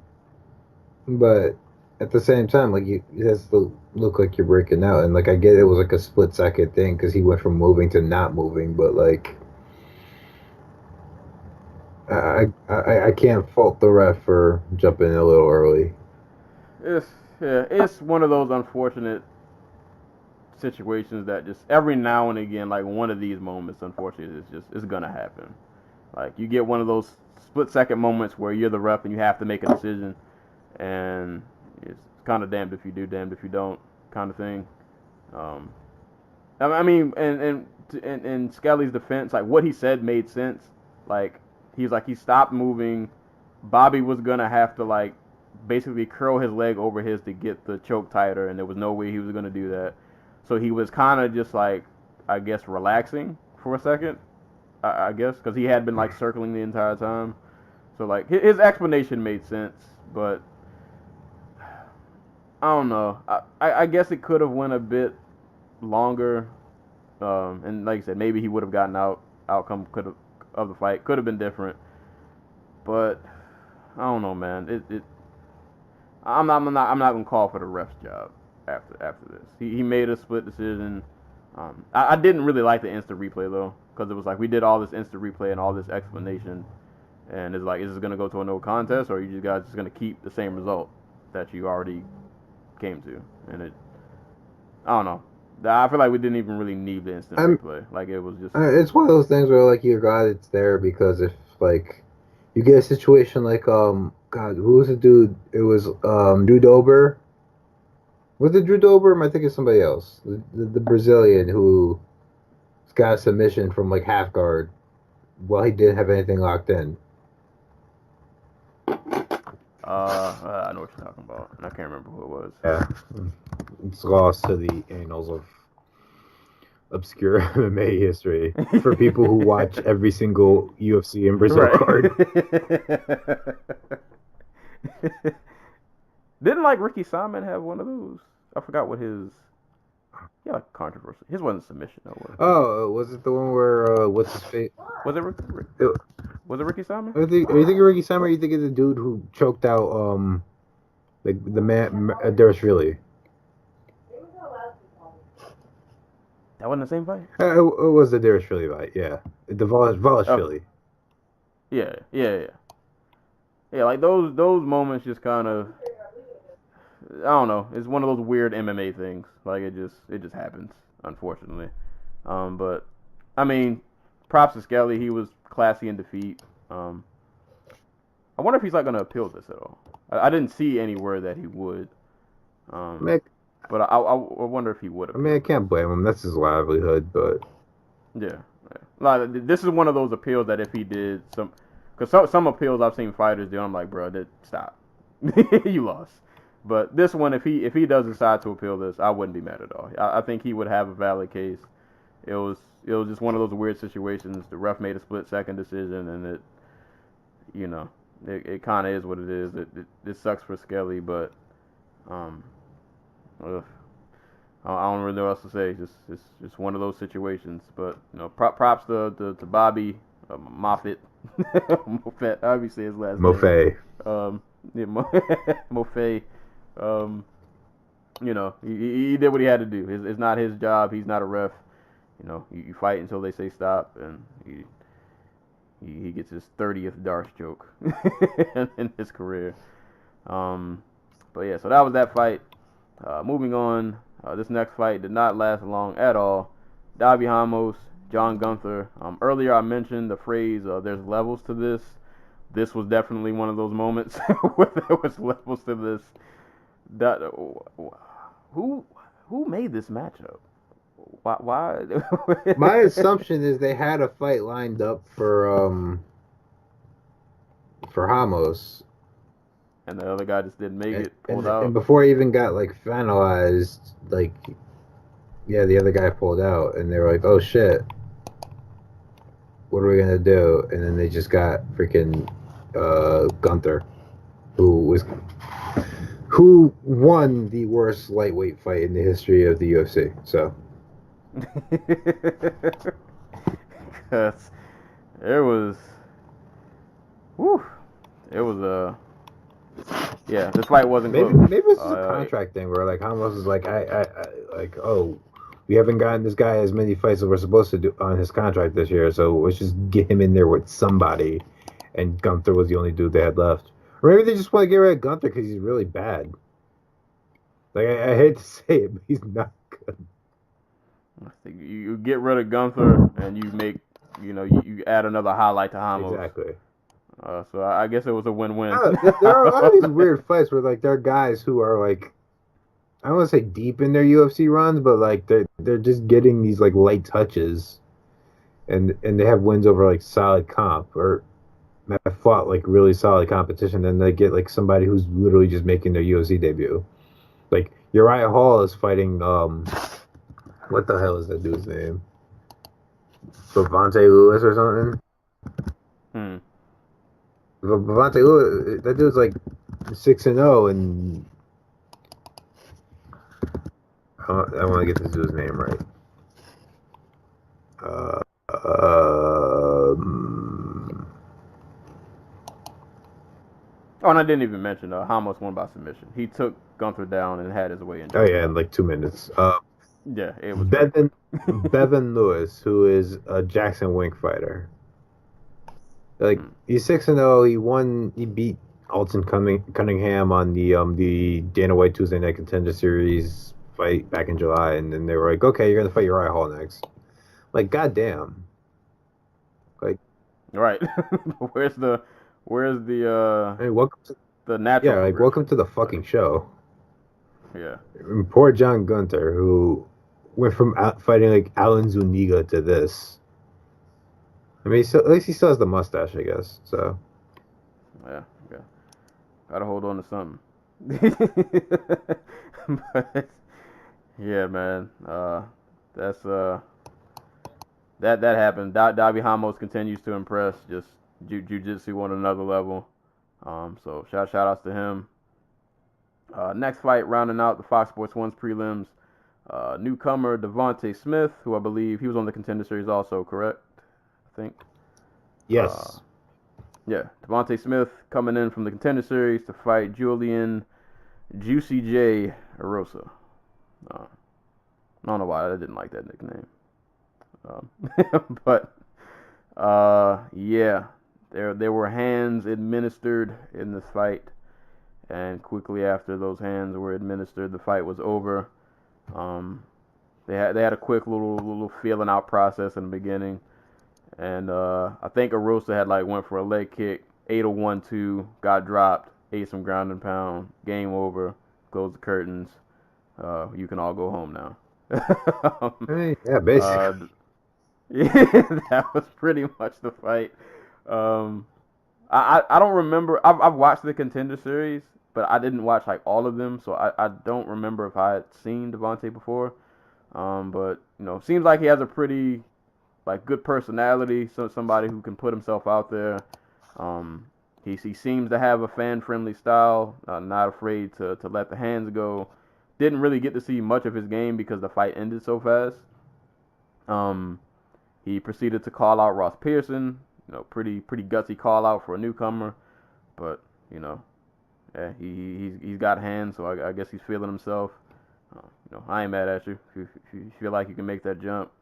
[SPEAKER 5] but at the same time, like it has to look like you're breaking out, and like I get it was like a split second thing because he went from moving to not moving, but like I can't fault the ref for jumping in a little early.
[SPEAKER 1] It's one of those unfortunate situations that just every now and again, like one of these moments, unfortunately, it's gonna happen. Like you get one of those split second moments where you're the ref and you have to make a decision, and it's kind of damned if you do, damned if you don't, kind of thing. I mean, and in Skelly's defense, like what he said made sense. Like he stopped moving. Bobby was gonna have to like basically curl his leg over his to get the choke tighter, and there was no way he was gonna do that. So he was kind of just like, I guess, relaxing for a second. I guess because he had been like circling the entire time. So like his explanation made sense, but I don't know. I guess it could have went a bit longer. And like I said, maybe he would have gotten out. Outcome of the fight could have been different. But I don't know, man. I'm not gonna call for the ref's job after this. He made a split decision. I didn't really like the instant replay though, because it was like we did all this instant replay and all this explanation, and it's like, is this gonna go to a no contest, or are you guys just gonna keep the same result that you already came to? And I don't know. I feel like we didn't even really need the instant replay. Like it was just.
[SPEAKER 5] It's one of those things where like you're glad it's there, because if like you get a situation like God, who was the dude? It was Drew Dober. Was it Drew Dober? Or am I thinking somebody else? The Brazilian who got a submission from like half guard while he didn't have anything locked in.
[SPEAKER 1] I know what you're talking about, and I can't remember who it was.
[SPEAKER 5] Yeah, it's lost to the annals of obscure MMA history for people who watch every single UFC in Brazil card.
[SPEAKER 1] Didn't like Ricky Simon have one of those? I forgot what his. Yeah, like controversy. His wasn't submission though. Was it?
[SPEAKER 5] Oh, was it the one where what's his face?
[SPEAKER 1] Was it Ricky Simon?
[SPEAKER 5] Are you thinking Ricky Simon? Or are you thinking the dude who choked out like the man Derishvili?
[SPEAKER 1] That wasn't the same fight.
[SPEAKER 5] It was the Derishvili fight. Yeah, the Volashvili.
[SPEAKER 1] Yeah. Like those moments just kind of. I don't know. It's one of those weird MMA things. Like it just happens, unfortunately. But I mean, props to Skelly. He was classy in defeat. I wonder if he's not gonna appeal this at all. I didn't see anywhere that he would. But I wonder if he would have.
[SPEAKER 5] I mean, I can't blame him. That's his livelihood. But
[SPEAKER 1] yeah. Like, this is one of those appeals that if he did because some appeals I've seen fighters do, I'm like, bro, stop. You lost. But this one, if he does decide to appeal this, I wouldn't be mad at all. I think he would have a valid case. It was just one of those weird situations. The ref made a split second decision, and it kind of is what it is. It sucks for Skelly, but I don't really know what else to say. It's just one of those situations. But props to Bobby Moffett. Moffett, obviously his last
[SPEAKER 5] Moffett.
[SPEAKER 1] name. Moffett. He did what he had to do. It's not his job. He's not a ref. You fight until they say stop, and he gets his 30th Darce choke in his career. But yeah, so that was that fight. Moving on, this next fight did not last long at all. Davy Ramos, John Gunther. Earlier I mentioned the phrase, there's levels to this. This was definitely one of those moments where there was levels to this. Who made this matchup? Why?
[SPEAKER 5] My assumption is they had a fight lined up for Ramos,
[SPEAKER 1] and the other guy just didn't make it. Pulled out.
[SPEAKER 5] And before it even got like finalized, the other guy pulled out, and they were like, "Oh shit, what are we gonna do?" And then they just got freaking Gunther, who won the worst lightweight fight in the history of the UFC. So
[SPEAKER 1] because it was, yeah, this fight wasn't
[SPEAKER 4] Maybe
[SPEAKER 1] close.
[SPEAKER 4] maybe it's a contract thing where like Ramos is like I like we haven't gotten this guy as many fights as we're supposed to do on his contract this year, so let's just get him in there with somebody. And Gunther was the only dude they had left. Or maybe they just want to get rid of Gunther because he's really bad. Like I hate to say it, but he's not good.
[SPEAKER 1] I think you get rid of Gunther and you make, you add another highlight to Ramos.
[SPEAKER 4] Exactly.
[SPEAKER 1] So I guess it was a win-win.
[SPEAKER 4] There are a lot of these weird fights where like there are guys who are like, I don't want to say deep in their UFC runs, but like they're just getting these like light touches, and they have wins over like solid comp or have fought like really solid competition, and they get like somebody who's literally just making their UFC debut. Like Uriah Hall is fighting what the hell is that dude's name? Levante Lewis or something? Levante Lewis, that dude's like 6-0, and I want to get this dude's name right.
[SPEAKER 1] Oh, and I didn't even mention Ramos won by submission. He took Gunther down and had his way in.
[SPEAKER 4] Oh yeah, in like 2 minutes.
[SPEAKER 1] Yeah, it was
[SPEAKER 4] Bevan Lewis, who is a Jackson Wink fighter. Like he's 6-0. He beat Alton Cunningham on the Dana White Tuesday Night Contender Series fight back in July, and then they were like, okay, you're gonna fight Uriah Hall next. Like, goddamn. Like,
[SPEAKER 1] right. Where's the
[SPEAKER 4] hey, welcome to
[SPEAKER 1] the natural?
[SPEAKER 4] Yeah, like welcome to the fucking show.
[SPEAKER 1] Yeah.
[SPEAKER 4] And poor John Gunther, who went from fighting like Alan Zuniga to this. I mean, at least he still has the mustache, I guess. So.
[SPEAKER 1] Yeah. Gotta hold on to something. But, yeah, man. That's that happened. Davi Ramos continues to impress. Just jiu-jitsu on another level. So shout outs to him. Next fight, rounding out the Fox Sports 1's prelims. Newcomer Devontae Smith, who I believe he was on the Contender Series also, correct? I think.
[SPEAKER 4] Yes.
[SPEAKER 1] Yeah, Devontae Smith coming in from the Contender Series to fight Julian Juicy J Arosa. I don't know why I didn't like that nickname. But yeah, there were hands administered in this fight, and quickly after those hands were administered, the fight was over. They had a quick little feeling out process in the beginning, and I think Arosa had went for a leg kick, ate a 1-2, got dropped, ate some ground and pound, game over, closed the curtains. You can all go home now.
[SPEAKER 4] Yeah, basically.
[SPEAKER 1] Yeah, that was pretty much the fight. I don't remember. I've watched the Contender Series, but I didn't watch all of them, so I don't remember if I had seen Devontae before. But seems like he has a pretty good personality, so somebody who can put himself out there. He seems to have a fan-friendly style, not afraid to let the hands go. Didn't really get to see much of his game because the fight ended so fast. He proceeded to call out Ross Pearson. Pretty gutsy call out for a newcomer, but yeah, he's got hands, so I guess he's feeling himself. I ain't mad at you. If you feel like you can make that jump,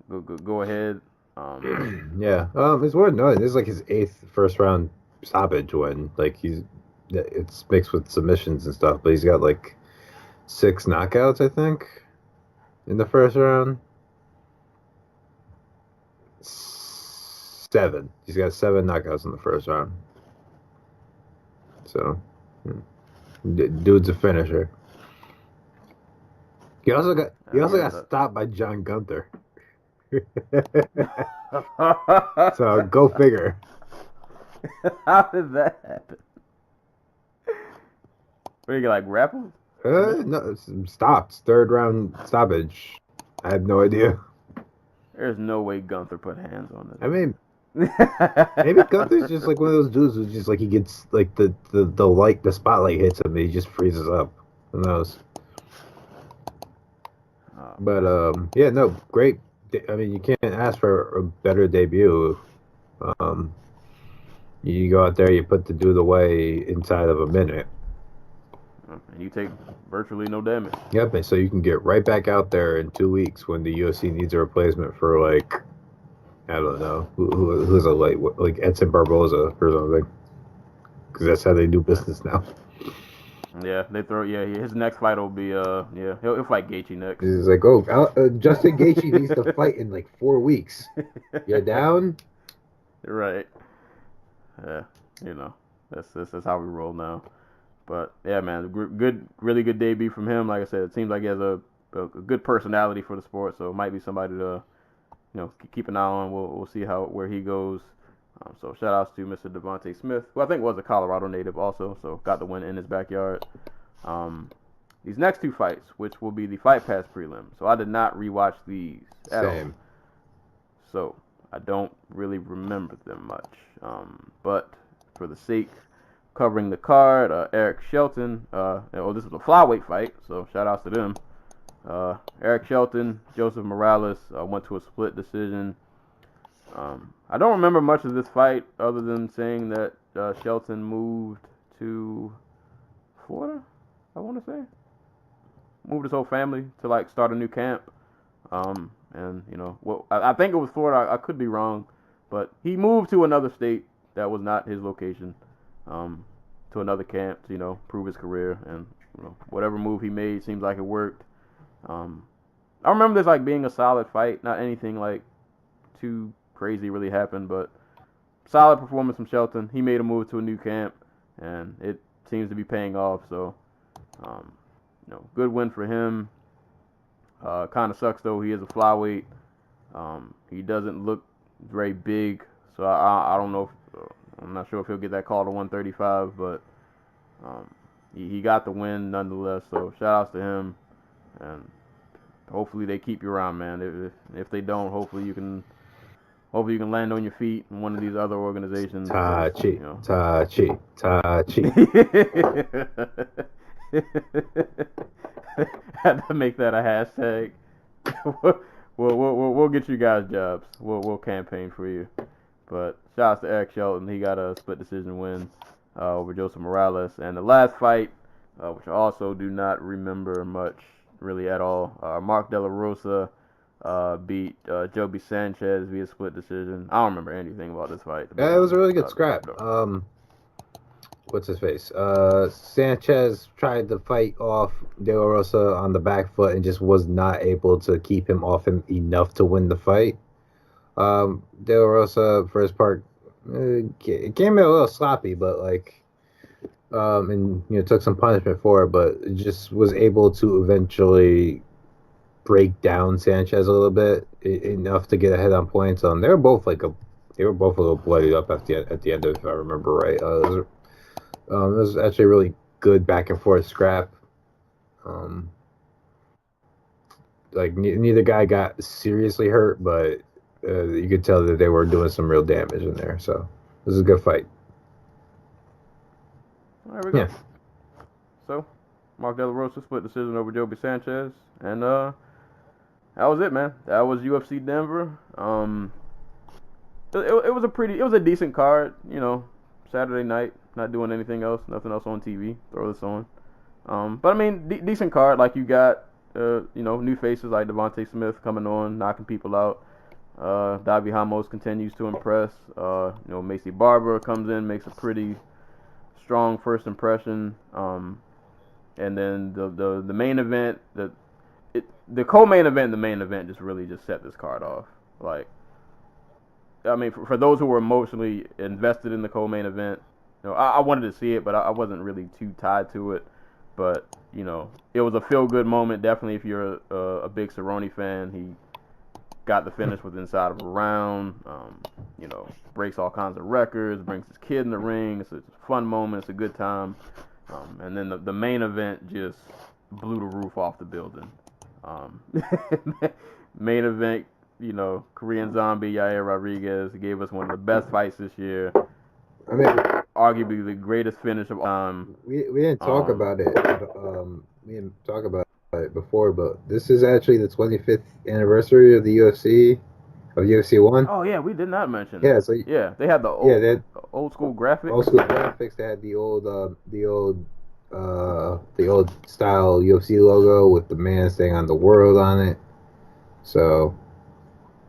[SPEAKER 1] go ahead.
[SPEAKER 4] Yeah, it's worth noting. This is his 8th first round stoppage win. It's mixed with submissions and stuff, but he's got 6 knockouts, I think, in the first round. 7. He's got 7 knockouts in the first round. So, dude's a finisher. He also got stopped by John Gunther. So go figure.
[SPEAKER 1] How did that happen? Were you grappled?
[SPEAKER 4] No, stopped. 3rd round stoppage. I have no idea.
[SPEAKER 1] There's no way Gunther put hands on it.
[SPEAKER 4] I mean, maybe Gunther's just one of those dudes who's just he gets the spotlight hits him and he just freezes up. Who knows? But yeah, no, great I mean, you can't ask for a better debut. You go out there, you put the dude away inside of a minute.
[SPEAKER 1] And you take virtually no damage.
[SPEAKER 4] Yep, and so you can get right back out there in 2 weeks when the UFC needs a replacement for, like, I don't know, who's a like Edson Barboza or something. Because that's how they do business now.
[SPEAKER 1] Yeah, his next fight will be, he'll fight Gaethje next.
[SPEAKER 4] He's like, Justin Gaethje needs to fight in, like, 4 weeks. You're down?
[SPEAKER 1] Right. Yeah, that's how we roll now. But yeah, man, really good debut from him. Like I said, it seems like he has a good personality for the sport, so it might be somebody to keep an eye on. We'll see where he goes. So shout outs to Mr. Devontae Smith, who I think was a Colorado native also, so got the win in his backyard. These next 2 fights, which will be the Fight Pass prelim. So I did not rewatch these at all. So I don't really remember them much. But for the sake of covering the card, Eric Shelton, this is a flyweight fight, so shout outs to them. Eric Shelton, Joseph Morales went to a split decision. I don't remember much of this fight other than saying that Shelton moved to Florida, I want to say. Moved his whole family to, like, start a new camp. And, I think it was Florida. I could be wrong. But he moved to another state that was not his location, to another camp to, prove his career. And, whatever move he made seems like it worked. I remember this, like, being a solid fight. Not anything, like, too crazy really happened, but solid performance from Shelton. He made a move to a new camp, and it seems to be paying off. So, good win for him. Kind of sucks though. He is a flyweight. He doesn't look very big, so I don't know. I'm not sure if he'll get that call to 135, but he got the win nonetheless. So shout outs to him, and hopefully they keep you around, man. If they don't, hopefully you can land on your feet in one of these other organizations.
[SPEAKER 4] Tachi.
[SPEAKER 1] Had to make that a hashtag. We'll get you guys jobs. We'll campaign for you. But shout out to Eric Shelton. He got a split decision win over Joseph Morales. And the last fight, which I also do not remember much really at all, Mark De La Rosa beat Joby Sanchez via split decision. I don't remember anything about this fight.
[SPEAKER 4] Yeah, it was a really good scrap. What's his face? Sanchez tried to fight off De La Rosa on the back foot and just was not able to keep him off him enough to win the fight. De La Rosa, for his part, it came in a little sloppy, but and took some punishment for it, but it just was able to eventually break down Sanchez a little bit enough to get ahead on points. They were both a little bloodied up at the end of it, if I remember right. It was actually a really good back and forth scrap. Neither guy got seriously hurt, but you could tell that they were doing some real damage in there. So it was a good fight.
[SPEAKER 1] There we go. Yeah. So Mark De La Rosa split decision over Joby Sanchez, and that was it, man. That was UFC Denver. It was a decent card, Saturday night, not doing anything else, nothing else on TV. Throw this on. But I mean, decent card. Like, you got new faces like Devontae Smith coming on, knocking people out. Davi Ramos continues to impress. Macy Barber comes in, makes a pretty strong first impression. And then the main event, the co-main event and the main event just set this card off. Like, I mean, for those who were emotionally invested in the co-main event, I wanted to see it, but I wasn't really too tied to it. But, it was a feel-good moment, definitely, if you're a big Cerrone fan. He got the finish with inside of a round, breaks all kinds of records, brings his kid in the ring. It's a fun moment. It's a good time. And then the main event just blew the roof off the building. Main event, Korean Zombie, Yair Rodriguez gave us one of the best fights this year.
[SPEAKER 5] I mean,
[SPEAKER 1] arguably the greatest finish of
[SPEAKER 5] we didn't talk about it. We didn't talk about it before, but this is actually the 25th anniversary of the UFC, of UFC 1.
[SPEAKER 1] Oh yeah, we did not mention.
[SPEAKER 5] Yeah, so
[SPEAKER 1] yeah, they had the old school graphics.
[SPEAKER 5] Old school graphics. They had the old style UFC logo with the man saying "on the world" on it. So.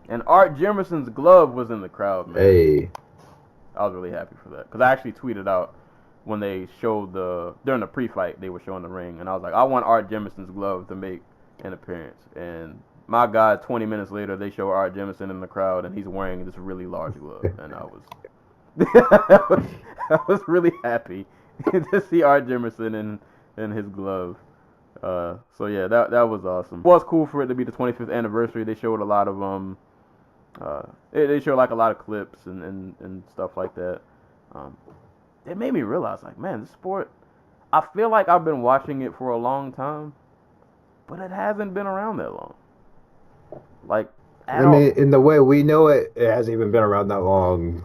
[SPEAKER 1] And Art Jemerson's glove was in the crowd, man.
[SPEAKER 5] Hey.
[SPEAKER 1] I was really happy for that because I actually tweeted out when they showed during the pre-fight they were showing the ring, and I was like, I want Art Jemerson's glove to make an appearance. And my God, 20 minutes later they show Art Jemerson in the crowd, and he's wearing this really large glove, and I was really happy to see Art Jemerson in his glove. So yeah, that was awesome. It was cool for it to be the 25th anniversary. They showed a lot of they showed like a lot of clips and stuff like that. It made me realize, like, man, this sport, I feel like I've been watching it for a long time, but it hasn't been around that long. Like,
[SPEAKER 5] I mean, in the way we know it, it hasn't even been around that long.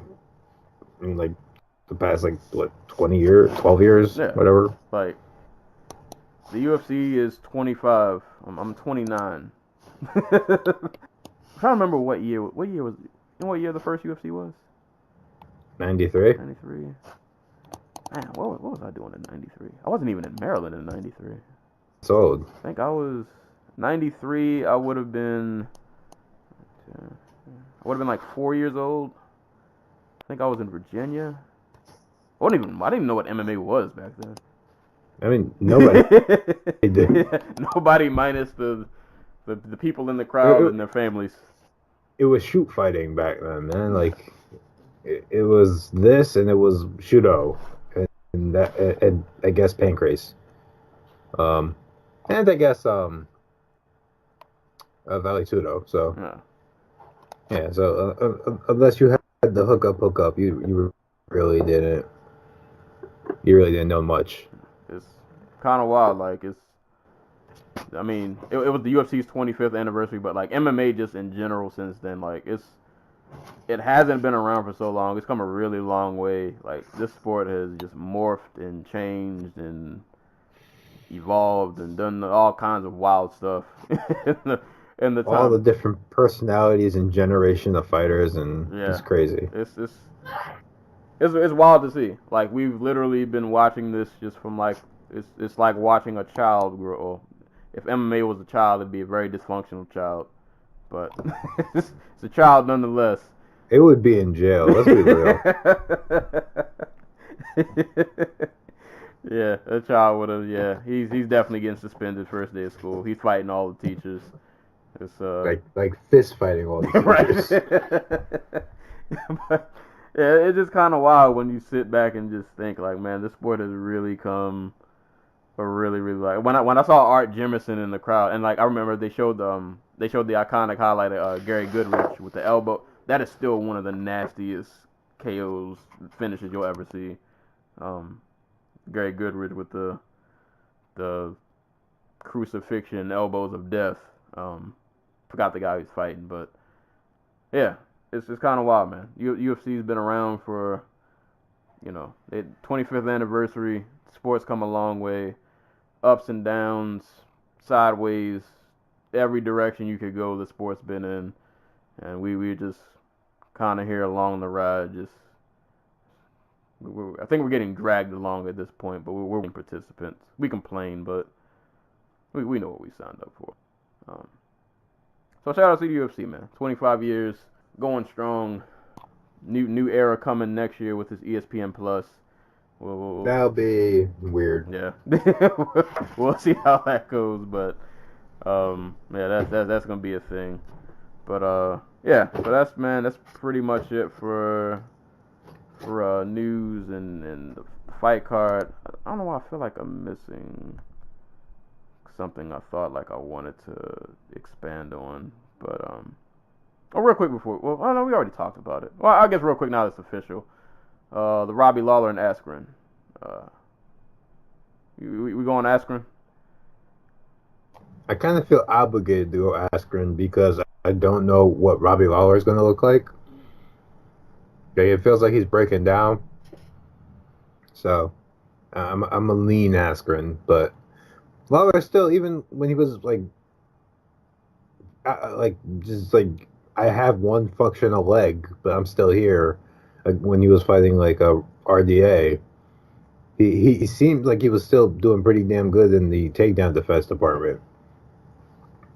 [SPEAKER 5] I mean, like, the past, like, what, 20 years, 12 years,
[SPEAKER 1] yeah,
[SPEAKER 5] whatever.
[SPEAKER 1] Like, the UFC is 25. I'm 29. I'm trying to remember what year was. You know what year the first UFC was?
[SPEAKER 5] 93.
[SPEAKER 1] 93. Man, what was I doing in 93? I wasn't even in Maryland in 93.
[SPEAKER 5] It's old.
[SPEAKER 1] I think I was 93. I would have been like 4 years old. I think I was in Virginia. I didn't even know what MMA was back then.
[SPEAKER 5] I mean, nobody did.
[SPEAKER 1] Nobody minus the people in the crowd and their families.
[SPEAKER 5] It was shoot fighting back then, man. Like, it was this, and it was Judo, and that, and I guess pancrase, and I guess Valley Tudo. So yeah. So unless you had the hookup, you really didn't. You really didn't know much.
[SPEAKER 1] It's kind of wild. Like, I mean, it was the UFC's 25th anniversary, but like MMA just in general since then, like it hasn't been around for so long. It's come a really long way. Like, this sport has just morphed and changed and evolved and done all kinds of wild stuff in the time.
[SPEAKER 5] All the different personalities and generation of fighters, and it's crazy.
[SPEAKER 1] It's wild to see. Like, we've literally been watching this just from like it's like watching a child grow. If MMA was a child, it'd be a very dysfunctional child, but it's a child nonetheless.
[SPEAKER 5] It would be in jail. Let's be real.
[SPEAKER 1] Yeah, that child would have. Yeah, he's definitely getting suspended first day of school. He's fighting all the teachers. It's
[SPEAKER 5] like fist fighting all the teachers.
[SPEAKER 1] But, yeah, it's just kind of wild when you sit back and just think, like, man, this sport has really come a really, really, like, when I saw Art Jemerson in the crowd, and like I remember they showed the iconic highlight of Gary Goodrich with the elbow. That is still one of the nastiest KOs finishes you'll ever see. Gary Goodrich with the crucifixion elbows of death. Forgot the guy he's fighting, but yeah, it's kind of wild, man. UFC's been around for, 25th anniversary. Sports come a long way, ups and downs, sideways, every direction you could go. The sport's been in, and we just kind of here along the ride. I think we're getting dragged along at this point, but we're participants. We complain, but we know what we signed up for. So shout out to the UFC, man. 25 years, going strong. New era coming next year with this ESPN Plus.
[SPEAKER 5] That'll be weird.
[SPEAKER 1] Yeah, we'll see how that goes, but yeah, that's gonna be a thing. But yeah, so that's pretty much it for news and the fight card. I don't know why I feel like I'm missing something I thought like I wanted to expand on, but real quick before, I know we already talked about it. Well, I guess real quick now that it's official. The Robbie Lawler and Askren. We going Askren?
[SPEAKER 5] I kind of feel obligated to go Askren because I don't know what Robbie Lawler is going to look like. It feels like he's breaking down. So I'm a lean Askren, but
[SPEAKER 4] Lawler still, even when he was just like, I have one functional leg, but I'm still here. When he was fighting like a RDA, he seemed like he was still doing pretty damn good in the takedown defense department.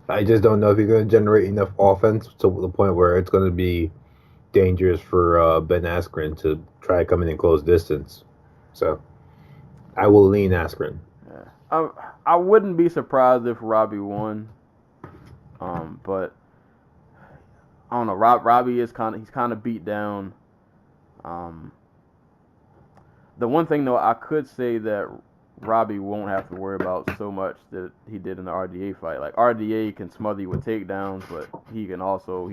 [SPEAKER 4] I just don't know if he's going to generate enough offense to the point where it's going to be dangerous for Ben Askren to try coming in close distance. So I will lean Askren.
[SPEAKER 1] Yeah. I wouldn't be surprised if Robbie won. But I don't know. Robbie is he's kind of beat down. The one thing though, I could say that Robbie won't have to worry about so much that he did in the RDA fight. Like RDA can smother you with takedowns, but he's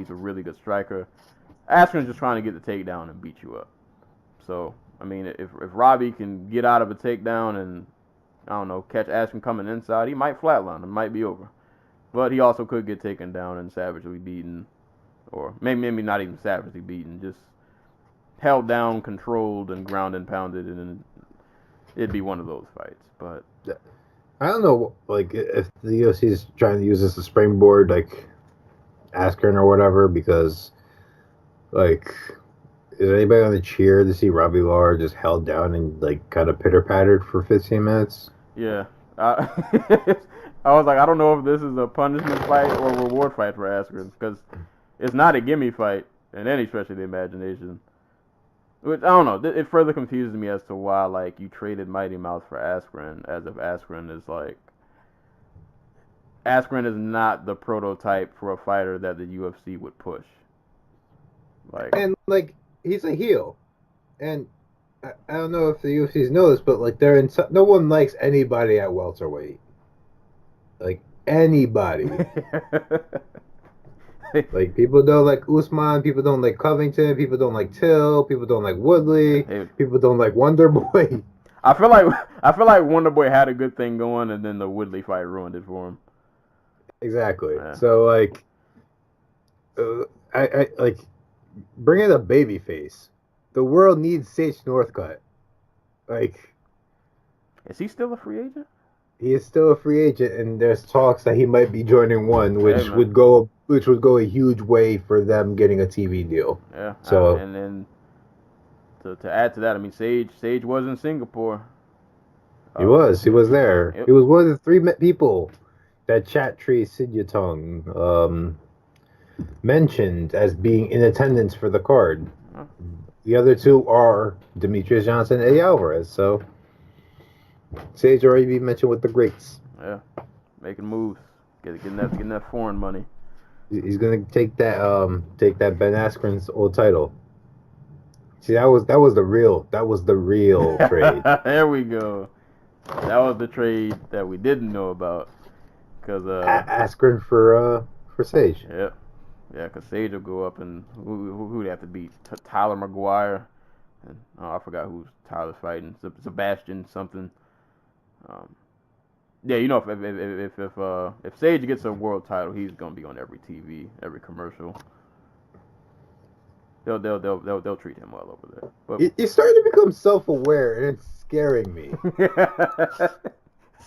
[SPEAKER 1] a really good striker. Askren's just trying to get the takedown and beat you up. So I mean, if Robbie can get out of a takedown and I don't know, catch Askren coming inside, he might flatline. It might be over. But he also could get taken down and savagely beaten, or maybe not even savagely beaten, just held down, controlled, and ground and pounded, and it'd be one of those fights. But
[SPEAKER 4] I don't know, like if the UFC is trying to use this as a springboard, like Askren or whatever, because like, is anybody going to cheer to see Robbie Lawler just held down and like kind of pitter pattered for 15 minutes?
[SPEAKER 1] Yeah. I was like, I don't know if this is a punishment fight or a reward fight for Askren, because it's not a gimme fight in any stretch of the imagination. Which, I don't know, it further confuses me as to why, like, you traded Mighty Mouse for Askren, as if Askren is not the prototype for a fighter that the UFC would push.
[SPEAKER 4] And, like, he's a heel. And I don't know if the UFC's know this, but, like, no one likes anybody at welterweight. Like, anybody. Like, people don't like Usman, people don't like Covington, people don't like Till, people don't like Woodley, people don't like Wonder Boy.
[SPEAKER 1] I feel like Wonder Boy had a good thing going, and then the Woodley fight ruined it for him.
[SPEAKER 4] Exactly. Yeah. So, like, I like, bring in a baby face. The world needs Sage Northcutt. Like,
[SPEAKER 1] is he still a free agent?
[SPEAKER 4] He is still a free agent, and there's talks that he might be joining one, which would go a huge way for them getting a TV deal.
[SPEAKER 1] Yeah. So and then to add to that, I mean, Sage was in Singapore.
[SPEAKER 4] He was there. Yep. He was one of the 3 people that Chat Tree Sidyatong mentioned as being in attendance for the card. Huh. The other 2 are Demetrius Johnson and Eddie Alvarez. So Sage already been mentioned with the greats.
[SPEAKER 1] Yeah, making moves, getting that foreign money.
[SPEAKER 4] He's gonna take that Ben Askren's old title. See, that was the real trade.
[SPEAKER 1] There we go. That was the trade that we didn't know about, because
[SPEAKER 4] Askren for Sage.
[SPEAKER 1] Yeah, because Sage will go up, and who'd have to beat Tyler McGuire, and I forgot who Tyler's fighting, Sebastian something. Yeah, you know, if Sage gets a world title, he's gonna be on every TV, every commercial. They'll treat him well over there. But
[SPEAKER 4] he's starting to become self-aware, and it's scaring me.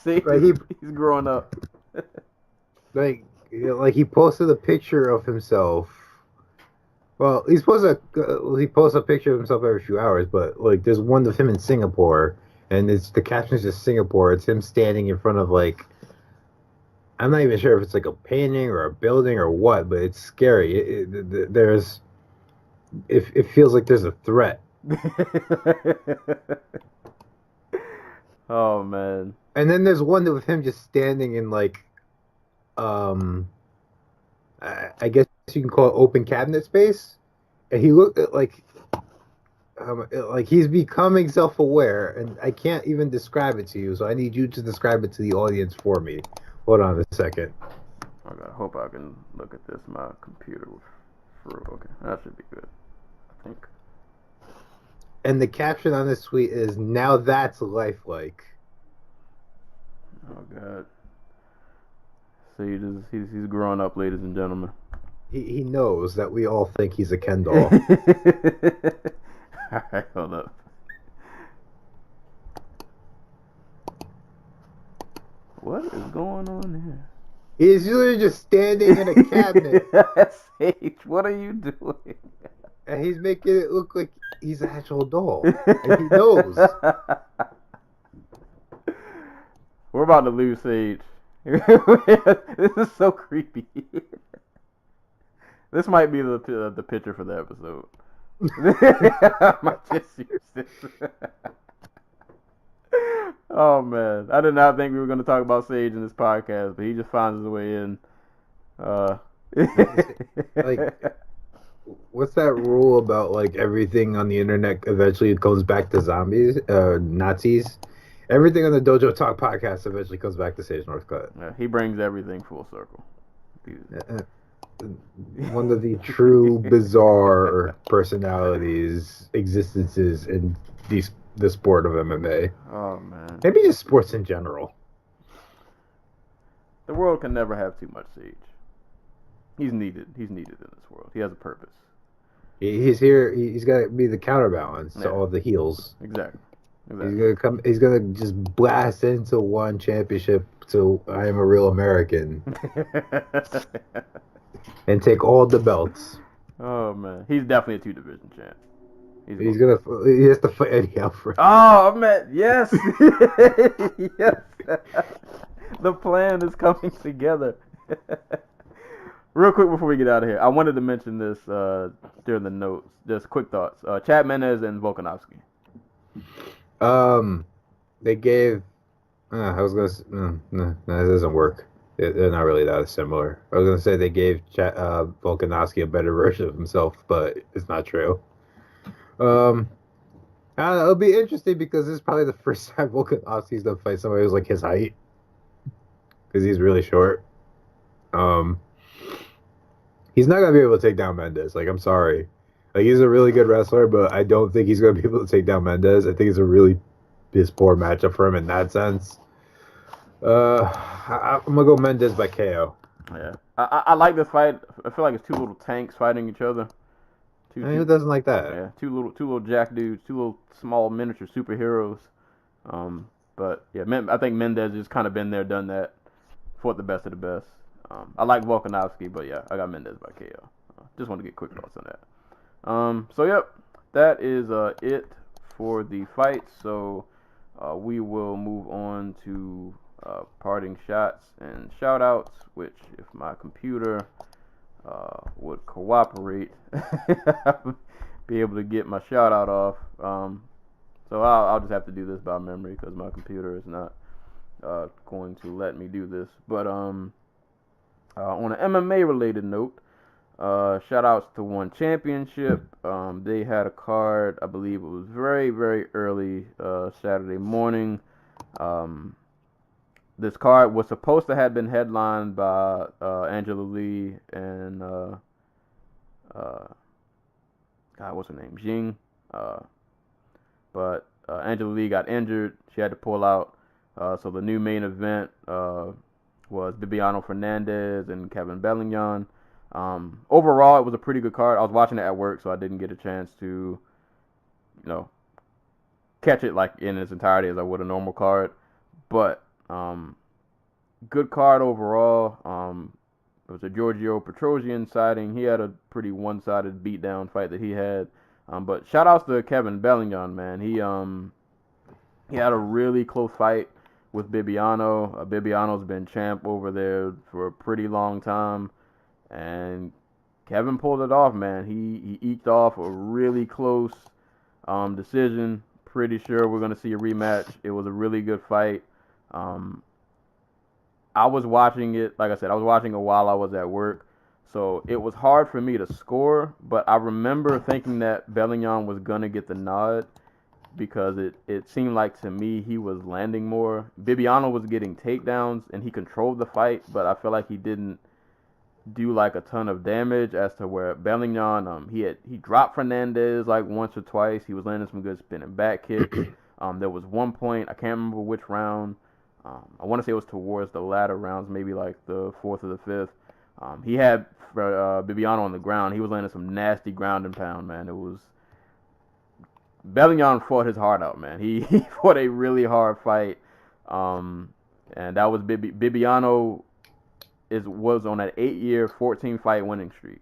[SPEAKER 1] See, like he's growing up.
[SPEAKER 4] like he posted a picture of himself. Well, he posts a picture of himself every few hours, but like there's one of him in Singapore. And the caption is just Singapore. It's him standing in front of, like, I'm not even sure if it's like a painting or a building or what, but it's scary. It feels like there's a threat.
[SPEAKER 1] Oh man.
[SPEAKER 4] And then there's one with him just standing in, like, I guess you can call it open cabinet space, and he looked at like he's becoming self-aware, and I can't even describe it to you, so I need you to describe it to the audience for me. Hold on a second.
[SPEAKER 1] Okay, I hope I can look at this. My computer okay, that should be good, I think.
[SPEAKER 4] And the caption on this tweet is, "Now that's lifelike."
[SPEAKER 1] Oh God. So he's growing up, ladies and gentlemen.
[SPEAKER 4] He knows that we all think he's a Ken doll.
[SPEAKER 1] Alright, hold up. What is going on here?
[SPEAKER 5] He's literally just standing in a cabinet.
[SPEAKER 1] Sage, what are you doing?
[SPEAKER 5] And he's making it look like he's an actual doll. And he knows.
[SPEAKER 1] We're about to lose Sage. This is so creepy. This might be the picture for the episode. I might just use this. Oh man, I did not think we were going to talk about Sage in this podcast, but he just finds his way in.
[SPEAKER 5] Like, what's that rule about like everything on the internet eventually comes back to zombies, Nazis? Everything on the Dojo Talk podcast eventually comes back to Sage Northcutt.
[SPEAKER 1] Yeah, he brings everything full circle.
[SPEAKER 5] One of the true bizarre personalities, existences in the sport of MMA.
[SPEAKER 1] Oh man.
[SPEAKER 5] Maybe just sports in general.
[SPEAKER 1] The world can never have too much Sage. He's needed. He's needed in this world. He has a purpose.
[SPEAKER 5] He's here. He's got to be the counterbalance to all the heels.
[SPEAKER 1] Exactly.
[SPEAKER 5] He's gonna come. He's gonna just blast into one championship. So I am a real American, and take all the belts.
[SPEAKER 1] Oh man, he's definitely a 2-division champ.
[SPEAKER 5] He has to fight Eddie Alfred.
[SPEAKER 1] Oh man, yes, yes. The plan is coming together. Real quick before we get out of here, I wanted to mention this during the notes. Just quick thoughts. Chad Mendes and Volkanovski.
[SPEAKER 5] They gave. I was gonna. No, that doesn't work. They're not really that similar. I was gonna say they gave Volkanovski a better version of himself, but it's not true. I don't know, it'll be interesting because this is probably the first time Volkanovski's gonna fight somebody who's like his height, because he's really short. He's not gonna be able to take down Mendes. Like, I'm sorry. Like, he's a really good wrestler, but I don't think he's gonna be able to take down Mendes. I think it's a really piss poor matchup for him in that sense. I'm gonna go Mendes by KO.
[SPEAKER 1] Yeah, I like this fight. I feel like it's two little tanks fighting each other.
[SPEAKER 5] Who doesn't like that?
[SPEAKER 1] Yeah, two little jack dudes, two little small miniature superheroes. But yeah, I think Mendes has kind of been there, done that, fought the best of the best. I like Volkanovski, but yeah, I got Mendes by KO. Just want to get quick thoughts on that. So yep, that is it for the fight. So we will move on to parting shots and shout outs, which if my computer would cooperate, be able to get my shout out off. So I'll just have to do this by memory because my computer is not going to let me do this. But on an MMA related note, shout outs to One Championship. They had a card, I believe it was very, very early Saturday morning. This card was supposed to have been headlined by Angela Lee and God, what's her name? Jing. But Angela Lee got injured. She had to pull out. So the new main event was Bibiano Fernandez and Kevin Bellignon. Overall, it was a pretty good card. I was watching it at work, so I didn't get a chance to, catch it like in its entirety as I would a normal card. But good card overall. It was a Giorgio Petrosian sighting. He had a pretty one-sided beatdown fight that he had. But shout outs to Kevin Bellignon, man. He had a really close fight with Bibiano. Bibiano's been champ over there for a pretty long time. And Kevin pulled it off, man. He eked off a really close decision. Pretty sure we're going to see a rematch. It was a really good fight. I was watching it, like I said, I was watching it while I was at work. So it was hard for me to score, but I remember thinking that Bellignon was going to get the nod because it seemed like to me he was landing more. Bibiano was getting takedowns and he controlled the fight, but I feel like he didn't do like a ton of damage as to where Bellignon, he dropped Fernandez like once or twice. He was landing some good spinning back kicks. There was one point, I can't remember which round. I want to say it was towards the latter rounds, maybe like the fourth or the fifth. He had Bibiano on the ground. He was landing some nasty ground and pound, man. It was Bellignon fought his heart out, man. He fought a really hard fight. and that was Bibiano was on an 8-year, 14-fight winning streak,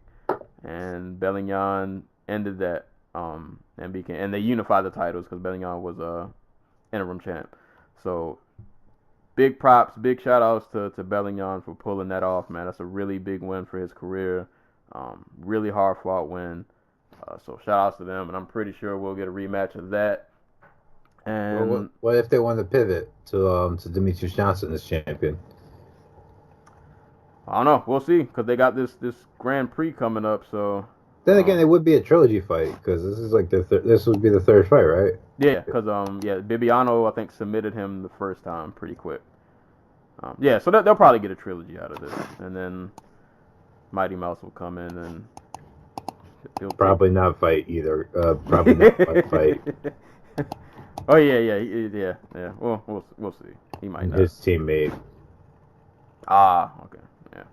[SPEAKER 1] and Bellion ended that, and they unified the titles because Bellion was interim champ. So big props, big shout outs to Bellion for pulling that off, man. That's a really big win for his career. Really hard fought win. So shout outs to them, and I'm pretty sure we'll get a rematch of that. And
[SPEAKER 5] what if they want to pivot to Demetrius Johnson as champion?
[SPEAKER 1] I don't know. We'll see, because they got this Grand Prix coming up. So
[SPEAKER 5] then again, it would be a trilogy fight because this is like this would be the third fight, right?
[SPEAKER 1] Yeah, because Bibiano I think submitted him the first time pretty quick. So they'll probably get a trilogy out of this, and then Mighty Mouse will come in and
[SPEAKER 5] probably not fight either. Probably not fight.
[SPEAKER 1] Oh yeah. Well, we'll see. He might not.
[SPEAKER 5] His teammate.
[SPEAKER 1] Okay. Yeah.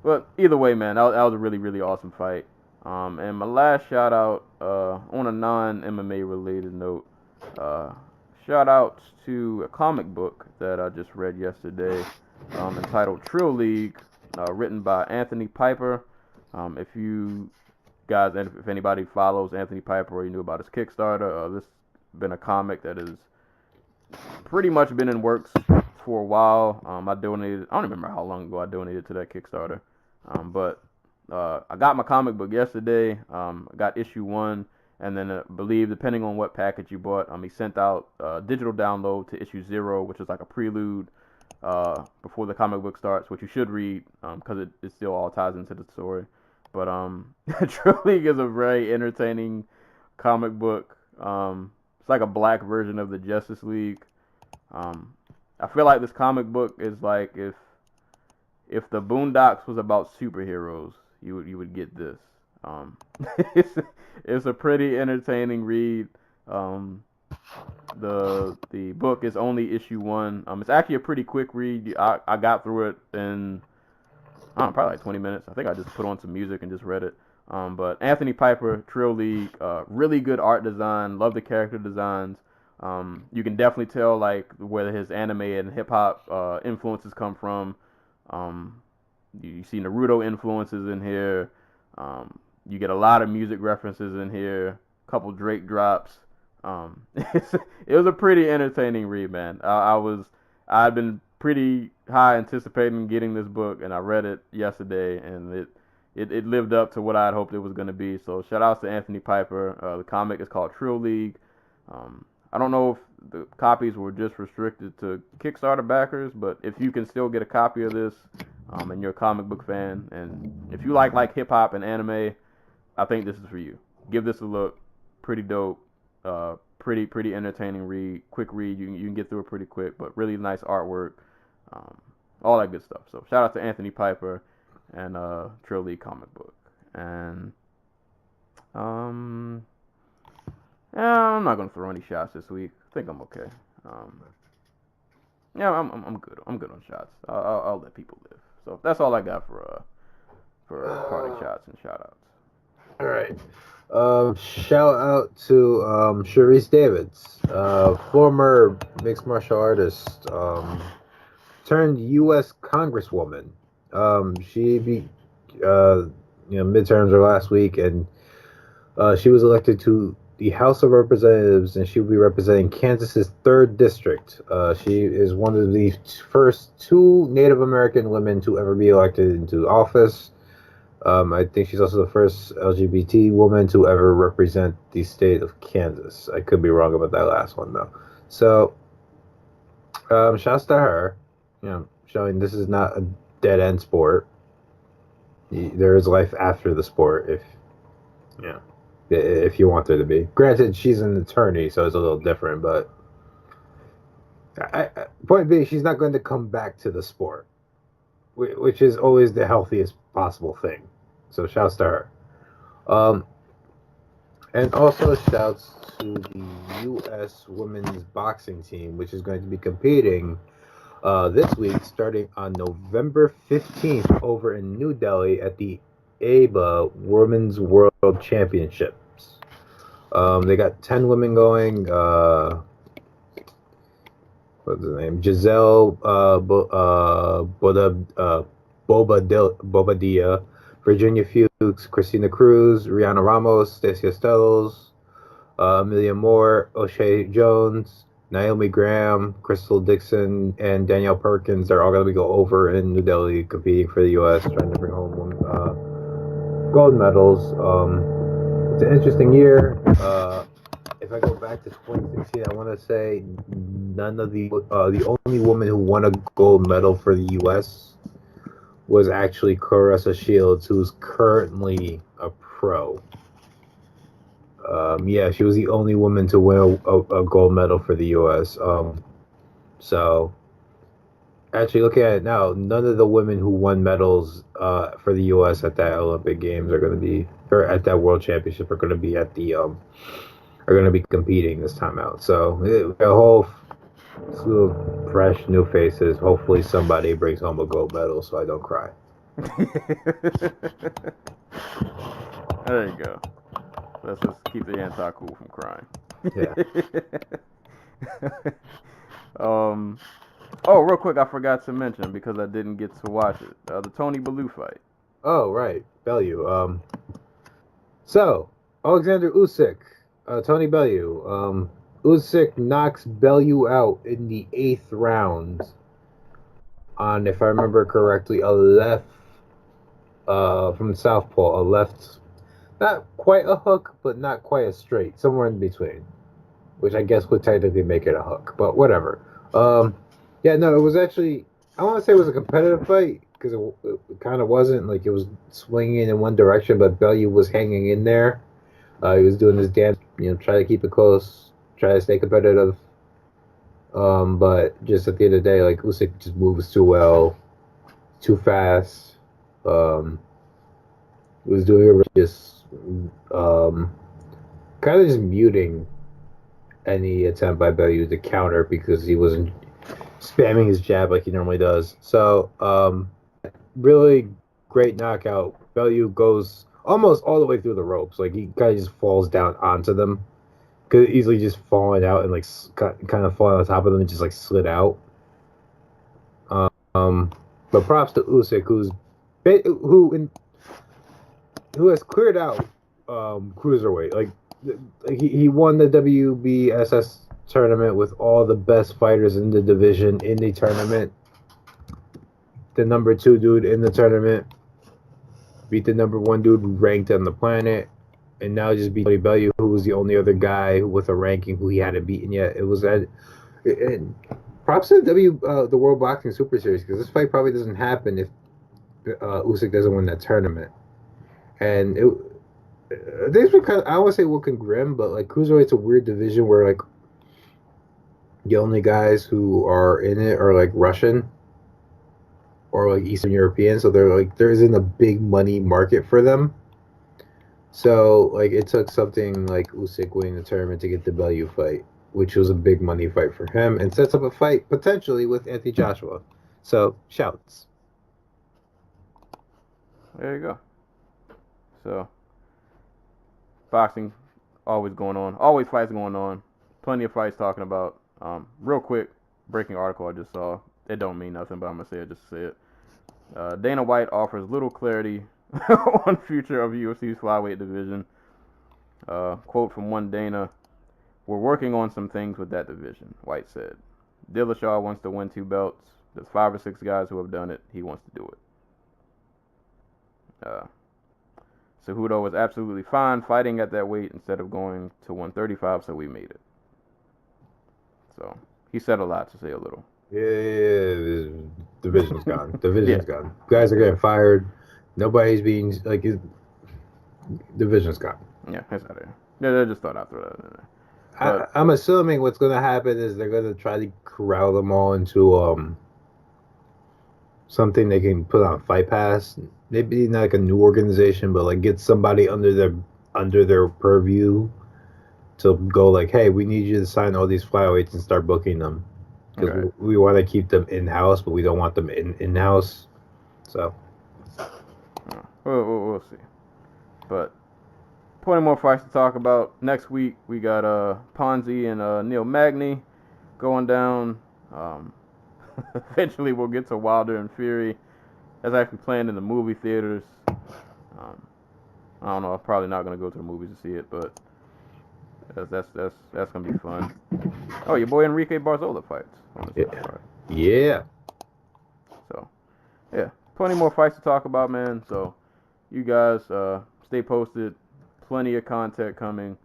[SPEAKER 1] But either way, man, that was a really, really awesome fight. And my last shout out on a non-MMA related note, shout outs to a comic book that I just read yesterday, entitled Trill League, written by Anthony Piper. If you guys, and if anybody follows Anthony Piper or you knew about his Kickstarter, this has been a comic that has pretty much been in works for a while. I don't remember how long ago I donated to that Kickstarter, but I got my comic book yesterday. I got issue 1, and then I believe, depending on what package you bought, he sent out a digital download to issue 0, which is like a prelude before the comic book starts, which you should read because it still all ties into the story. But Trill League is a very entertaining comic book. It's like a black version of the Justice League. I feel like this comic book is like if the Boondocks was about superheroes, you would get this. It's a pretty entertaining read. The book is only issue 1. It's actually a pretty quick read. I got through it in probably like 20 minutes. I think I just put on some music and just read it. But Anthony Piper, Trill League, really good art design. Love the character designs. You can definitely tell like where his anime and hip hop influences come from. You see Naruto influences in here. You get a lot of music references in here. A couple Drake drops. It was a pretty entertaining read, man. I'd been pretty high anticipating getting this book, and I read it yesterday, and it lived up to what I had hoped it was going to be. So shout outs to Anthony Piper. The comic is called Trill League. I don't know if the copies were just restricted to Kickstarter backers, but if you can still get a copy of this, and you're a comic book fan, and if you like hip hop and anime, I think this is for you. Give this a look. Pretty dope. Pretty entertaining read. Quick read. You can get through it pretty quick, but really nice artwork. All that good stuff. So shout out to Anthony Piper and Trill League comic book. And I'm not gonna throw any shots this week. I think I'm okay. I'm good. I'm good on shots. I'll let people live. So that's all I got for parting shots and shout outs.
[SPEAKER 5] All right. Shout out to Sharice Davids, former mixed martial artist, turned U.S. Congresswoman. She beat midterms were last week, and she was elected to the House of Representatives, and she will be representing Kansas's 3rd district. She is one of the first 2 Native American women to ever be elected into office. I think she's also the first LGBT woman to ever represent the state of Kansas. I could be wrong about that last one, though. So, shouts to her, showing this is not a dead-end sport. There is life after the sport, if you want there to be. Granted, she's an attorney, so it's a little different, but point being, she's not going to come back to the sport, which is always the healthiest possible thing. So shouts to her. And also shouts to the U.S. women's boxing team, which is going to be competing this week, starting on November 15th over in New Delhi at the ABA Women's World Championships. They got 10 women going.
[SPEAKER 4] what's his name? Giselle Bobadilla, Virginia Fuchs, Christina Cruz, Rihanna Ramos, Stacey Estelos, Amelia Moore, O'Shea Jones, Naomi Graham, Crystal Dixon, and Danielle Perkins. They're all going to go over in New Delhi competing for the U.S., trying to bring home gold medals. It's an interesting year. If I go back to 2016, I want to say the only woman who won a gold medal for the U.S. was actually Clarissa Shields, who's currently a pro. Yeah, she was the only woman to win a gold medal for the U.S. So, actually, looking at it now, none of the women who won medals for the U.S. at that Olympic Games are going to be, or at that World Championship, are going to be at the are going to be competing this time out. So, a whole slew of fresh new faces. Hopefully, somebody brings home a gold medal, so I don't cry.
[SPEAKER 1] There you go. Let's just keep the anti-cool from crying.
[SPEAKER 4] Yeah.
[SPEAKER 1] Oh, real quick, I forgot to mention because I didn't get to watch it. The Tony Bellew fight.
[SPEAKER 4] Oh, right. Bellew. So, Alexander Usyk, Tony Bellew. Usyk knocks Bellew out in the 8th round on, if I remember correctly, a left from the southpaw, a left, not quite a hook, but not quite a straight, somewhere in between, which I guess would technically make it a hook, but whatever. Yeah, no, it was actually, I want to say it was a competitive fight, because it kind of wasn't, like, it was swinging in one direction, but Bellew was hanging in there. He was doing his dance, try to keep it close, try to stay competitive. But just at the end of the day, like, Usyk just moves too well, too fast. Was doing just kind of just muting any attempt by Bellew to counter because he wasn't spamming his jab like he normally does. So, really great knockout. Bellew goes almost all the way through the ropes. Like, he kind of just falls down onto them. Could easily just fallen out and, like, kind of falling on top of them and just, like, slid out. But props to Usyk, who has cleared out cruiserweight. Like, he won the WBSS tournament with all the best fighters in the division in the tournament. The number 2 dude in the tournament beat the number 1 dude ranked on the planet, and now just beat Tony Bellew, who was the only other guy with a ranking who he hadn't beaten yet. It was props to the World Boxing Super Series, because this fight probably doesn't happen if Usyk doesn't win that tournament. And things were kind of, I don't want to say looking grim, but like cruiserweight's a weird division where like the only guys who are in it are like Russian or like Eastern European, so there isn't a big money market for them. So like it took something like Usyk winning the tournament to get the Bellew fight, which was a big money fight for him, and sets up a fight potentially with Anthony Joshua. So shouts.
[SPEAKER 1] There you go. So, boxing, always going on. Always fights going on. Plenty of fights talking about. Real quick, breaking article I just saw. It don't mean nothing, but I'm going to say it just to say it. Dana White offers little clarity on future of UFC's flyweight division. Quote from one Dana, "We're working on some things with that division," White said. Dillashaw wants to win 2 belts. There's 5 or 6 guys who have done it. He wants to do it. Cejudo was absolutely fine fighting at that weight instead of going to 135, so we made it. So, he said a lot to say a little.
[SPEAKER 4] Yeah, division's gone. Division's gone. Guys are getting fired. Nobody's being, like, division's gone.
[SPEAKER 1] Yeah, that's out there. Yeah, they just thought I'd throw that in there.
[SPEAKER 4] I'm assuming what's going to happen is they're going to try to corral them all into something they can put on Fight Pass. Maybe not like a new organization, but like get somebody under their purview to go like, hey, we need you to sign all these flyweights and start booking them because we want to keep them in house, but we don't want them in house. So
[SPEAKER 1] we'll see. But plenty more fights to talk about. Next week we got Ponzi and Neil Magny going down. Um, eventually, we'll get to Wilder and Fury. That's actually playing in the movie theaters. I don't know. I'm probably not gonna go to the movies to see it, but that's gonna be fun. Oh, your boy Enrique Barzola fights on this card.
[SPEAKER 4] Yeah.
[SPEAKER 1] So, yeah, plenty more fights to talk about, man. So, you guys stay posted. Plenty of content coming.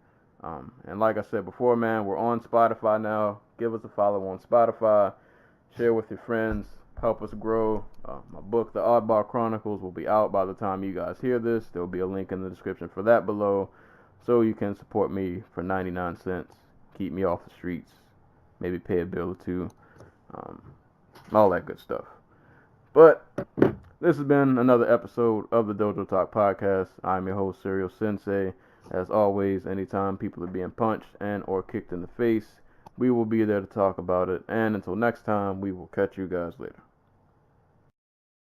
[SPEAKER 1] And like I said before, man, we're on Spotify now. Give us a follow on Spotify. Share with your friends. Help us grow. My book, The Oddball Chronicles, will be out by the time you guys hear this. There will be a link in the description for that below, so you can support me for 99 cents. Keep me off the streets. Maybe pay a bill or two. All that good stuff. But this has been another episode of the Dojo Talk Podcast. I'm your host, Serial Sensei. As always, anytime people are being punched and or kicked in the face, we will be there to talk about it. And until next time, we will catch you guys later.